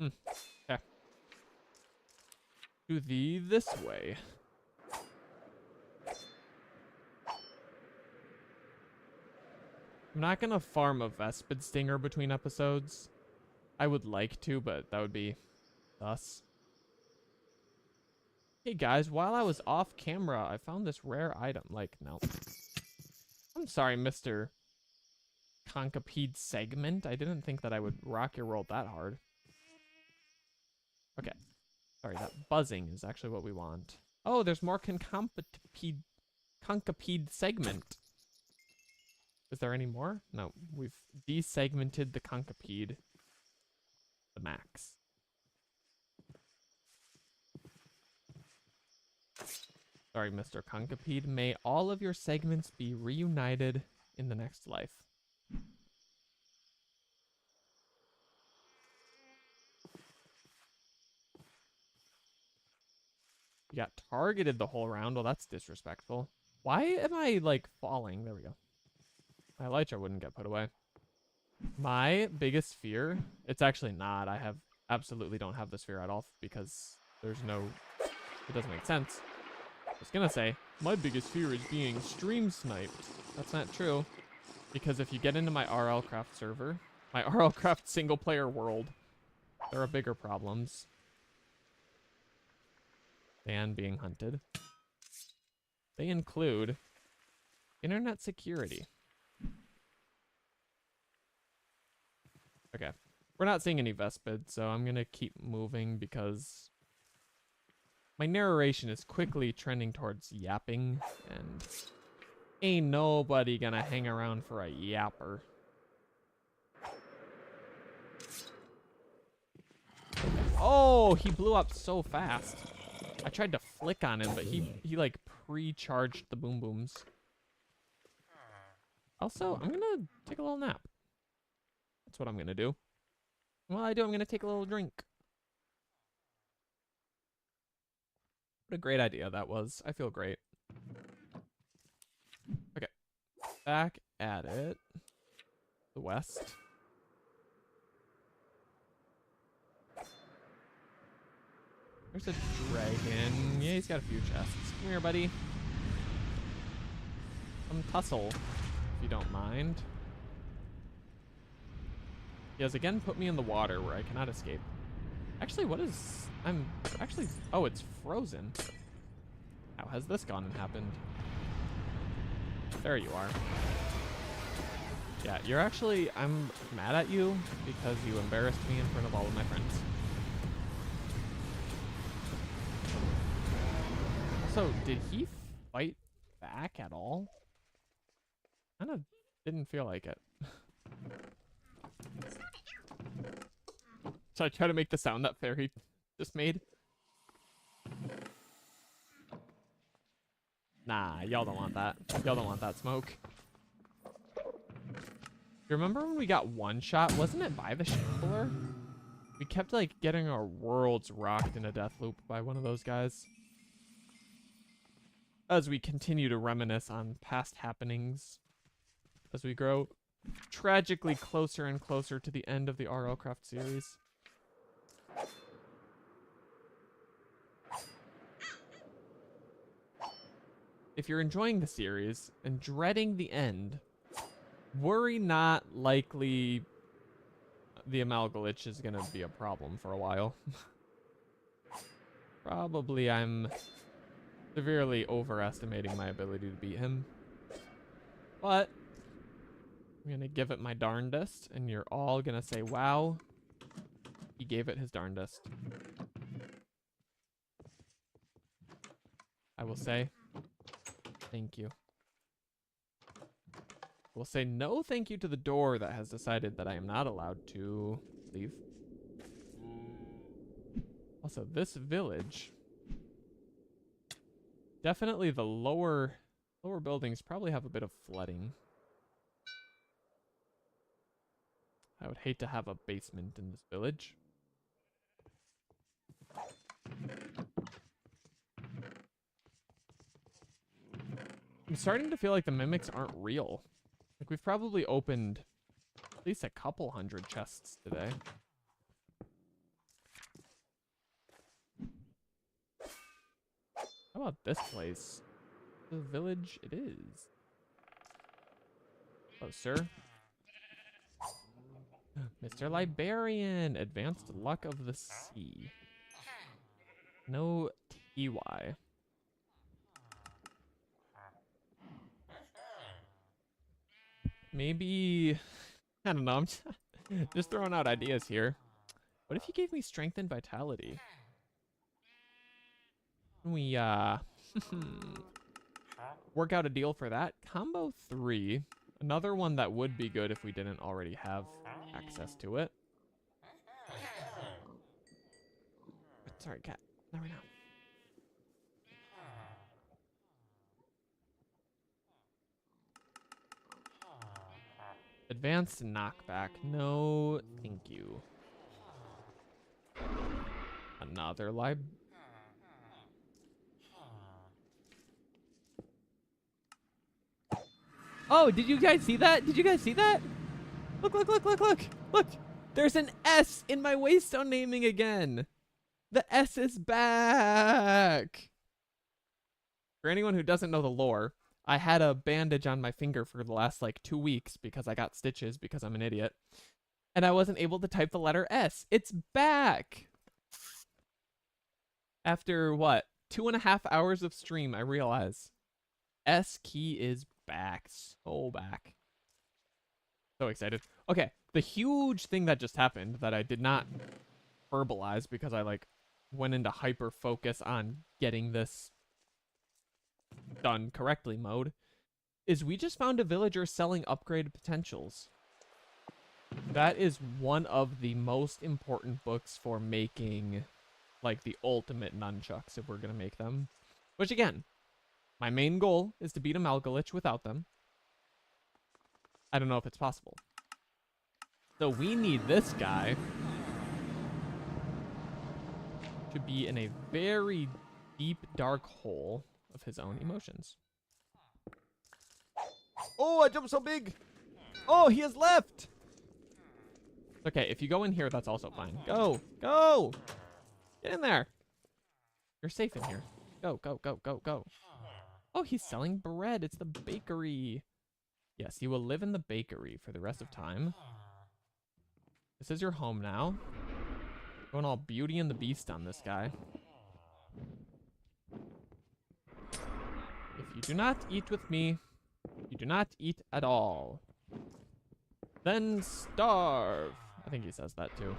Okay. To thee this way. I'm not gonna farm a Vespid stinger between episodes. I would like to, but that would be thus. Hey guys, while I was off camera, I found this rare item. Like, no. I'm sorry, Mr. Concipede segment. I didn't think that I would rock your world that hard. Okay. Sorry, that buzzing is actually what we want. Oh, there's more concipede segment. Is there any more? No, we've desegmented the concipede. The max. Sorry, Mr. Concipede. May all of your segments be reunited in the next life. You got targeted the whole round. Well, that's disrespectful. Why am I, like, falling? There we go. My elytra wouldn't get put away. My biggest fear... It's actually not. I absolutely don't have this fear at all because there's no... It doesn't make sense. I was gonna say, my biggest fear is being stream sniped. That's not true. Because if you get into my RLCraft server, my RLCraft single player world, there are bigger problems than being hunted. They include internet security. Okay. We're not seeing any Vespid, so I'm gonna keep moving because my narration is quickly trending towards yapping, and ain't nobody gonna hang around for a yapper. Oh, he blew up so fast. I tried to flick on him, but he like pre-charged the boom booms. Also, I'm gonna take a little nap. That's what I'm gonna do. While I do, I'm gonna take a little drink. What a great idea that was. I feel great. Okay. Back at it. The west. There's a dragon. Yeah, he's got a few chests. Come here, buddy. Come tussle, if you don't mind. He has again put me in the water where I cannot escape. Actually, what is... Oh, it's frozen. How has this gone and happened? There you are. Yeah, you're actually... I'm mad at you because you embarrassed me in front of all of my friends. Also, did he fight back at all? Kind of didn't feel like it. So I try to make the sound that Fairy just made. Nah, y'all don't want that. Y'all don't want that smoke. You remember when we got one shot? Wasn't it by the Shambler? We kept like getting our worlds rocked in a death loop by one of those guys. As we continue to reminisce on past happenings. As we grow tragically closer and closer to the end of the RLCraft series. If you're enjoying the series and dreading the end, worry not, likely the Amalgalich is going to be a problem for a while. Probably I'm severely overestimating my ability to beat him. But I'm going to give it my darndest, and you're all going to say, wow, he gave it his darndest. I will say, thank you. We'll say no thank you to the door that has decided that I am not allowed to leave. Also, this village, definitely the lower buildings probably have a bit of flooding. I would hate to have a basement in this village. I'm starting to feel like the mimics aren't real. Like, we've probably opened at least a couple hundred chests today. How about this place? The village it is. Oh, sir. Mr. Librarian, advanced luck of the sea. No TY. Maybe, I don't know, I'm just throwing out ideas here. What if you gave me strength and vitality? We, work out a deal for that. Combo 3. Another one that would be good if we didn't already have access to it. Sorry, cat. Not right now. Advanced knockback. No, thank you. Another lib. Oh, did you guys see that? Did you guys see that? Look, look, look, look, look. Look. There's an S in my waystone naming again. The S is back. For anyone who doesn't know the lore, I had a bandage on my finger for the last like 2 weeks because I got stitches because I'm an idiot. And I wasn't able to type the letter S. It's back. After what? 2.5 hours of stream, I realize S key is back. So back. So excited. Okay, the huge thing that just happened that I did not verbalize because I like went into hyper focus on getting this done correctly mode is we just found a villager selling upgrade potentials. That is one of the most important books for making like the ultimate nunchucks if we're gonna make them. Which again, my main goal is to beat Amalgalich without them. I don't know if it's possible. So we need this guy to be in a very deep dark hole of his own emotions. Oh, I jumped so big. Oh, he has left. Okay, if you go in here, that's also fine. Go, go. Get in there. You're safe in here. Go, go, go, go, go. Oh, he's selling bread. It's the bakery. Yes, you will live in the bakery for the rest of time. This is your home now. Going all Beauty and the Beast on this guy. If you do not eat with me, you do not eat at all. Then starve. I think he says that too.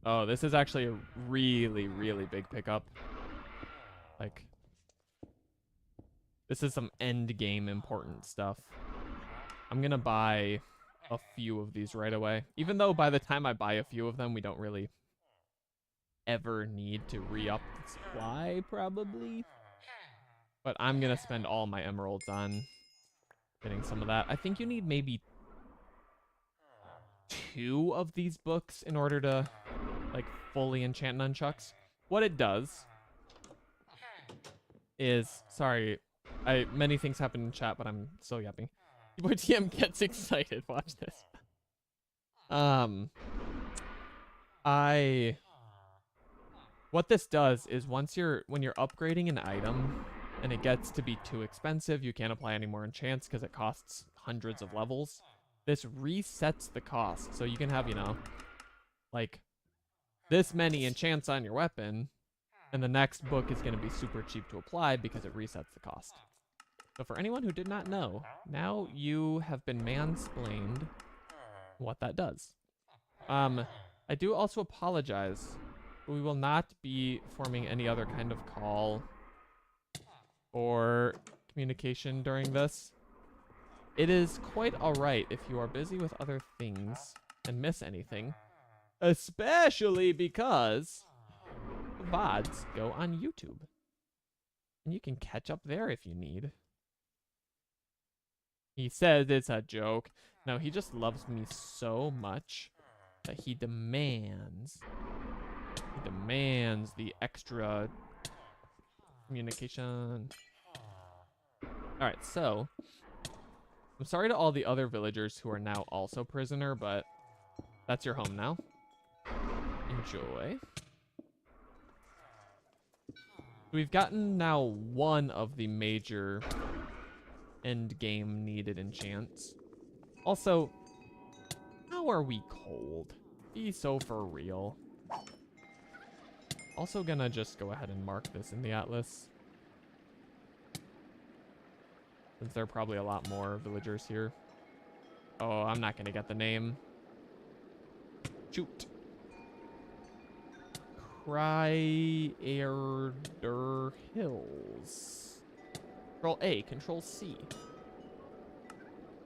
Oh, this is actually a really, really big pickup. Like, this is some end game important stuff. I'm gonna buy a few of these right away. Even though by the time I buy a few of them, we don't really ever need to re-up the supply, probably. But I'm gonna spend all my emeralds on getting some of that. I think you need maybe 2 of these books in order to, like, fully enchant nunchucks. What it does is, sorry, many things happen in chat, but I'm still yapping. Boy TM gets excited. Watch this. What this does is when you're upgrading an item and it gets to be too expensive, you can't apply any more enchants because it costs hundreds of levels. This resets the cost, so you can have, you know, like this many enchants on your weapon, and the next book is going to be super cheap to apply because it resets the cost. So for anyone who did not know, now you have been mansplained what that does. I do also apologize. We will not be forming any other kind of call or communication during this. It is quite alright if you are busy with other things and miss anything, especially because the VODs go on YouTube. And you can catch up there if you need. He says it's a joke. No, he just loves me so much that he demands the extra communication. Alright, so I'm sorry to all the other villagers who are now also prisoner, but that's your home now. Enjoy. We've gotten now one of the major end game needed enchants. Also, how are we cold? Be so for real. Also gonna just go ahead and mark this in the atlas, since there are probably a lot more villagers here. Oh, I'm not gonna get the name. Shoot. Crierder Hills. Control A, Control C.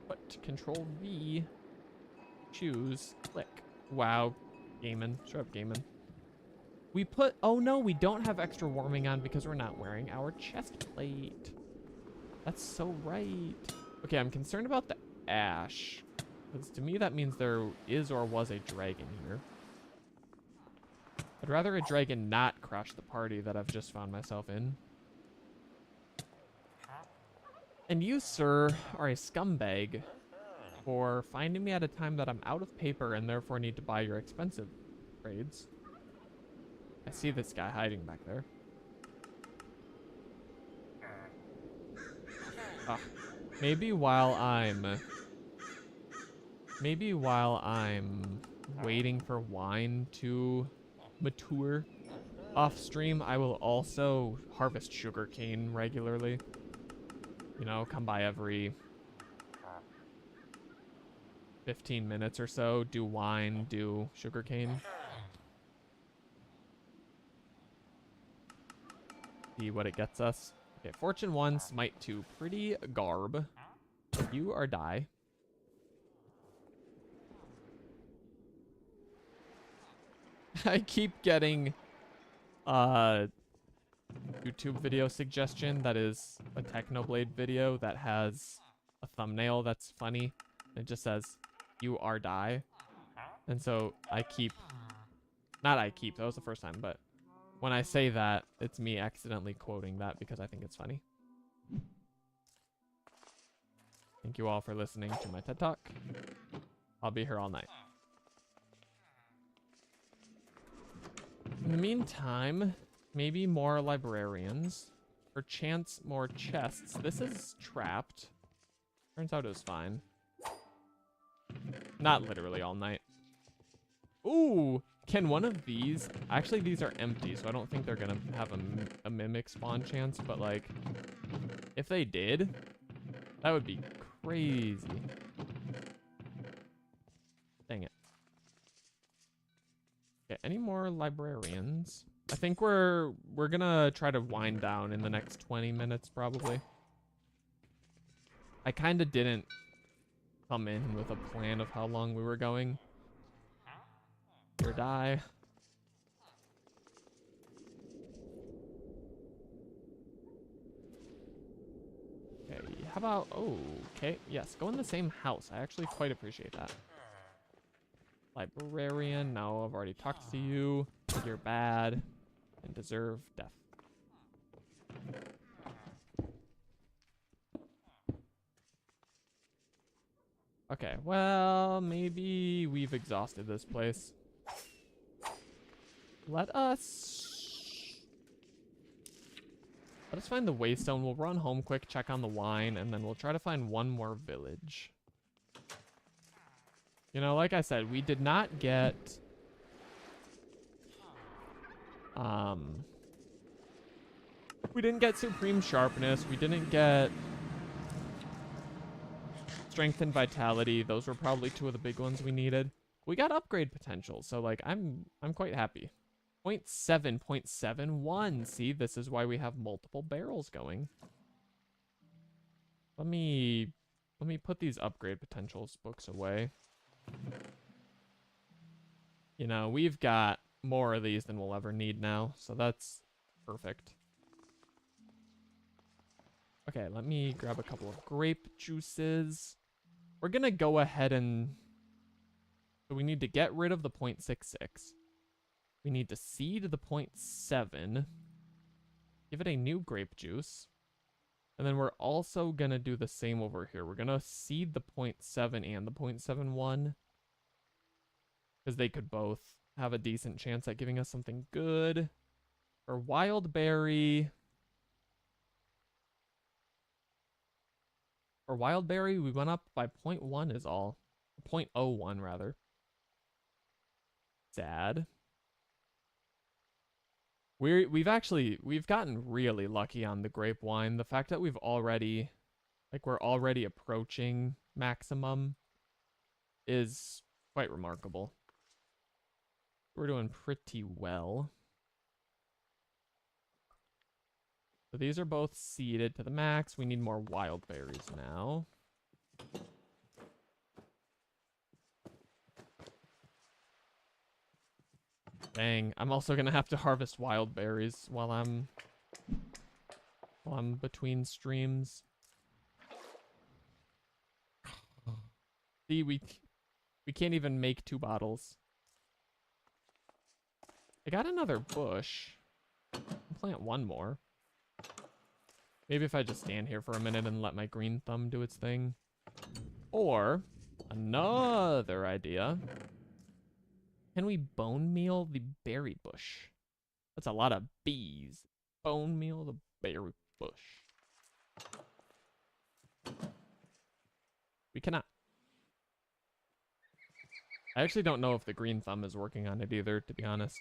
Put Control V. Choose. Click. Wow. Gaming. Shut up, gaming. We put... Oh, no, we don't have extra warming on because we're not wearing our chest plate. That's so right. Okay, I'm concerned about the ash, because to me that means there is or was a dragon here. I'd rather a dragon not crush the party that I've just found myself in. And you, sir, are a scumbag for finding me at a time that I'm out of paper and therefore need to buy your expensive trades. I see this guy hiding back there. Ah, maybe while I'm waiting for wine to mature off stream, I will also harvest sugarcane regularly. You know, come by every 15 minutes or so, do wine, do sugarcane. See what it gets us. Okay, Fortune 1, Smite 2. Pretty garb. You or die. I keep getting YouTube video suggestion that is a Technoblade video that has a thumbnail that's funny. It just says, you are die. And so that was the first time, but when I say that, it's me accidentally quoting that because I think it's funny. Thank you all for listening to my TED Talk. I'll be here all night. In the meantime, maybe more librarians. Perchance more chests. This is trapped. Turns out it was fine. Not literally all night. Ooh, can one of these... Actually, these are empty, so I don't think they're going to have a mimic spawn chance. But, like, if they did, that would be crazy. Dang it. Okay, any more librarians? I think we're gonna try to wind down in the next 20 minutes, probably. I kind of didn't come in with a plan of how long we were going. Or die. Okay, how about... Oh, okay. Yes, go in the same house. I actually quite appreciate that. Librarian. No, I've already talked to you. You're bad and deserve death. Okay, well, maybe we've exhausted this place. Let us find the waystone. We'll run home quick, check on the wine, and then we'll try to find one more village. You know, like I said, we did not get... we didn't get Supreme Sharpness. We didn't get Strength and Vitality. Those were probably two of the big ones we needed. We got upgrade potential, so, like, I'm quite happy. 0.7, 0.71. See, this is why we have multiple barrels going. Let me put these upgrade potentials books away. You know, we've got more of these than we'll ever need now, so that's perfect. Okay, let me grab a couple of grape juices. We're gonna go ahead and... So we need to get rid of the 0.66. We need to seed the 0.7. Give it a new grape juice. And then we're also going to do the same over here. We're going to seed the 0.7 and the 0.71. Because they could both have a decent chance at giving us something good. For wild berry... For wild berry, we went up by 0.1 is all. 0.01 rather. Sad. We've gotten really lucky on the grape wine. The fact that we're already approaching maximum is quite remarkable. We're doing pretty well. So these are both seeded to the max. We need more wild berries now. Dang, I'm also gonna have to harvest wild berries while I'm between streams. See, we can't even make 2 bottles. I got another bush. I'll plant one more. Maybe if I just stand here for a minute and let my green thumb do its thing. Or another idea. Can we bone meal the berry bush? That's a lot of bees. Bone meal the berry bush. We cannot. I actually don't know if the green thumb is working on it either, to be honest.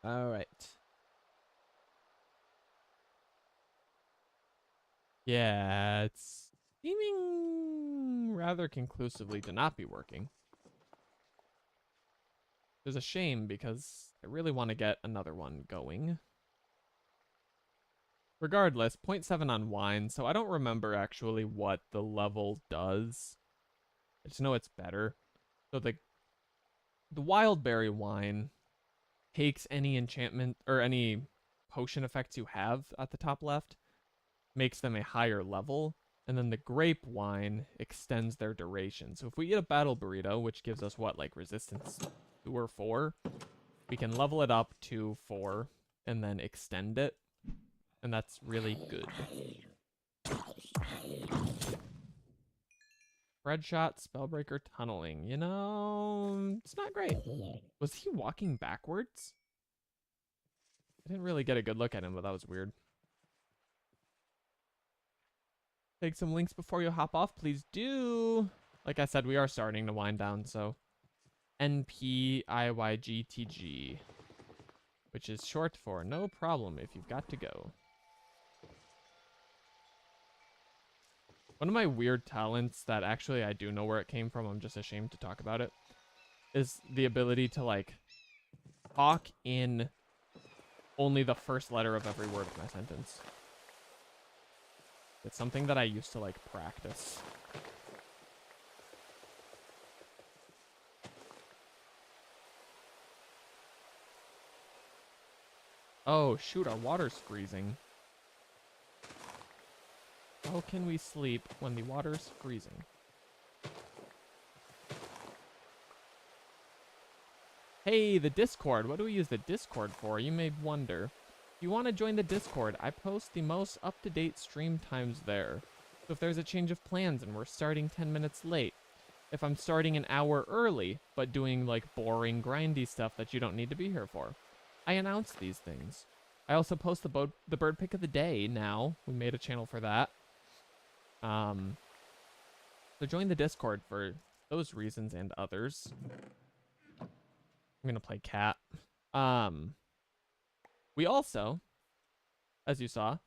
All right. Yeah, it's seeming rather conclusively to not be working. It's a shame because I really want to get another one going. Regardless, 0.7 on wine, so I don't remember actually what the level does. I just know it's better. So the wild berry wine takes any enchantment or any potion effects you have at the top left, makes them a higher level, and then the grape wine extends their duration. So if we get a battle burrito, which gives us what, like resistance 2 or 4, we can level it up to 4 and then extend it, and that's really good. Red shot, spellbreaker, tunneling. You know, it's not great. Was he walking backwards? I didn't really get a good look at him, but that was weird. Take some links before you hop off, please do. Like I said, we are starting to wind down, so NPIYGTG, which is short for no problem if you've got to go. One of my weird talents that actually I do know where it came from, I'm just ashamed to talk about it, is the ability to like talk in only the first letter of every word of my sentence. It's something that I used to like practice. Oh shoot, our water's freezing. How can we sleep when the water's freezing? Hey, the Discord. What do we use the Discord for? You may wonder. If you want to join the Discord, I post the most up-to-date stream times there. So if there's a change of plans and we're starting 10 minutes late, if I'm starting an hour early, but doing like boring, grindy stuff that you don't need to be here for, I announce these things. I also post the bird pick of the day now. We made a channel for that. So join the Discord for those reasons and others. I'm gonna play cat. We also, as you saw,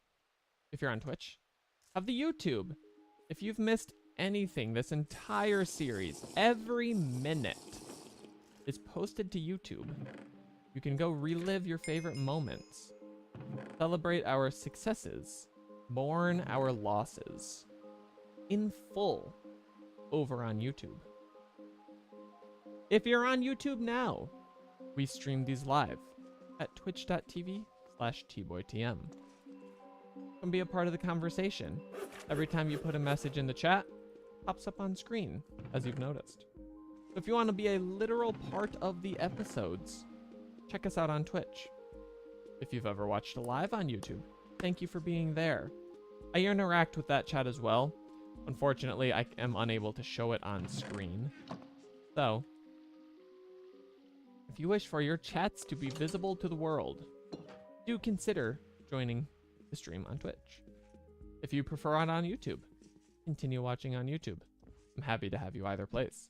if you're on Twitch, have the YouTube. If you've missed anything this entire series, every minute is posted to YouTube. You can go relive your favorite moments, celebrate our successes, mourn our losses in full over on YouTube. If you're on YouTube now, we stream these live at twitch.tv/tboytm. Come be a part of the conversation. Every time you put a message in the chat, pops up on screen, as you've noticed. So if you want to be a literal part of the episodes, check us out on Twitch. If you've ever watched a live on YouTube, thank you for being there. I interact with that chat as well. Unfortunately, I am unable to show it on screen. So, if you wish for your chats to be visible to the world, do consider joining the stream on Twitch. If you prefer it on YouTube, continue watching on YouTube. I'm happy to have you either place.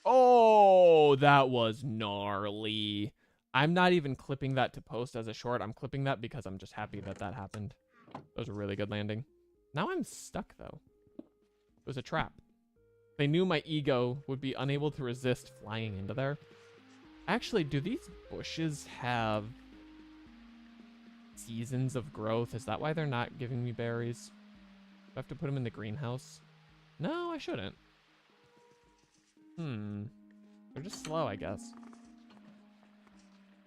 Oh, that was gnarly. I'm not even clipping that to post as a short. I'm clipping that because I'm just happy that that happened. That was a really good landing. Now I'm stuck, though. It was a trap. They knew my ego would be unable to resist flying into there. Actually, do these bushes have seasons of growth? Is that why they're not giving me berries? Do I have to put them in the greenhouse? No, I shouldn't. They're just slow, I guess.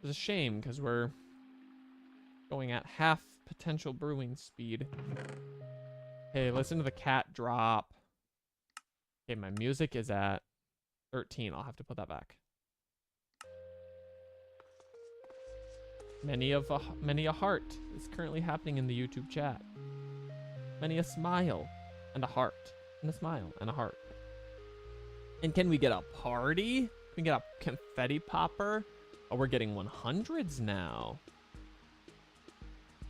It's a shame, because we're going at half potential brewing speed. Hey, listen to the cat drop. Okay, my music is at 13. I'll have to put that back. Many a heart is currently happening in the YouTube chat. Many a smile and a heart and a smile and a heart. And can we get a party? Can we get a confetti popper? Oh, we're getting 100s now.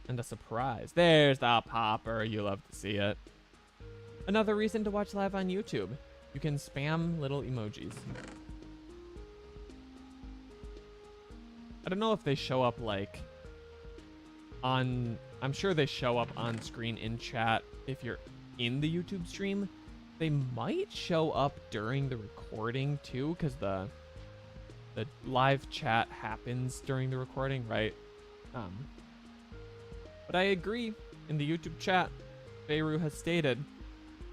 And a surprise. There's the popper. You love to see it. Another reason to watch live on YouTube. You can spam little emojis. I don't know if they show up like on... I'm sure they show up on screen in chat if you're in the YouTube stream. They might show up during the recording too, because the live chat happens during the recording, right? But I agree. In the YouTube chat, Beirut has stated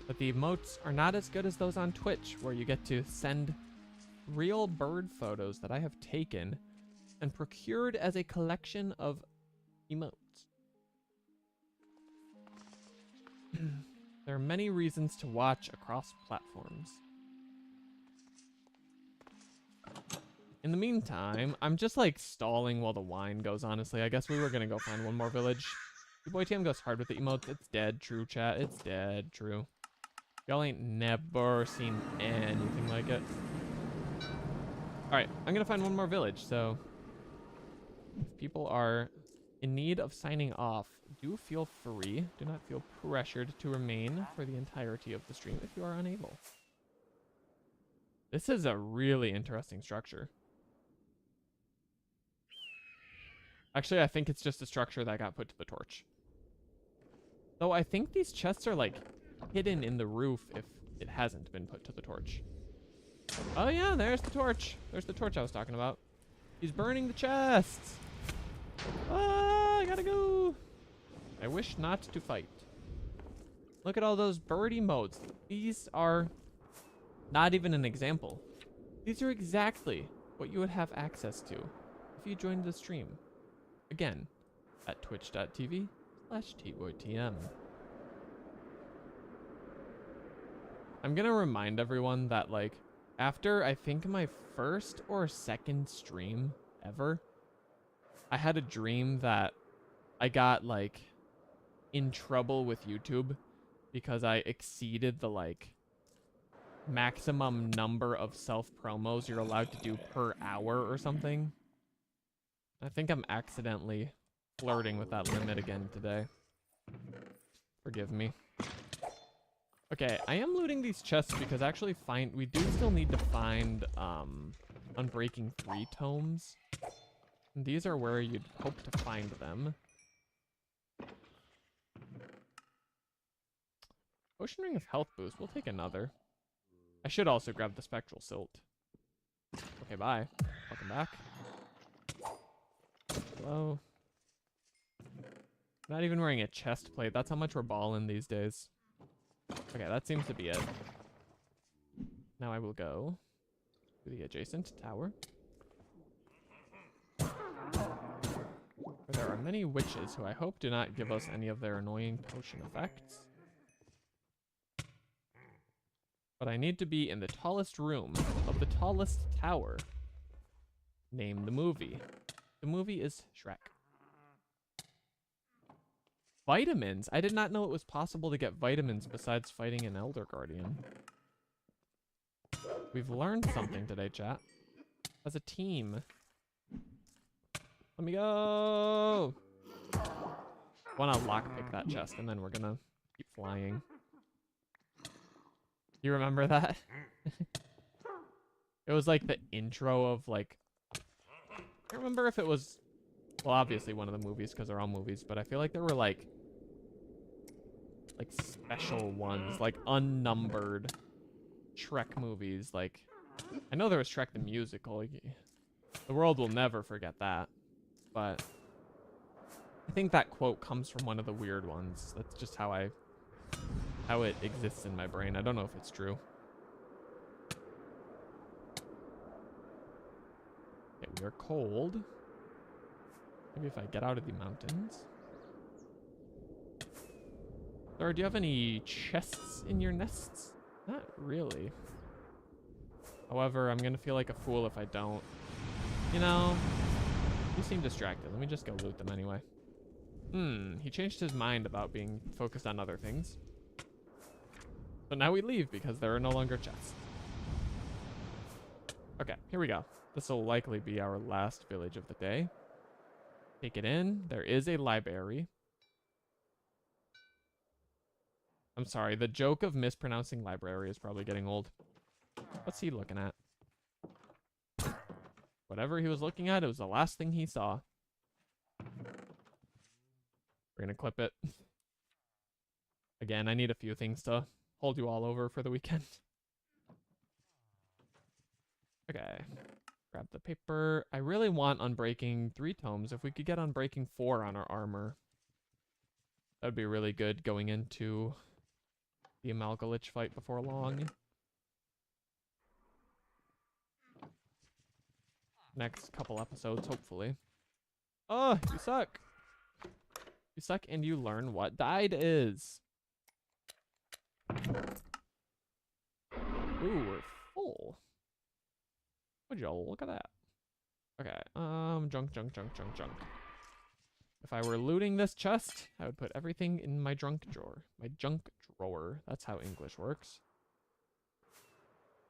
that the emotes are not as good as those on Twitch, where you get to send real bird photos that I have taken and procured as a collection of emotes. There are many reasons to watch across platforms. In the meantime, I'm just like stalling while the wine goes, honestly. I guess we were gonna go find one more village. Your boy TM goes hard with the emotes. It's dead. True, chat. It's dead. True. Y'all ain't never seen anything like it. Alright, I'm gonna find one more village, so if people are in need of signing off, do feel free. Do not feel pressured to remain for the entirety of the stream if you are unable. This is a really interesting structure. Actually, I think it's just a structure that got put to the torch. Though I think these chests are like hidden in the roof if it hasn't been put to the torch. Oh yeah, there's the torch. There's the torch I was talking about. He's burning the chests. Ah, I gotta go. I wish not to fight. Look at all those bird emotes. These are not even an example. These are exactly what you would have access to if you joined the stream. Again, at twitch.tv/tboytm. I'm gonna remind everyone that, like, after I think my first or second stream ever, I had a dream that I got, like, in trouble with YouTube because I exceeded the, like, maximum number of self-promos you're allowed to do per hour or something. I think I'm accidentally flirting with that limit again today. Forgive me. Okay, I am looting these chests because actually we do still need to find Unbreaking 3 tomes. And these are where you'd hope to find them. Potion Ring of Health Boost. We'll take another. I should also grab the Spectral Silt. Okay, bye. Welcome back. Hello. Not even wearing a chest plate. That's how much we're balling these days. Okay, that seems to be it. Now I will go to the adjacent tower, where there are many witches who I hope do not give us any of their annoying potion effects. But I need to be in the tallest room of the tallest tower. Name the movie. The movie is Shrek. Vitamins? I did not know it was possible to get vitamins besides fighting an Elder Guardian. We've learned something today, chat. As a team. Let me go! I want to lockpick that chest, and then we're gonna keep flying. You remember that? It was like the intro of, like... I can't remember if it was... Well, obviously one of the movies, because they're all movies, but I feel like there were, like special ones, like unnumbered Shrek movies. Like, I know there was Shrek the musical. The world will never forget that. But I think that quote comes from one of the weird ones. That's just how it exists in my brain. I don't know if it's true. Okay, we are cold. Maybe if I get out of the mountains. Or do you have any chests in your nests? Not really. However, I'm gonna feel like a fool if I don't. You know, you seem distracted. Let me just go loot them anyway. He changed his mind about being focused on other things. So now we leave because there are no longer chests. Okay, here we go. This will likely be our last village of the day. Take it in. There is a library. I'm sorry, the joke of mispronouncing library is probably getting old. What's he looking at? Whatever he was looking at, it was the last thing he saw. We're gonna clip it. Again, I need a few things to hold you all over for the weekend. Okay. Grab the paper. I really want Unbreaking 3 tomes. If we could get Unbreaking 4 on our armor, that would be really good going into the Amalgalich fight before long. Next couple episodes, hopefully. Oh, you suck. You suck and you learn what died is. Ooh, we're full. Would y'all look at that? Okay, junk. If I were looting this chest, I would put everything in my junk drawer. My junk drawer. That's how English works.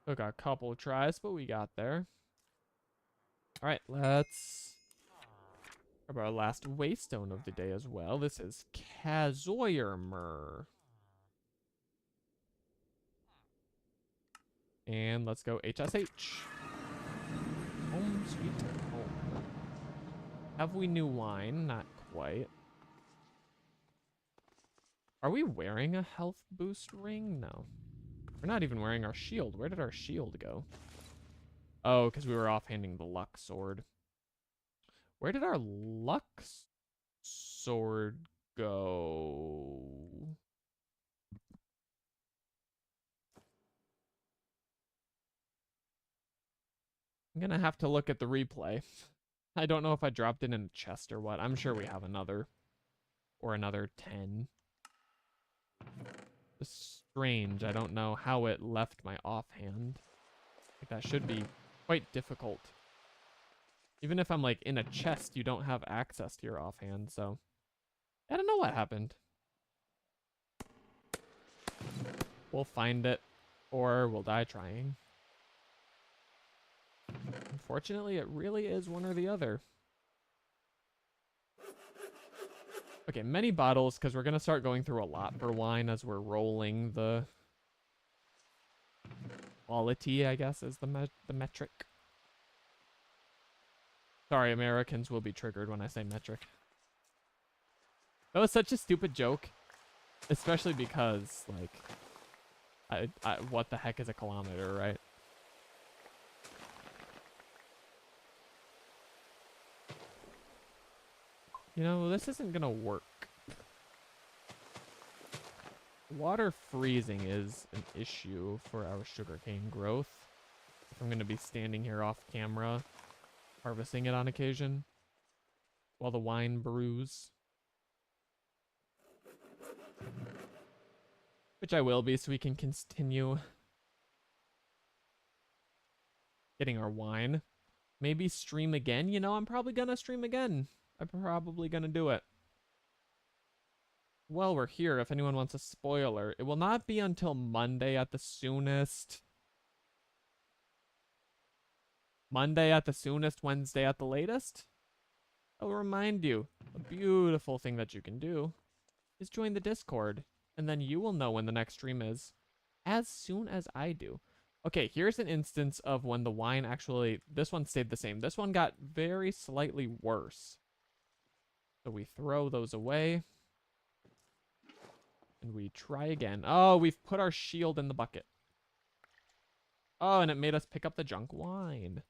Took a couple tries, but we got there. Alright, let's grab our last waystone of the day as well. This is Kazoyermer. And let's go HSH. Home sweet home. Have we new wine? Not quite. Are we wearing a health boost ring? No. We're not even wearing our shield. Where did our shield go? Oh, because we were offhanding the luck sword. Where did our luck sword go? I'm gonna have to look at the replay. I don't know if I dropped it in a chest or what. I'm sure we have another. Or another 10. It's strange. I don't know how it left my offhand. Like, that should be quite difficult. Even if I'm like in a chest, you don't have access to your offhand, so I don't know what happened. We'll find it, or we'll die trying. Unfortunately, it really is one or the other. Okay, many bottles, because we're going to start going through a lot for wine as we're rolling the quality, I guess, is the metric. Sorry, Americans will be triggered when I say metric. That was such a stupid joke, especially because, like, what the heck is a kilometer, right? You know, this isn't gonna work. Water freezing is an issue for our sugarcane growth. If I'm gonna be standing here off camera, harvesting it on occasion, while the wine brews. Which I will be, so we can continue getting our wine. Maybe stream again. You know, I'm probably gonna stream again. I'm probably gonna do it. Well, we're here. If anyone wants a spoiler, it will not be until Monday at the soonest. Monday at the soonest, Wednesday at the latest. I'll remind you, a beautiful thing that you can do is join the Discord, and then you will know when the next stream is as soon as I do. Okay, here's an instance of when the wine actually, this one stayed the same. This one got very slightly worse. So we throw those away. And we try again. Oh, we've put our shield in the bucket. Oh, and it made us pick up the junk wine.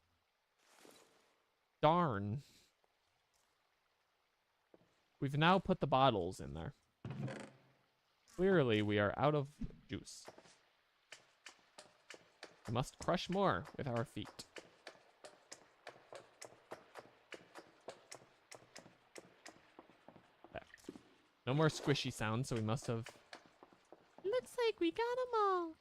Darn. We've now put the bottles in there. Clearly, we are out of juice. We must crush more with our feet. There. No more squishy sounds, so we must have... Looks like we got them all.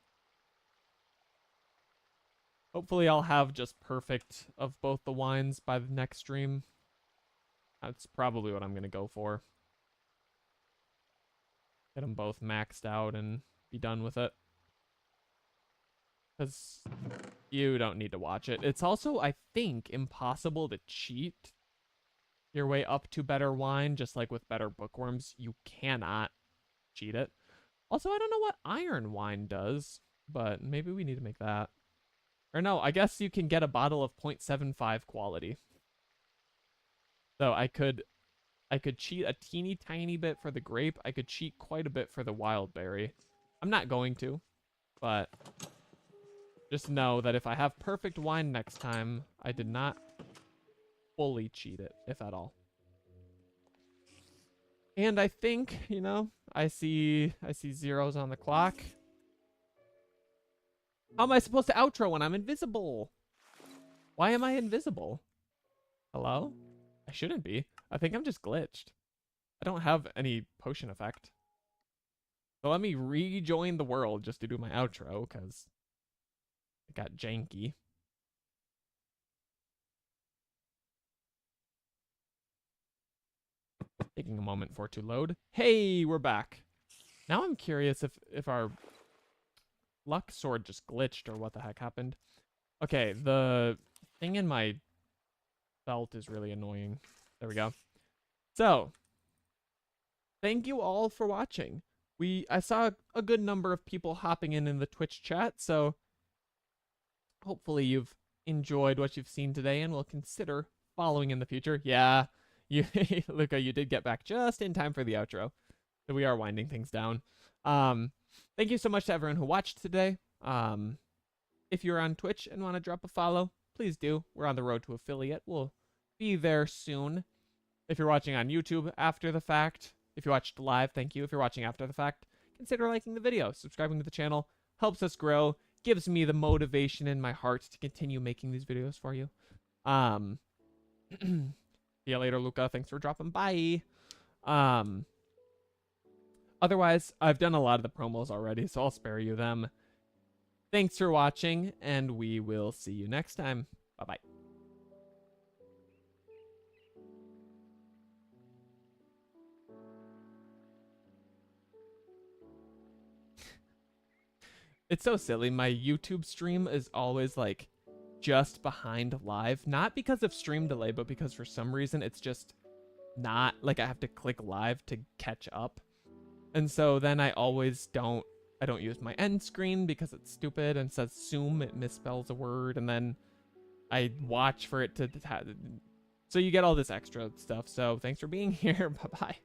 Hopefully I'll have just perfect of both the wines by the next stream. That's probably what I'm going to go for. Get them both maxed out and be done with it. Because you don't need to watch it. It's also, I think, impossible to cheat your way up to better wine, just like with better bookworms. You cannot cheat it. Also, I don't know what iron wine does, but maybe we need to make that. Or no, I guess you can get a bottle of 0.75 quality. So I could cheat a teeny tiny bit for the grape. I could cheat quite a bit for the wild berry. I'm not going to, but just know that if I have perfect wine next time, I did not fully cheat it, if at all. And I think, you know, I see zeros on the clock. How am I supposed to outro when I'm invisible? Why am I invisible? Hello? I shouldn't be. I think I'm just glitched. I don't have any potion effect. So let me rejoin the world just to do my outro, because it got janky. Taking a moment for it to load. Hey, we're back. Now I'm curious if our luck sword just glitched or what the heck happened. Okay, the thing in my belt is really annoying. There we go. So, thank you all for watching. I saw a good number of people hopping in the Twitch chat, so hopefully you've enjoyed what you've seen today and will consider following in the future. Yeah, you Luca, you did get back just in time for the outro. So we are winding things down. Thank you so much to everyone who watched today. If you're on Twitch and want to drop a follow, please do. We're on the road to affiliate. We'll be there soon. If you're watching on YouTube after the fact, if you watched live, thank you. If you're watching after the fact, consider liking the video, subscribing to the channel, helps us grow, gives me the motivation in my heart to continue making these videos for you. See you later, Luca. Thanks for dropping by. Otherwise, I've done a lot of the promos already, so I'll spare you them. Thanks for watching, and we will see you next time. Bye-bye. It's so silly. My YouTube stream is always like just behind live, not because of stream delay, but because for some reason it's just not like I have to click live to catch up. And so then I don't use my end screen because it's stupid and says zoom, it misspells a word, and then I watch for it to so you get all this extra stuff. So thanks for being here. Bye-bye.